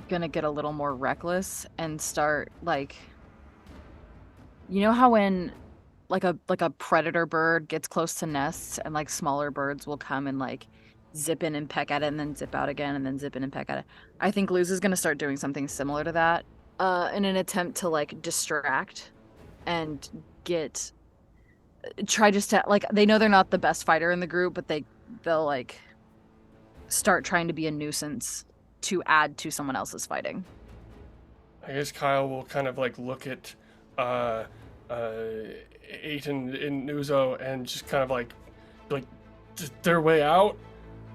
gonna get a little more reckless and start like, you know how when like a predator bird gets close to nests and like smaller birds will come and like zip in and peck at it and then zip out again and then zip in and peck at it. I think Luz is gonna start doing something similar to that in an attempt to like distract and try just to like, they know they're not the best fighter in the group, but they'll like start trying to be a nuisance to add to someone else's fighting. I guess Kyle will kind of like look at Eight and Nuzo and just kind of like their way out.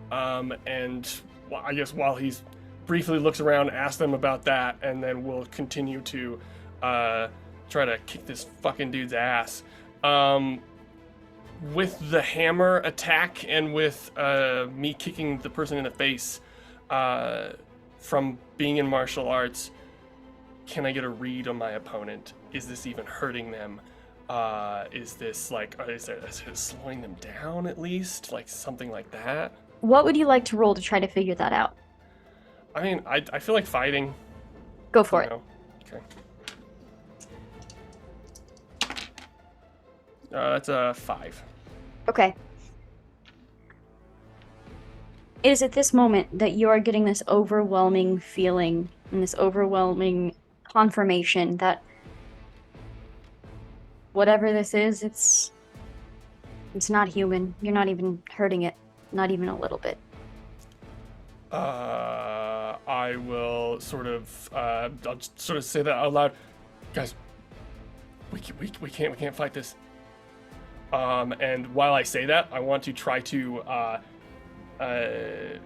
And I guess while he's briefly looks around, ask them about that, and then we'll continue to try to kick this fucking dude's ass. With the hammer attack and with me kicking the person in the face from being in martial arts, can I get a read on my opponent? Is this even hurting them? Is this like, is it slowing them down at least? Like something like that? What would you like to roll to try to figure that out? I mean, I feel like fighting. Go for it. Okay. That's a 5. Okay. It is at this moment that you are getting this overwhelming feeling and this overwhelming confirmation that whatever this is, it's not human. You're not even hurting it. Not even a little bit. I will sort of, I'll just sort of say that out loud. Guys, we can't fight this. And while I say that, I want to try to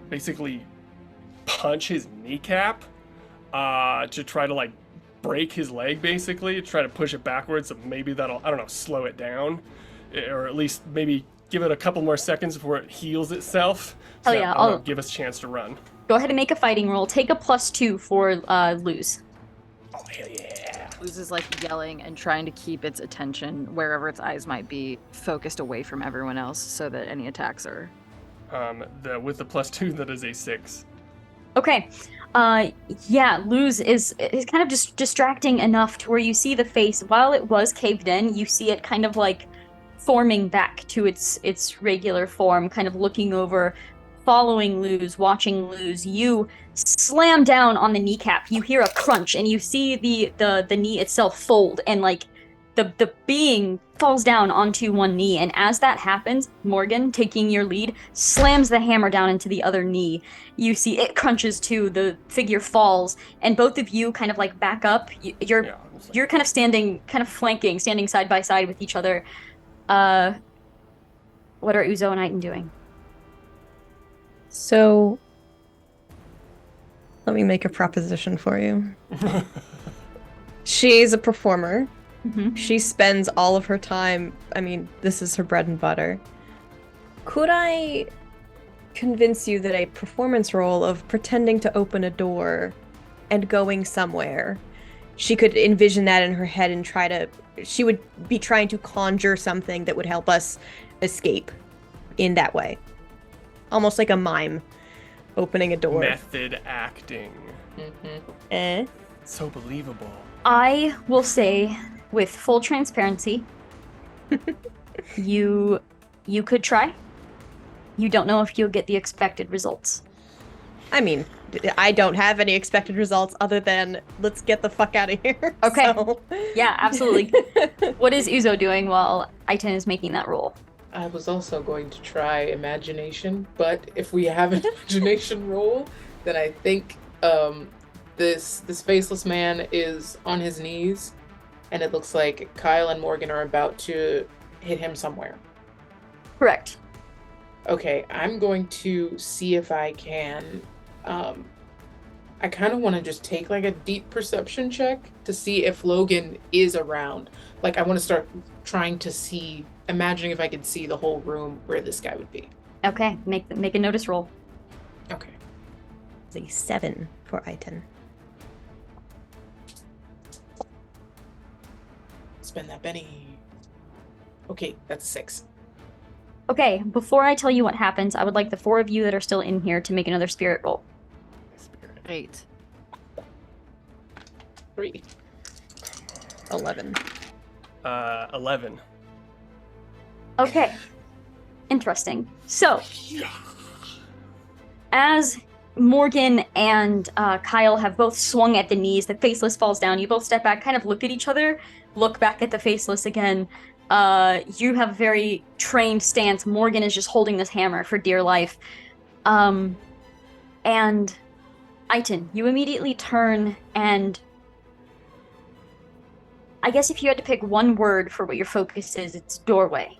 basically punch his kneecap to try to like break his leg, basically try to push it backwards. So maybe that'll, I don't know, slow it down, or at least maybe give it a couple more seconds before it heals itself. Hell yeah, I'll give us a chance to run. Go ahead and make a fighting roll. Take a +2 for Luz. Oh hell yeah! Luz is like yelling and trying to keep its attention wherever its eyes might be focused away from everyone else, so that any attacks are. With the +2, that is a 6. Okay. Yeah, Luz is kind of just distracting enough to where you see the face. While it was caved in, you see it kind of like forming back to its regular form, kind of looking over, following Luz, watching Luz. You slam down on the kneecap. You hear a crunch, and you see the knee itself fold, and like the being falls down onto one knee. And as that happens, Morgan, taking your lead, slams the hammer down into the other knee. You see it crunches too. The figure falls, and both of you kind of like back up. You're kind of standing, kind of flanking, standing side by side with each other. What are Uzo and Iton doing? So, let me make a proposition for you. She's a performer. Mm-hmm. She spends all of her time, I mean, this is her bread and butter. Could I convince you that a performance role of pretending to open a door and going somewhere, she could envision that in her head and she would be trying to conjure something that would help us escape in that way. Almost like a mime opening a door. Method acting. Eh? So believable. I will say, with full transparency, you could try. You don't know if you'll get the expected results. I mean, I don't have any expected results other than let's get the fuck out of here. Okay. So- Yeah, absolutely. What is Uzo doing while Aiton is making that roll? I was also going to try imagination, but if we have an imagination roll, then I think this faceless man is on his knees, and it looks like Kyle and Morgan are about to hit him somewhere. Correct. Okay, I'm going to see if I can. I kind of want to just take like a deep perception check to see if Logan is around. Like, I want to start trying to see, imagining if I could see the whole room where this guy would be. Okay, make a notice roll. Okay. It's a 7 for Aiton. Spend that Benny. Okay, that's 6. Okay, before I tell you what happens, I would like the 4 of you that are still in here to make another spirit roll. Spirit. 8. 3. 11. 11. Okay. Interesting. So, as Morgan and Kyle have both swung at the knees, the faceless falls down. You both step back, kind of look at each other, look back at the faceless again. You have a very trained stance. Morgan is just holding this hammer for dear life. And Aiton, you immediately turn and I guess if you had to pick one word for what your focus is, it's doorway.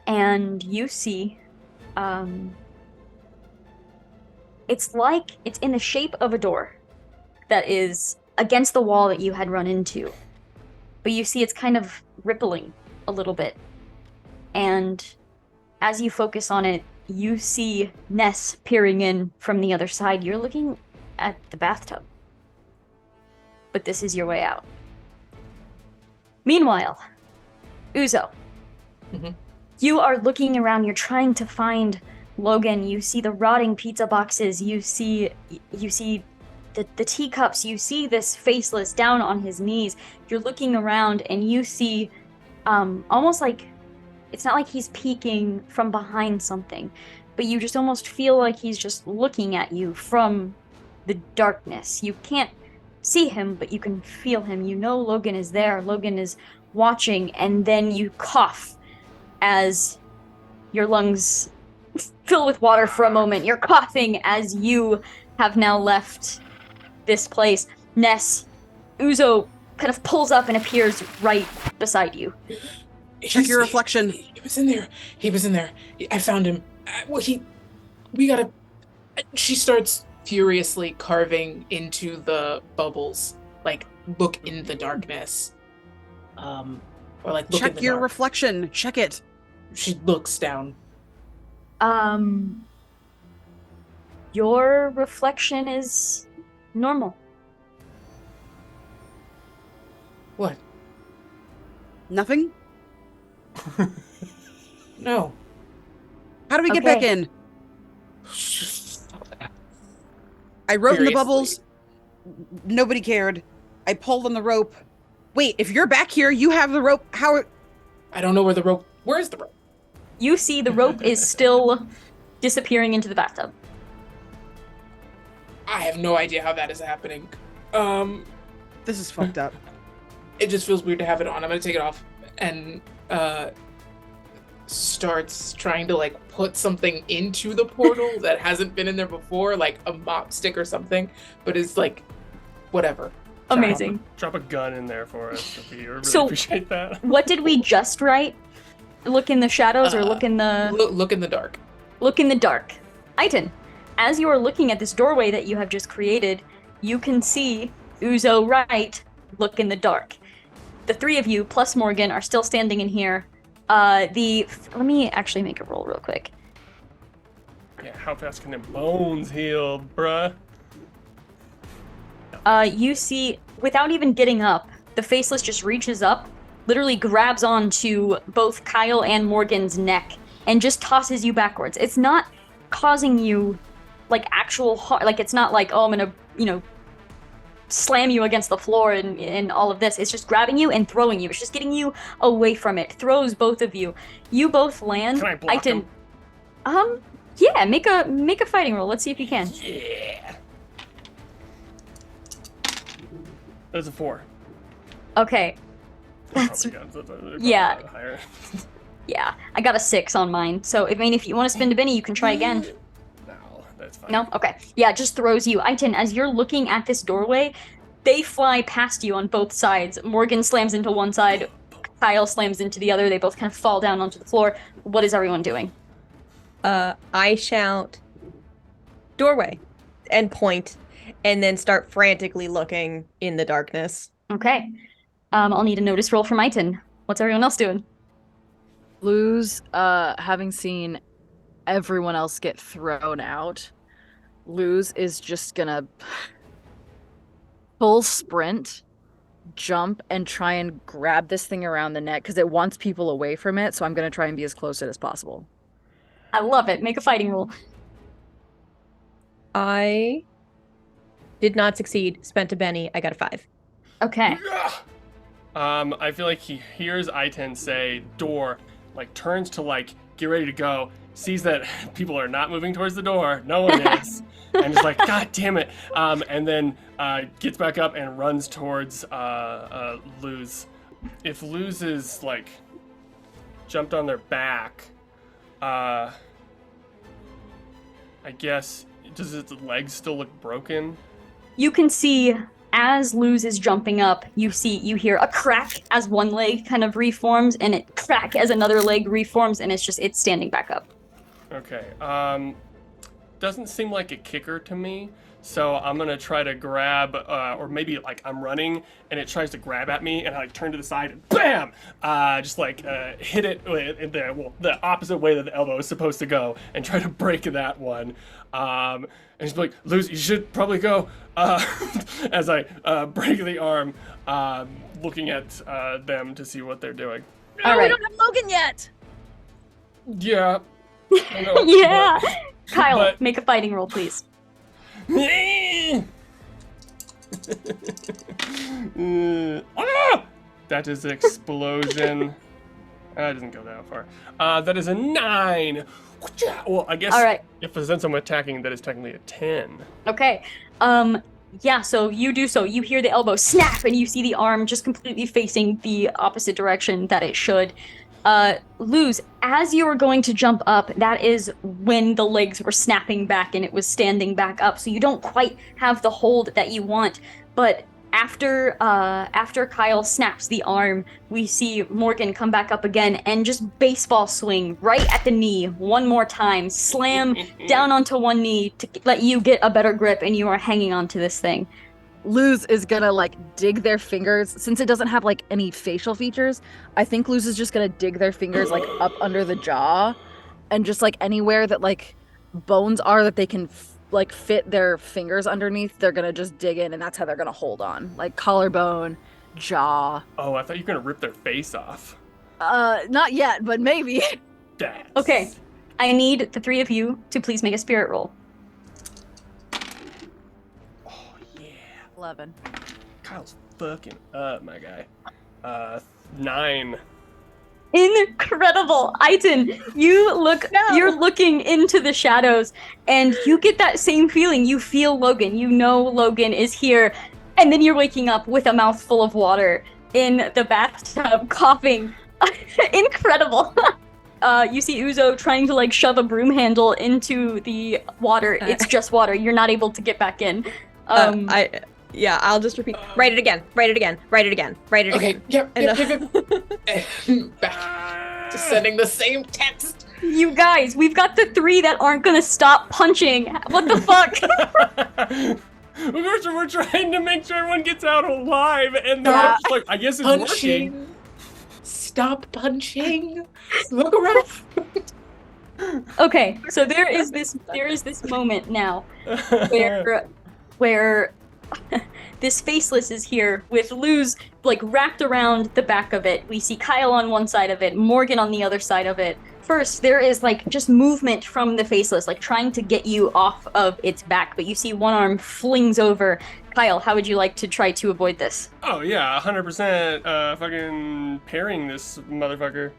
And you see, it's like it's in the shape of a door that is against the wall that you had run into. But you see it's kind of rippling a little bit. And as you focus on it, you see Ness peering in from the other side. You're looking at the bathtub. But this is your way out. Meanwhile, Uzo, you are looking around. You're trying to find Logan. You see the rotting pizza boxes. You see the teacups. You see this faceless down on his knees. You're looking around and you see almost like, it's not like he's peeking from behind something, but you just almost feel like he's just looking at you from the darkness. You can't see him, but you can feel him. You know Logan is there. Logan is watching, and then you cough as your lungs fill with water for a moment. You're coughing as you have now left this place. Ness, Uzo kind of pulls up and appears right beside you. Check your reflection. He was in there. He was in there. I found him. She starts furiously carving into the bubbles. Like, look in the darkness. Or like, look in Check the your dark. reflection. Check it. She looks down. Your reflection is normal. What? Nothing? No. How do we get back Okay. in? I wrote in the Furiously. bubbles. Nobody cared. I pulled on the rope. Wait, if you're back here, you have the rope. How? I don't know where the rope. Where's the rope? You see the rope is still disappearing into the bathtub. I have no idea how that is happening. This is fucked up. It just feels weird to have it on. I'm gonna take it off and starts trying to like put something into the portal that hasn't been in there before, like a mop stick or something, but it's like whatever. Amazing. Drop a gun in there for us, Sophie. I really So- appreciate that. What did we just write? Look in the shadows or look in the... Look in the dark. Look in the dark. Aiton, as you are looking at this doorway that you have just created, you can see Uzo right, look in the dark. The 3 of you, plus Morgan, are still standing in here. Let me actually make a roll real quick. Yeah, how fast can them bones heal, bruh? You see, without even getting up, the faceless just reaches up, literally grabs onto both Kyle and Morgan's neck, and just tosses you backwards. It's not causing you, like, actual harm. Like, it's not like, oh, I'm gonna, slam you against the floor and all of this. It's just grabbing you and throwing you. It's just getting you away from it. Throws both of you. You both land. Can I block him? Yeah, make a fighting roll. Let's see if you can. Yeah. That's a 4. Okay. That's yeah. Higher. Yeah. I got a 6 on mine. So if you want to spin to Benny, you can try again. No, that's fine. No? Okay. Yeah, it just throws you. Aiton, as you're looking at this doorway, they fly past you on both sides. Morgan slams into one side, Kyle slams into the other. They both kind of fall down onto the floor. What is everyone doing? I shout, doorway, and point, and then start frantically looking in the darkness. Okay. I'll need a notice roll from Aiton. What's everyone else doing? Luz, having seen everyone else get thrown out, Luz is just gonna full sprint, jump, and try and grab this thing around the neck because it wants people away from it. So I'm gonna try and be as close to it as possible. I love it. Make a fighting roll. I did not succeed. Spent a Benny. I got a 5. Okay. I feel like he hears Aiton say door, like turns to like get ready to go, sees that people are not moving towards the door, no one is, and is like, God damn it, and then gets back up and runs towards Luz. If Luz is like jumped on their back, I guess, does its legs still look broken? You can see as Luz is jumping up, you hear a crack as one leg kind of reforms, and it crack as another leg reforms, and it's standing back up. Okay. Doesn't seem like a kicker to me, so I'm gonna try to grab, or maybe like I'm running and it tries to grab at me, and I like turn to the side and BAM! Just like hit it in the opposite way that the elbow is supposed to go, and try to break that one. And just be like, Luz, you should probably go. As I break the arm, looking at them to see what they're doing. All right. We don't have Logan yet. Yeah. I know, Yeah. Kyle, but- make a fighting roll, please. That is explosion. That doesn't go that far. That is a 9. Well, I guess All right. since I'm attacking, that is technically a 10. Okay. Yeah, so you do so. You hear the elbow snap, and you see the arm just completely facing the opposite direction that it should. Luz, as you were going to jump up, that is when the legs were snapping back and it was standing back up, so you don't quite have the hold that you want. But after Kyle snaps the arm, we see Morgan come back up again and just baseball swing right at the knee one more time, slam down onto one knee to let you get a better grip, and you are hanging onto this thing. Luz is gonna like dig their fingers, since it doesn't have like any facial features. I think Luz is just gonna dig their fingers like up under the jaw, and just like anywhere that like bones are that they can like fit their fingers underneath, they're gonna just dig in, and that's how they're gonna hold on, like collarbone, jaw. Oh, I thought you were gonna rip their face off. Not yet, but maybe. That's... Okay, I need the three of you to please make a spirit roll. Oh yeah. 11. Kyle's fucking up, my guy. 9. Incredible. Aiton, you're looking into the shadows, and you get that same feeling. You feel Logan. You know Logan is here. And then you're waking up with a mouthful of water in the bathtub, coughing. Incredible. You see Uzo trying to like shove a broom handle into the water. It's just water. You're not able to get back in. I'll just repeat. Write it again. Write it again. Write it again. Write it again. Back to sending the same text. You guys, we've got the 3 that aren't gonna stop punching. What the fuck? We're trying to make sure everyone gets out alive, and they're Yeah. just like, I guess it's Punching. working. Stop punching. Look around. Okay, so there is this moment now where this faceless is here with Luz like wrapped around the back of it. We see Kyle on one side of it, Morgan on the other side of it. First, there is like just movement from the faceless, like trying to get you off of its back, but you see one arm flings over. Kyle, how would you like to try to avoid this? Oh yeah, 100% fucking parrying this motherfucker.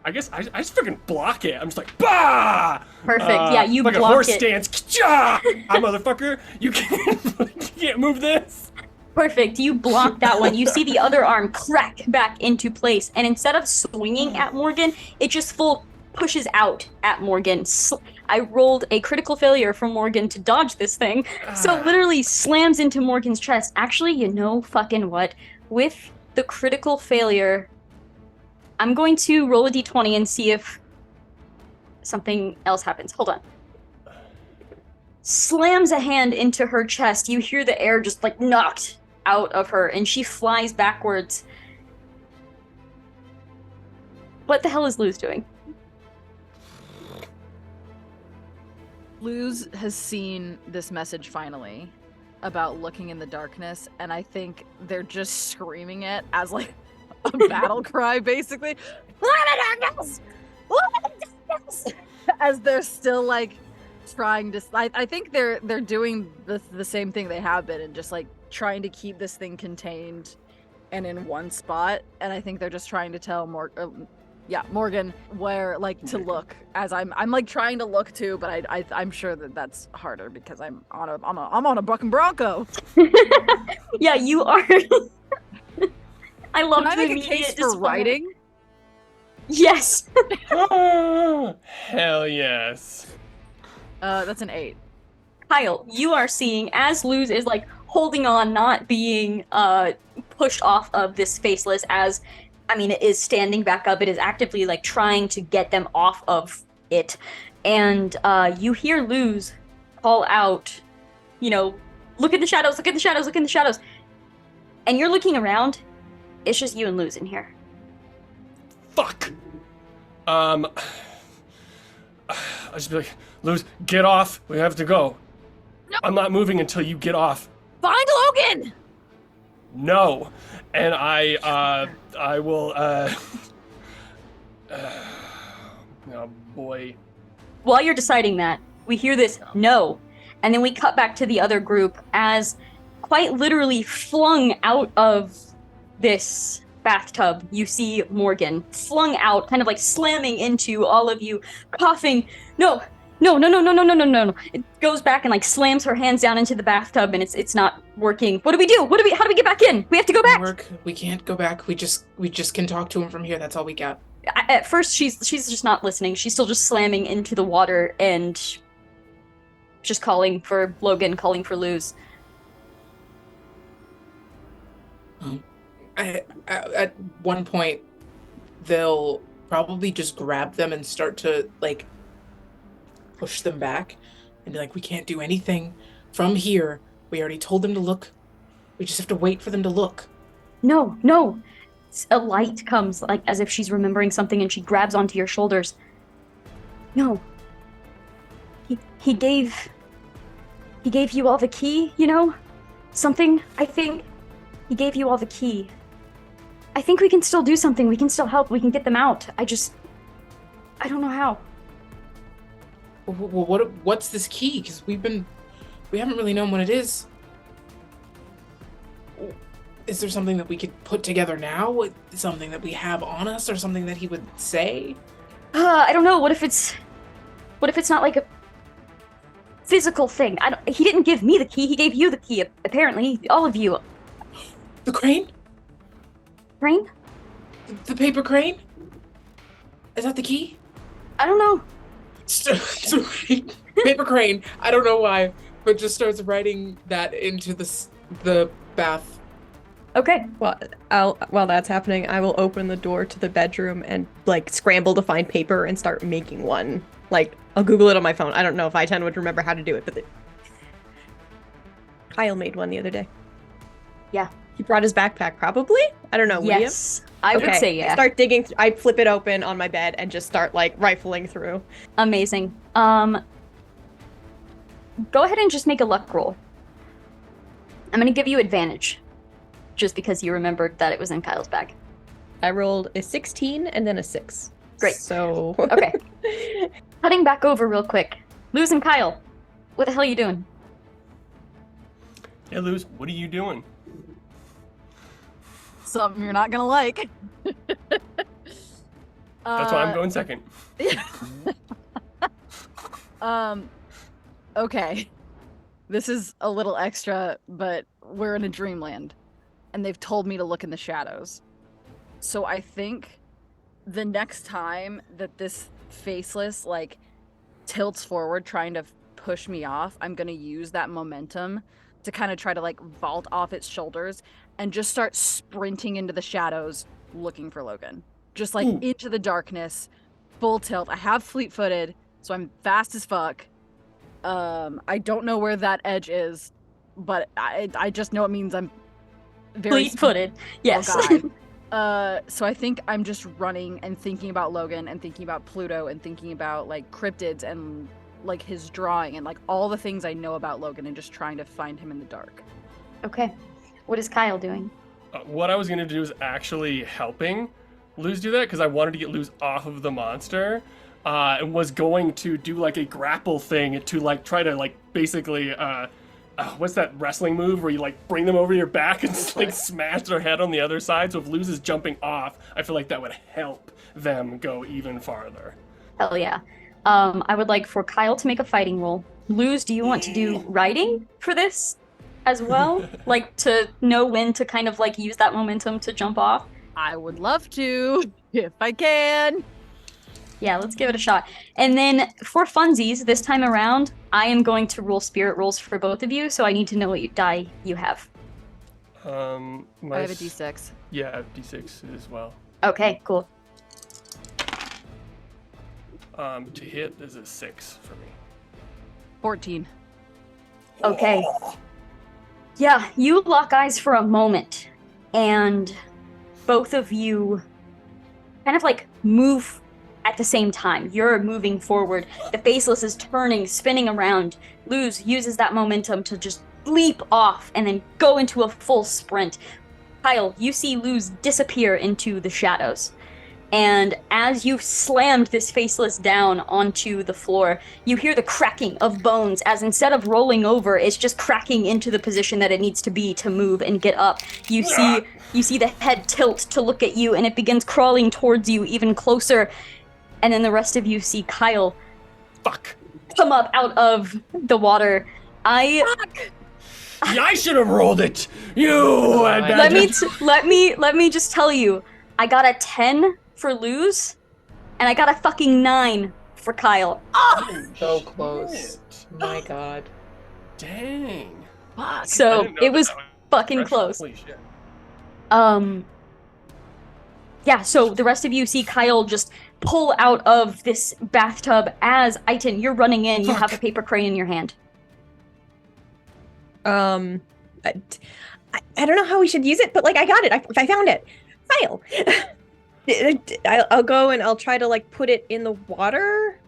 I guess I just fucking block it. I'm just like, bah! Perfect. Yeah, you like block a horse it. stance. Ka-cha! Motherfucker, you can't move this. Perfect. You block that one. You see the other arm crack back into place, and instead of swinging at Morgan, it just full pushes out at Morgan. I rolled a critical failure for Morgan to dodge this thing, so it literally slams into Morgan's chest. Actually, you know fucking what? With the critical failure, I'm going to roll a d20 and see if something else happens. Hold on. Slams a hand into her chest. You hear the air just like knocked out of her, and she flies backwards. What the hell is Luz doing? Luz has seen this message finally about looking in the darkness, and I think they're just screaming it as like a battle cry, basically. Look at the darkness! Look at the darkness! As they're still like trying to. I think they're doing the same thing they have been, and just like trying to keep this thing contained and in one spot. And I think they're just trying to tell Morgan where like to look. As I'm like trying to look too, but I'm sure that's harder because I'm on a bucking bronco. Yeah, you are. I love Can the I make a immediate case for display. writing? Yes. Hell yes. That's an 8. Kyle, you are seeing as Luz is like holding on, not being pushed off of this faceless, as I mean, it is standing back up. It is actively like trying to get them off of it. And you hear Luz call out, you know, look in the shadows, look in the shadows, look in the shadows. And you're looking around. It's just you and Luz in here. Fuck. I'll just be like, Luz, get off. We have to go. No. I'm not moving until you get off. Find Logan! No. And I will, oh boy. While you're deciding that, we hear this no, and then we cut back to the other group as quite literally flung out of this bathtub, you see Morgan flung out, kind of like slamming into all of you, coughing, no. It goes back and like slams her hands down into the bathtub, and it's not working. What do we do? How do we get back in? We have to go back. We can't go back. We just can talk to him from here. That's all we got. At first, she's just not listening. She's still just slamming into the water and just calling for Logan, calling for Luz. At one point, they'll probably just grab them and start to like push them back and be like, we can't do anything from here. We already told them to look. We just have to wait for them to look. No. A light comes, like as if she's remembering something, and she grabs onto your shoulders. No. He gave you all the key, you know? Something, I think. He gave you all the key. I think we can still do something. We can still help. We can get them out. I don't know how. Well, what's this key? Because we haven't really known what it is. Is there something that we could put together now? Something that we have on us, or something that he would say? I don't know. What if it's not like a physical thing? He didn't give me the key. He gave you the key. Apparently, all of you. The crane? Crane? The paper crane? Is that the key? I don't know. Paper crane. I don't know why, but just starts writing that into the bath. Okay. Well, while that's happening, I will open the door to the bedroom and like scramble to find paper and start making one. Like, I'll Google it on my phone. I don't know if I-10 would remember how to do it, but Kyle made one the other day. Yeah. He brought his backpack, probably? I don't know. Yes. I would say yeah. I start digging. I flip it open on my bed and just start like rifling through. Amazing. Go ahead and just make a luck roll. I'm gonna give you advantage, just because you remembered that it was in Kyle's bag. I rolled a 16 and then a 6. Great. So Okay. Cutting back over real quick. Luz and Kyle, what the hell are you doing? Hey, Luz, what are you doing? Something you're not gonna like. That's why I'm going second. Okay. This is a little extra, but we're in a dreamland, and they've told me to look in the shadows. So I think the next time that this faceless, like, tilts forward trying to push me off, I'm gonna use that momentum to kind of try to, like, vault off its shoulders and just start sprinting into the shadows looking for Logan. Just, like, into the darkness, full tilt. I have fleet-footed, so I'm fast as fuck. I don't know where that edge is, but I just know it means I'm very Fleet-footed. Yes. Oh, God. So I think I'm just running and thinking about Logan and thinking about Pluto and thinking about, like, cryptids and, like, his drawing and, like, all the things I know about Logan and just trying to find him in the dark. Okay. What is Kyle doing? What I was going to do is actually helping Luz do that because I wanted to get Luz off of the monster. And was going to do like a grapple thing to like try to like basically what's that wrestling move where you like bring them over your back and like smash their head on the other side. So if Luz is jumping off, I feel like that would help them go even farther. Hell yeah. I would like for Kyle to make a fighting roll. Luz, do you want to do riding for this as well? Like to know when to kind of like use that momentum to jump off? I would love to, if I can. Yeah, let's give it a shot. And then for funsies, this time around, I am going to roll spirit rolls for both of you, so I need to know what die you have. I have a D6. Yeah, I have D6 as well. Okay, cool. To hit is a 6 for me. 14. Okay. Yeah, you lock eyes for a moment, and both of you kind of like move at the same time. You're moving forward. The faceless is turning, spinning around. Luz uses that momentum to just leap off and then go into a full sprint. Kyle, you see Luz disappear into the shadows. And as you've slammed this faceless down onto the floor, you hear the cracking of bones as instead of rolling over, it's just cracking into the position that it needs to be to move and get up. You see the head tilt to look at you, and it begins crawling towards you even closer. And then the rest of you see Kyle come up out of the water. Yeah, I should have rolled it. Let me just tell you, I got a 10 for Luz, and I got a fucking 9 for Kyle. So close. My God. Dang. Fuck. So it was fucking close. Holy shit. Yeah, so the rest of you see Kyle just pull out of this bathtub as Aiton, you're running in, you have a paper crane in your hand. I don't know how we should use it, but like I got it. I found it. Kyle. I'll go and I'll try to like put it in the water,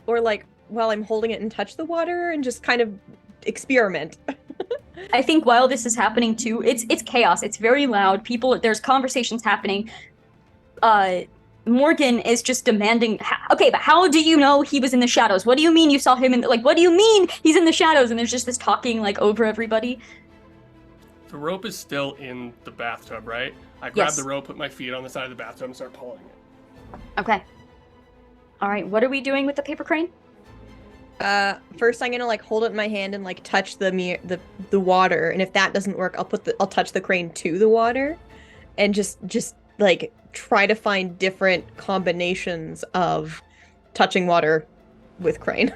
or like while I'm holding it and touch the water and just kind of experiment. I think while this is happening too, it's chaos. It's very loud. There's conversations happening. Morgan is just demanding, okay, but how do you know he was in the shadows? What do you mean you saw him what do you mean he's in the shadows? And there's just this talking like over everybody. The rope is still in the bathtub, right? I grab the rope, put my feet on the side of the bathtub, and start pulling it. Okay. All right, what are we doing with the paper crane? First I'm gonna like hold it in my hand and like touch the water, and if that doesn't work, I'll touch the crane to the water, and just like try to find different combinations of touching water with crane.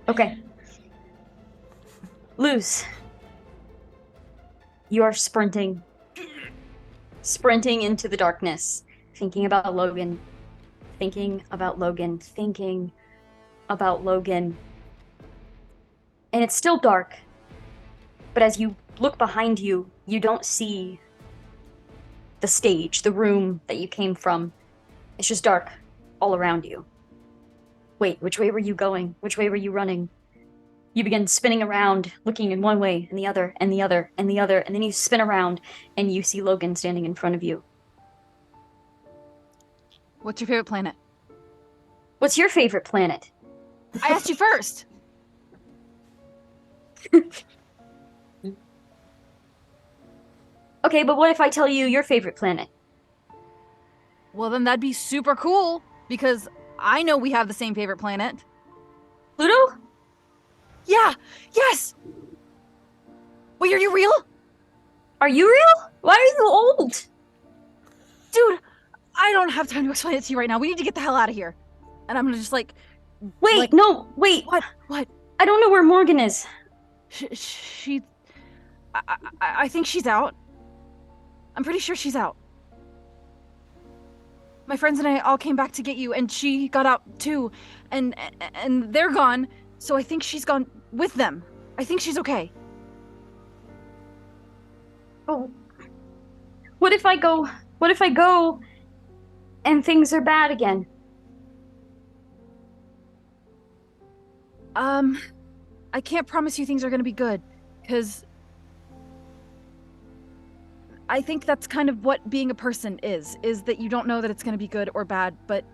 Okay. Luz, you are sprinting into the darkness, thinking about Logan, and it's still dark, but as you look behind you, you don't see the stage, the room that you came from. It's just dark all around you. Wait, which way were you going? Which way were you running? You begin spinning around, looking in one way and the other and the other and the other, and then you spin around and you see Logan standing in front of you. What's your favorite planet? What's your favorite planet? I asked you first. Okay, but what if I tell you your favorite planet? Well, then that'd be super cool. Because I know we have the same favorite planet. Pluto? Yeah! Yes! Wait, are you real? Are you real? Why are you old? Dude, I don't have time to explain it to you right now. We need to get the hell out of here. And I'm gonna just Wait, Like- no, wait. What? I don't know where Morgan is. She... I think she's out. I'm pretty sure she's out. My friends and I all came back to get you, and she got out too. And they're gone, so I think she's gone with them. I think she's okay. Oh. What if I go and things are bad again? I can't promise you things are gonna be good, because I think that's kind of what being a person is that you don't know that it's gonna be good or bad, but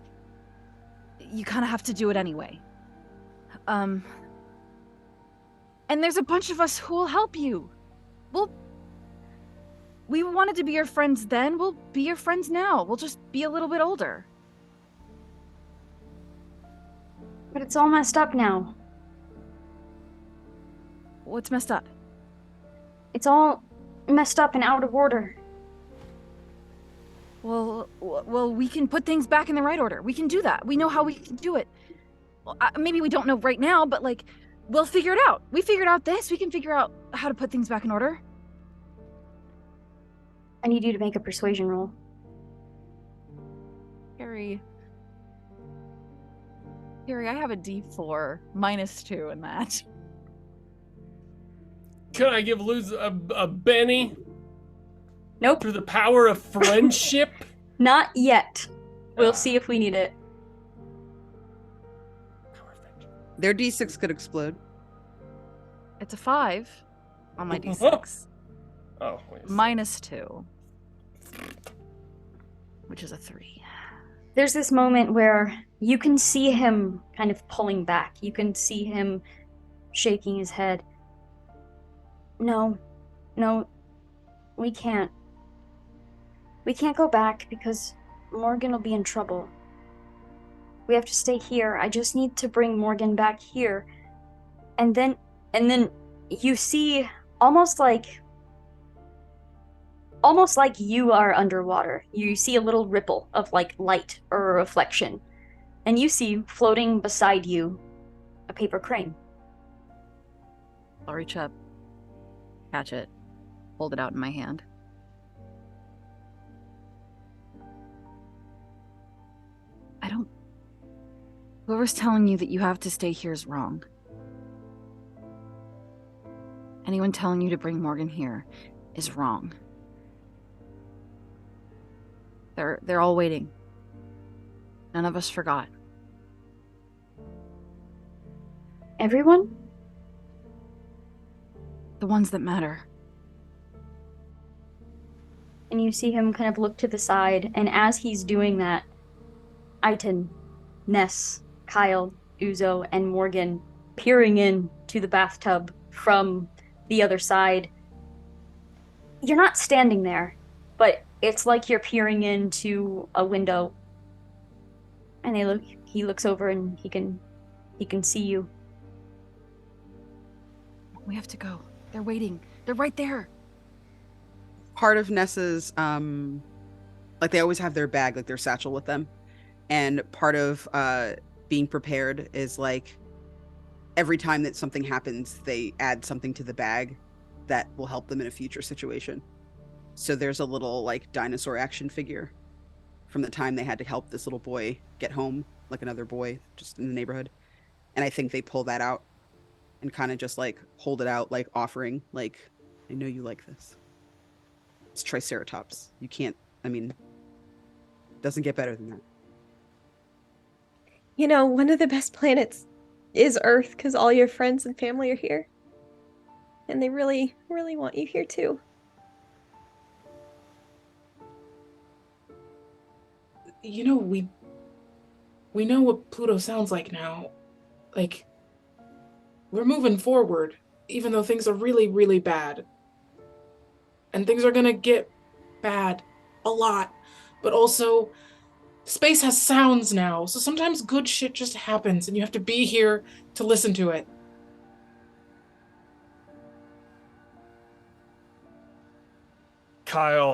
you kind of have to do it anyway. And there's a bunch of us who will help you. We wanted to be your friends then, we'll be your friends now. We'll just be a little bit older. But it's all messed up now. What's messed up? It's all messed up and out of order. Well, we can put things back in the right order. We can do that. We know how we can do it. Well, maybe we don't know right now, but like, we'll figure it out. We figured out this. We can figure out how to put things back in order. I need you to make a persuasion roll. Kerri, I have a D4 -2 in that. Can I give Luz a Benny Nope, through the power of friendship? not yet. We'll Ah. see if we need it. Their D6 could explode. It's a 5 on my D6. Oh, wait. -2, which is a 3. There's this moment where you can see him kind of pulling back. You can see him shaking his head. No, we can't. We can't go back because Morgan will be in trouble. We have to stay here. I just need to bring Morgan back here. And then you see almost like you are underwater. You see a little ripple of like light or a reflection. And you see floating beside you a paper crane. I'll reach up, catch it, hold it out in my hand. Whoever's telling you that you have to stay here is wrong. Anyone telling you to bring Morgan here is wrong. They're all waiting. None of us forgot. Everyone? The ones that matter. And you see him kind of look to the side, and as he's doing that, Aiton, Ness, Kyle, Uzo, and Morgan peering in to the bathtub from the other side. You're not standing there, but it's like you're peering into a window. And he looks over and he can see you. We have to go. They're waiting. They're right there. Part of Nessa's like they always have their bag, like their satchel with them. And part of being prepared is like every time that something happens, they add something to the bag that will help them in a future situation. So there's a little like dinosaur action figure from the time they had to help this little boy get home, like another boy just in the neighborhood. And I think they pull that out and kind of just like hold it out, like offering, like, I know you like this. It's Triceratops. You can't, I mean, it doesn't get better than that. You know, one of the best planets is Earth because all your friends and family are here. And they really, really want you here too. You know, we know what Pluto sounds like now. Like, we're moving forward, even though things are really, really bad. And things are gonna get bad a lot. But also, Space has sounds now, so sometimes good shit just happens, and you have to be here to listen to it. Kyle,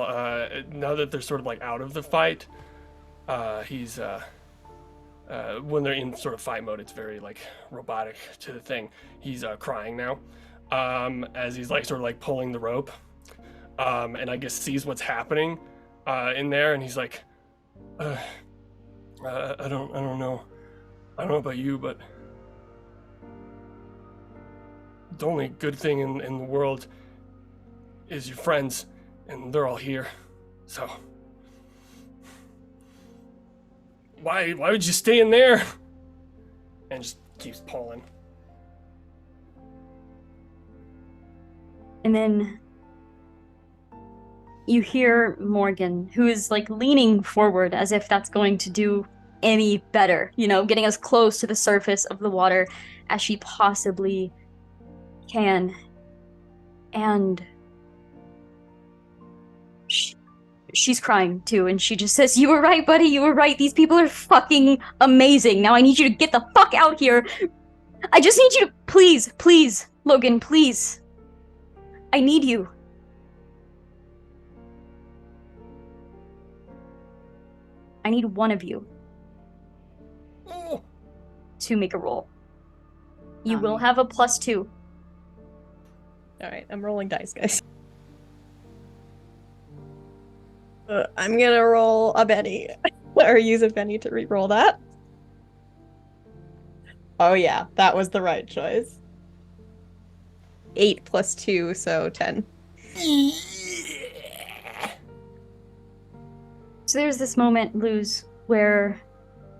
now that they're sort of like out of the fight, he's when they're in sort of fight mode, it's very like robotic to the thing. He's crying now, as he's like sort of like pulling the rope, and I guess sees what's happening in there, and he's like, I don't know, I don't know about you, but the only good thing in the world is your friends, and they're all here, so why would you stay in there? And just keeps pulling. And then you hear Morgan, who is like leaning forward as if that's going to do any better, you know, getting as close to the surface of the water as she possibly can. And she's crying too, and she just says, "You were right, buddy, you were right. These people are fucking amazing. Now I need you to get the fuck out here. I just need you to, please, Logan, please. I need you." I need one of you to make a roll. You will have a +2. Alright, I'm rolling dice, guys. I'm gonna roll a Benny. Or use a Benny to re-roll that. Oh yeah, that was the right choice. 8 + 2, so 10. So there's this moment, Luz, where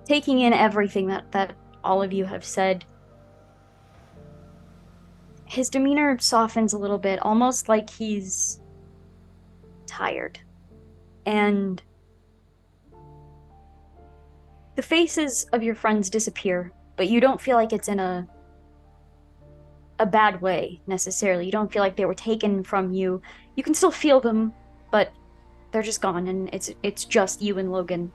taking in everything that all of you have said, his demeanor softens a little bit, almost like he's tired. And the faces of your friends disappear, but you don't feel like it's in a bad way, necessarily. You don't feel like they were taken from you. You can still feel them, but they're just gone, and it's just you and Logan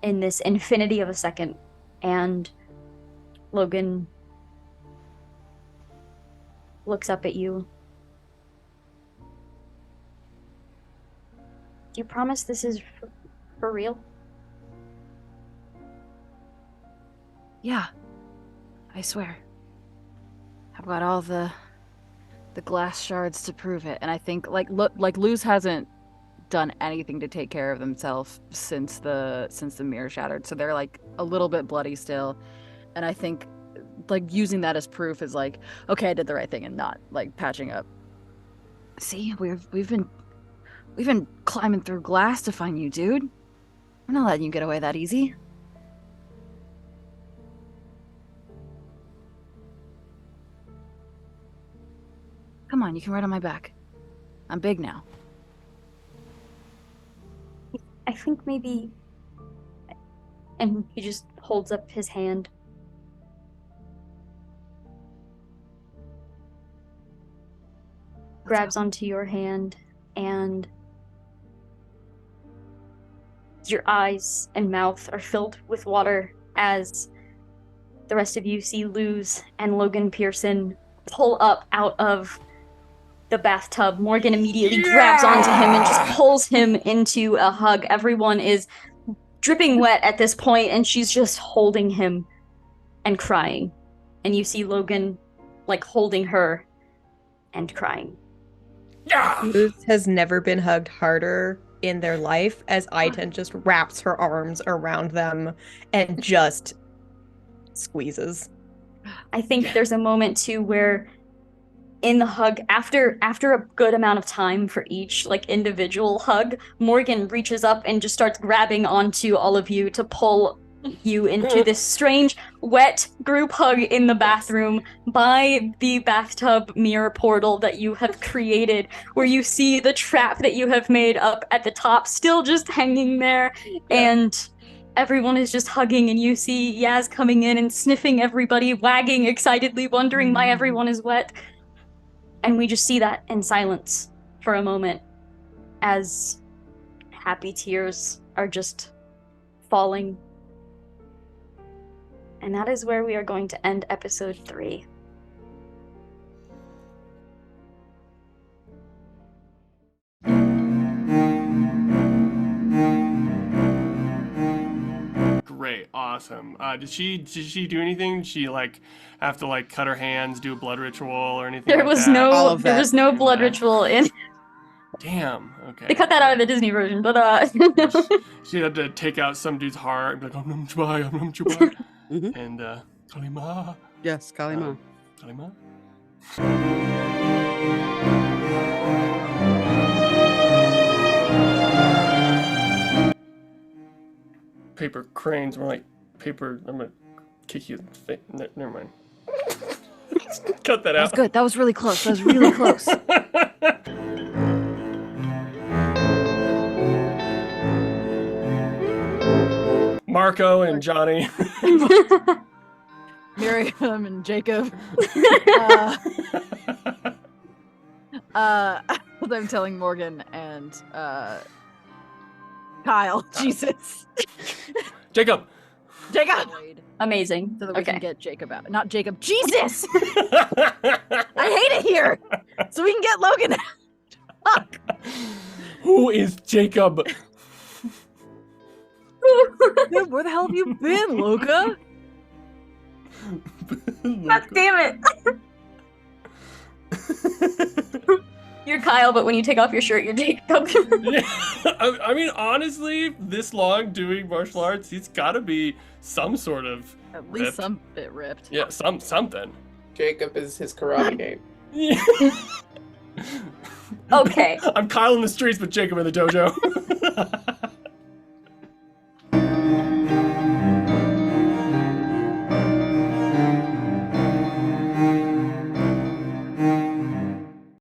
in this infinity of a second. And Logan looks up at you. Do you promise this is for real? Yeah, I swear. I've got all the glass shards to prove it, and I think like Luz hasn't done anything to take care of themselves since the mirror shattered, so they're like a little bit bloody still, and I think like using that as proof is like, okay, I did the right thing and not like patching up. See, we've been climbing through glass to find you, dude. I'm not letting you get away that easy. Come on, you can ride on my back. I'm big now. I think maybe... And he just holds up his hand. Grabs onto your hand, and your eyes and mouth are filled with water as the rest of you see Luz and Logan Pearson pull up out of the bathtub. Morgan immediately grabs onto him and just pulls him into a hug. Everyone is dripping wet at this point, and she's just holding him and crying. And you see Logan, like, holding her and crying. Luz has never been hugged harder in their life, as Aiten just wraps her arms around them and just squeezes. I think there's a moment, too, where in the hug, after a good amount of time for each like individual hug, Morgan reaches up and just starts grabbing onto all of you to pull you into this strange wet group hug in the bathroom by the bathtub mirror portal that you have created, where you see the trap that you have made up at the top still just hanging there. And everyone is just hugging, and you see Yaz coming in and sniffing everybody, wagging excitedly, wondering why everyone is wet. And we just see that in silence for a moment as happy tears are just falling. And that is where we are going to end episode 3. Great, awesome. Did she do anything? Did she like have to like cut her hands, do a blood ritual or anything? There like was that? All no of there that. was no blood ritual in. Damn. Okay. They cut that out of the Disney version, but She had to take out some dude's heart and be like, "Om Chubai, Om Chubai," Mhm. and Kalima, Yes, Kalima. Kalima. Paper cranes, more like paper. I'm gonna kick you in the face. Never mind. Cut that That was out. good. That was really close. That was really close. Marco and Johnny. Miriam and Jacob. As I'm telling Morgan and Kyle, Jesus, Jacob. Jacob, Amazing. so that we Okay. can get Jacob out. Not Jacob, Jesus! I hate it here. So we can get Logan out. Fuck. Who is Jacob? Dude, where the hell have you been, Luca? God damn it! You're Kyle, but when you take off your shirt, you're Jacob. Yeah, I mean, honestly, this long doing martial arts, he's got to be some sort of At least ripped. some bit ripped. Yeah, something. Jacob is his karate game. Yeah. Okay. I'm Kyle in the streets, but Jacob in the dojo.